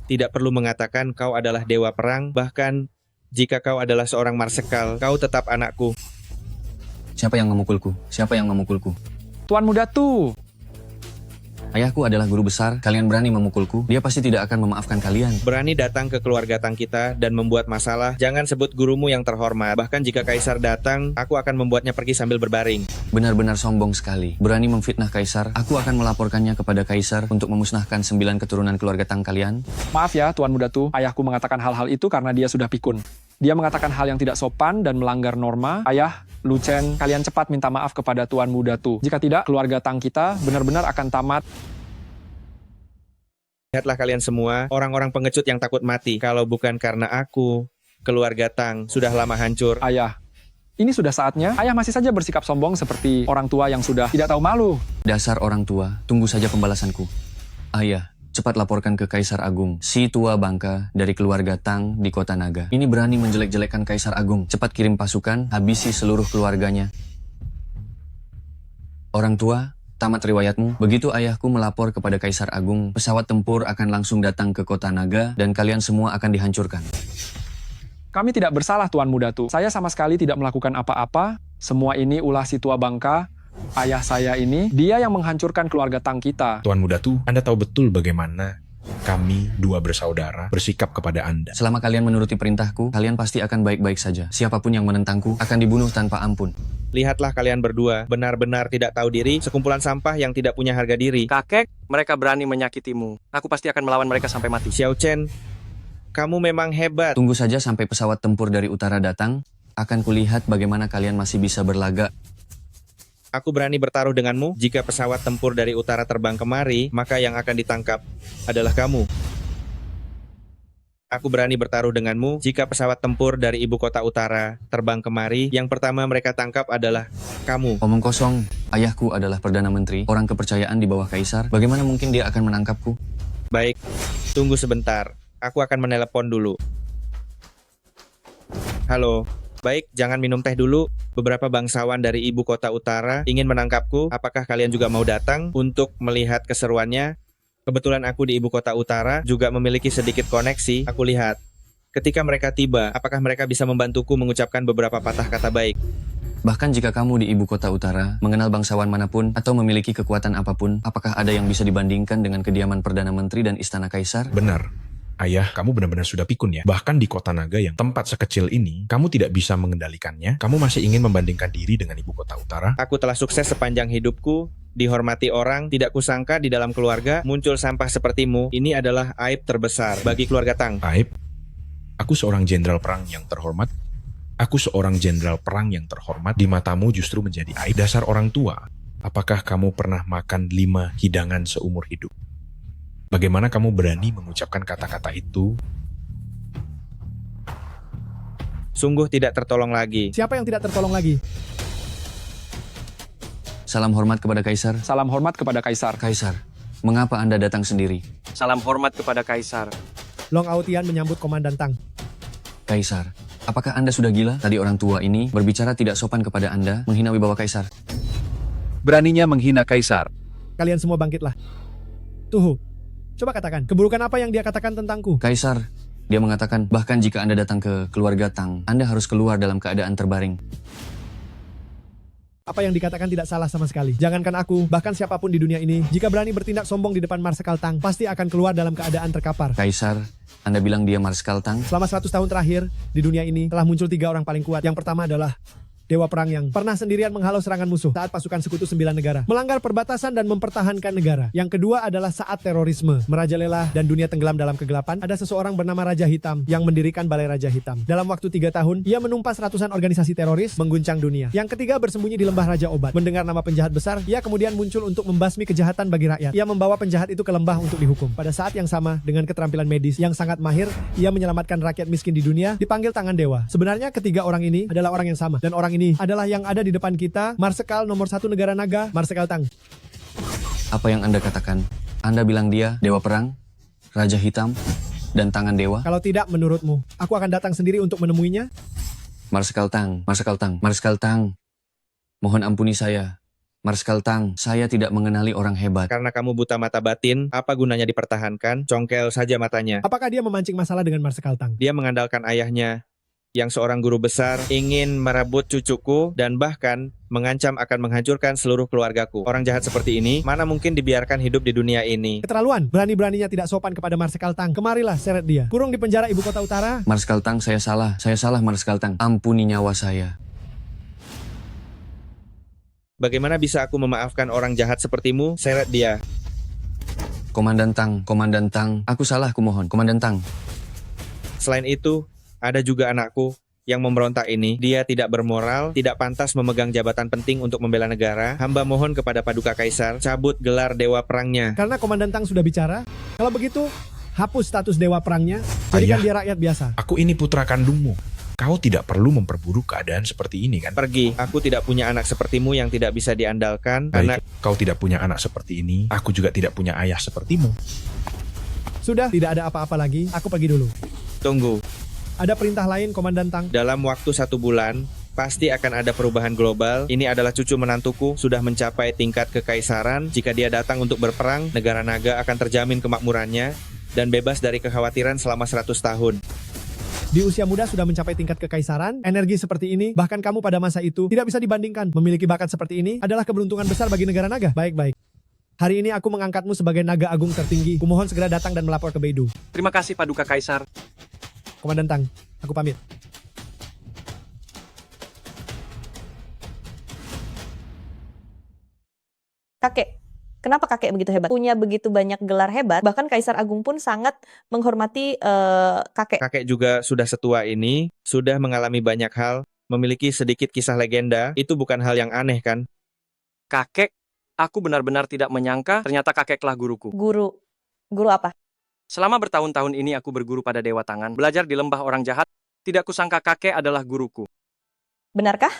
Tidak perlu mengatakan kau adalah dewa perang, bahkan jika kau adalah seorang marsekal, kau tetap anakku. Siapa yang memukulku? Siapa yang memukulku? Tuan Muda Tu. Ayahku adalah guru besar, kalian berani memukulku, dia pasti tidak akan memaafkan kalian. Berani datang ke keluarga Tang kita dan membuat masalah, jangan sebut gurumu yang terhormat. Bahkan jika kaisar datang, aku akan membuatnya pergi sambil berbaring. Benar-benar sombong sekali. Berani memfitnah kaisar, aku akan melaporkannya kepada kaisar untuk memusnahkan 9 keturunan keluarga Tang kalian. Maaf ya, Tuan Muda Tu, ayahku mengatakan hal-hal itu karena dia sudah pikun. Dia mengatakan hal yang tidak sopan dan melanggar norma. Ayah, Lu Chen, kalian cepat minta maaf kepada Tuan Muda Tu. Jika tidak, keluarga Tang kita benar-benar akan tamat. Lihatlah kalian semua, orang-orang pengecut yang takut mati. Kalau bukan karena aku, keluarga Tang sudah lama hancur. Ayah, ini sudah saatnya. Ayah masih saja bersikap sombong seperti orang tua yang sudah tidak tahu malu. Dasar orang tua, tunggu saja pembalasanku. Ayah, cepat laporkan ke Kaisar Agung, si tua bangka dari keluarga Tang di kota Naga. Ini berani menjelek-jelekkan Kaisar Agung. Cepat kirim pasukan, habisi seluruh keluarganya. Orang tua, tamat riwayatmu. Begitu ayahku melapor kepada Kaisar Agung, pesawat tempur akan langsung datang ke kota Naga dan kalian semua akan dihancurkan. Kami tidak bersalah, Tuan Muda Tu. Saya sama sekali tidak melakukan apa-apa. Semua ini ulah si tua bangka. Ayah saya ini, dia yang menghancurkan keluarga Tang kita. Tuan Muda Tu, Anda tahu betul bagaimana kami dua bersaudara bersikap kepada Anda. Selama kalian menuruti perintahku, kalian pasti akan baik-baik saja. Siapapun yang menentangku akan dibunuh tanpa ampun. Lihatlah kalian berdua, benar-benar tidak tahu diri, sekumpulan sampah yang tidak punya harga diri. Kakek, mereka berani menyakitimu. Aku pasti akan melawan mereka sampai mati. Xiao Chen, kamu memang hebat. Tunggu saja sampai pesawat tempur dari utara datang, akan kulihat bagaimana kalian masih bisa berlaga. Aku berani bertaruh denganmu. Jika pesawat tempur dari utara terbang kemari, maka yang akan ditangkap adalah kamu. Aku berani bertaruh denganmu. Jika pesawat tempur dari ibu kota utara terbang kemari, yang pertama mereka tangkap adalah kamu. Omong kosong. Ayahku adalah Perdana Menteri, orang kepercayaan di bawah Kaisar. Bagaimana mungkin dia akan menangkapku? Baik, tunggu sebentar. Aku akan menelepon dulu. Halo. Baik, jangan minum teh dulu. Beberapa bangsawan dari ibu kota utara ingin menangkapku. Apakah kalian juga mau datang untuk melihat keseruannya? Kebetulan aku di ibu kota utara juga memiliki sedikit koneksi. Aku lihat. Ketika mereka tiba, apakah mereka bisa membantuku mengucapkan beberapa patah kata baik? Bahkan jika kamu di ibu kota utara, mengenal bangsawan manapun, atau memiliki kekuatan apapun, apakah ada yang bisa dibandingkan dengan kediaman Perdana Menteri dan Istana Kaisar? Benar. Ayah, kamu benar-benar sudah pikun ya. Bahkan di kota Naga yang tempat sekecil ini, kamu tidak bisa mengendalikannya. Kamu masih ingin membandingkan diri dengan ibu kota utara. Aku telah sukses sepanjang hidupku, dihormati orang, tidak kusangka di dalam keluarga muncul sampah sepertimu. Ini adalah aib terbesar bagi keluarga Tang. Aib? Aku seorang jenderal perang yang terhormat. Aku seorang jenderal perang yang terhormat, di matamu justru menjadi aib. Dasar orang tua, apakah kamu pernah makan 5 hidangan seumur hidup? Bagaimana kamu berani mengucapkan kata-kata itu? Sungguh tidak tertolong lagi. Siapa yang tidak tertolong lagi? Salam hormat kepada Kaisar. Salam hormat kepada Kaisar. Kaisar, mengapa Anda datang sendiri? Salam hormat kepada Kaisar. Long Aotian menyambut Komandan Tang. Kaisar, apakah Anda sudah gila? Tadi orang tua ini berbicara tidak sopan kepada Anda, menghina wibawa Kaisar. Beraninya menghina Kaisar. Kalian semua bangkitlah. Tuhu, coba katakan, keburukan apa yang dia katakan tentangku? Kaisar, dia mengatakan, bahkan jika Anda datang ke keluarga Tang, Anda harus keluar dalam keadaan terbaring. Apa yang dikatakan tidak salah sama sekali. Jangankan aku, bahkan siapapun di dunia ini, jika berani bertindak sombong di depan Marsekal Tang, pasti akan keluar dalam keadaan terkapar. Kaisar, Anda bilang dia Marskal Tang? Selama 100 tahun terakhir, di dunia ini telah muncul 3 orang paling kuat. Yang pertama adalah Dewa Perang yang pernah sendirian menghalau serangan musuh saat pasukan sekutu 9 negara, melanggar perbatasan dan mempertahankan negara. Yang kedua adalah saat terorisme, merajalela dan dunia tenggelam dalam kegelapan, ada seseorang bernama Raja Hitam yang mendirikan Balai Raja Hitam. Dalam waktu 3 tahun, ia menumpas ratusan organisasi teroris, mengguncang dunia. Yang ketiga bersembunyi di lembah Raja Obat. Mendengar nama penjahat besar, ia kemudian muncul untuk membasmi kejahatan bagi rakyat. Ia membawa penjahat itu ke lembah untuk dihukum. Pada saat yang sama, dengan keterampilan medis yang sangat mahir, ia menyelamatkan rakyat miskin di dunia, dipanggil tangan dewa. Sebenarnya ketiga orang ini adalah orang yang sama, dan orang ini adalah yang ada di depan kita, Marsekal nomor 1 negara naga, Marsekal Tang. Apa yang Anda katakan? Anda bilang dia Dewa Perang, Raja Hitam, dan Tangan Dewa? Kalau tidak menurutmu, aku akan datang sendiri untuk menemuinya? Marsekal Tang, Marsekal Tang, Marsekal Tang. Mohon ampuni saya. Marsekal Tang, saya tidak mengenali orang hebat. Karena kamu buta mata batin, apa gunanya dipertahankan? Congkel saja matanya. Apakah dia memancing masalah dengan Marsekal Tang? Dia mengandalkan ayahnya, yang seorang guru besar, ingin merebut cucuku dan bahkan mengancam akan menghancurkan seluruh keluargaku. Orang jahat seperti ini, mana mungkin dibiarkan hidup di dunia ini? Keterlaluan, berani-beraninya tidak sopan kepada Marsekal Tang. Kemarilah, seret dia. Kurung di penjara ibu kota utara. Marsekal Tang, saya salah Marsekal Tang. Ampuni nyawa saya. Bagaimana bisa aku memaafkan orang jahat sepertimu? Seret dia. Komandan Tang, aku salah, aku mohon. Komandan Tang. Selain itu, ada juga anakku yang memberontak ini. Dia tidak bermoral, tidak pantas memegang jabatan penting untuk membela negara. Hamba mohon kepada Paduka Kaisar, cabut gelar Dewa Perangnya. Karena Komandan Tang sudah bicara, kalau begitu, hapus status Dewa Perangnya, jadikan dia rakyat biasa. Aku ini putra kandungmu. Kau tidak perlu memperburuk keadaan seperti ini, kan? Pergi, aku tidak punya anak sepertimu yang tidak bisa diandalkan. Baik, kau tidak punya anak seperti ini, aku juga tidak punya ayah sepertimu. Sudah, tidak ada apa-apa lagi, aku pergi dulu. Tunggu. Ada perintah lain, Komandan Tang? Dalam waktu 1 bulan, pasti akan ada perubahan global. Ini adalah cucu menantuku, sudah mencapai tingkat kekaisaran. Jika dia datang untuk berperang, negara naga akan terjamin kemakmurannya dan bebas dari kekhawatiran selama 100 tahun. Di usia muda sudah mencapai tingkat kekaisaran, energi seperti ini, bahkan kamu pada masa itu tidak bisa dibandingkan. Memiliki bakat seperti ini adalah keberuntungan besar bagi negara naga. Baik-baik. Hari ini aku mengangkatmu sebagai naga agung tertinggi. Kumohon segera datang dan melapor ke Beidou. Terima kasih Paduka Kaisar. Komandan Tang, aku pamit. Kakek, kenapa kakek begitu hebat? Punya begitu banyak gelar hebat, bahkan Kaisar Agung pun sangat menghormati kakek. Kakek juga sudah setua ini, sudah mengalami banyak hal, memiliki sedikit kisah legenda. Itu bukan hal yang aneh, kan? Kakek, aku benar-benar tidak menyangka ternyata kakeklah guruku. Guru apa? Selama bertahun-tahun ini aku berguru pada Dewa Tangan, belajar di lembah orang jahat, tidak kusangka kakek adalah guruku. Benarkah?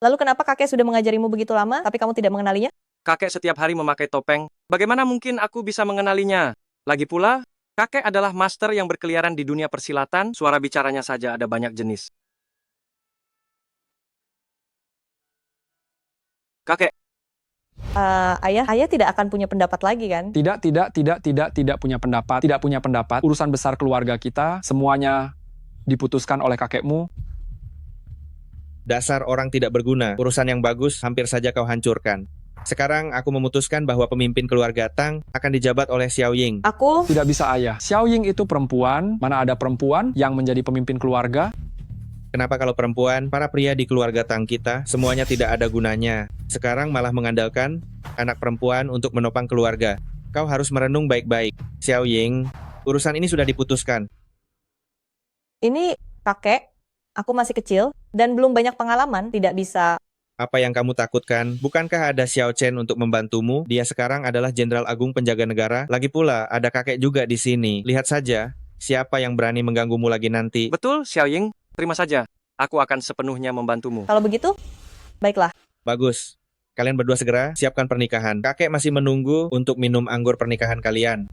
Lalu kenapa kakek sudah mengajarimu begitu lama, tapi kamu tidak mengenalinya? Kakek setiap hari memakai topeng, bagaimana mungkin aku bisa mengenalinya? Lagi pula, kakek adalah master yang berkeliaran di dunia persilatan, suara bicaranya saja ada banyak jenis. Kakek. Ayah tidak akan punya pendapat lagi, kan? Tidak punya pendapat. Urusan besar keluarga kita, semuanya diputuskan oleh kakekmu. Dasar orang tidak berguna, urusan yang bagus hampir saja kau hancurkan. Sekarang aku memutuskan bahwa pemimpin keluarga Tang akan dijabat oleh Xiao Ying. Aku tidak bisa, ayah. Xiao Ying itu perempuan, mana ada perempuan yang menjadi pemimpin keluarga? Kenapa kalau perempuan, para pria di keluarga Tang kita, semuanya tidak ada gunanya. Sekarang malah mengandalkan anak perempuan untuk menopang keluarga. Kau harus merenung baik-baik. Xiao Ying, urusan ini sudah diputuskan. Ini kakek, Aku masih kecil dan belum banyak pengalaman, tidak bisa. Apa yang kamu takutkan? Bukankah ada Xiao Chen untuk membantumu? Dia sekarang adalah Jenderal Agung Penjaga Negara. Lagi pula, ada kakek juga di sini. Lihat saja, siapa yang berani mengganggumu lagi nanti. Betul, Xiao Ying. Terima saja. Aku akan sepenuhnya membantumu. Kalau begitu, baiklah. Bagus. Kalian berdua segera siapkan pernikahan. Kakek masih menunggu untuk minum anggur pernikahan kalian.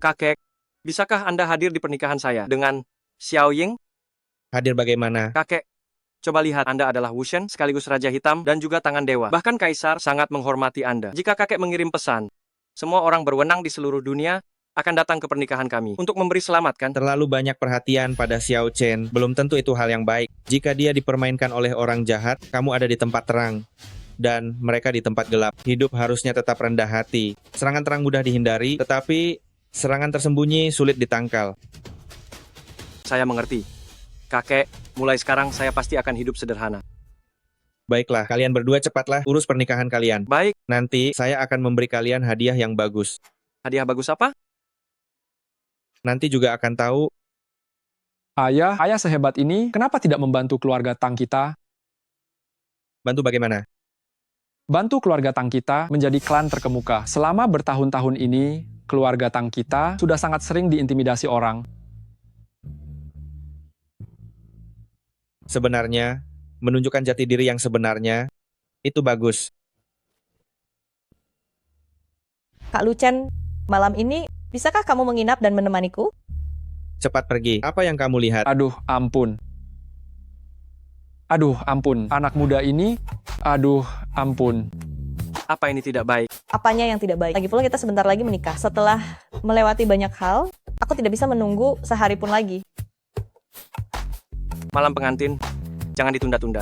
Kakek, bisakah Anda hadir di pernikahan saya dengan Xiao Ying? Hadir bagaimana? Kakek, coba lihat, Anda adalah Wushen, sekaligus Raja Hitam, dan juga Tangan Dewa. Bahkan Kaisar sangat menghormati Anda. Jika kakek mengirim pesan, semua orang berwenang di seluruh dunia akan datang ke pernikahan kami untuk memberi selamat, kan? Terlalu banyak perhatian pada Xiao Chen. Belum tentu itu hal yang baik. Jika dia dipermainkan oleh orang jahat, kamu ada di tempat terang. Dan mereka di tempat gelap. Hidup harusnya tetap rendah hati. Serangan terang mudah dihindari, tetapi serangan tersembunyi sulit ditangkal. Saya mengerti. Kakek, mulai sekarang saya pasti akan hidup sederhana. Baiklah, kalian berdua cepatlah urus pernikahan kalian. Baik. Nanti saya akan memberi kalian hadiah yang bagus. Hadiah bagus apa? Nanti juga akan tahu. Ayah sehebat ini, kenapa tidak membantu keluarga Tang kita? Bantu bagaimana? Bantu keluarga Tang kita menjadi klan terkemuka. Selama bertahun-tahun ini, keluarga Tang kita sudah sangat sering diintimidasi orang. Sebenarnya, menunjukkan jati diri yang sebenarnya, itu bagus. Kak Lucen, malam ini bisakah kamu menginap dan menemaniku? Cepat pergi. Apa yang kamu lihat? Aduh, ampun. Aduh, ampun. Anak muda ini, aduh, ampun. Apa ini tidak baik? Apanya yang tidak baik? Lagi pula kita sebentar lagi menikah. Setelah melewati banyak hal, aku tidak bisa menunggu sehari pun lagi. Malam pengantin, jangan ditunda-tunda.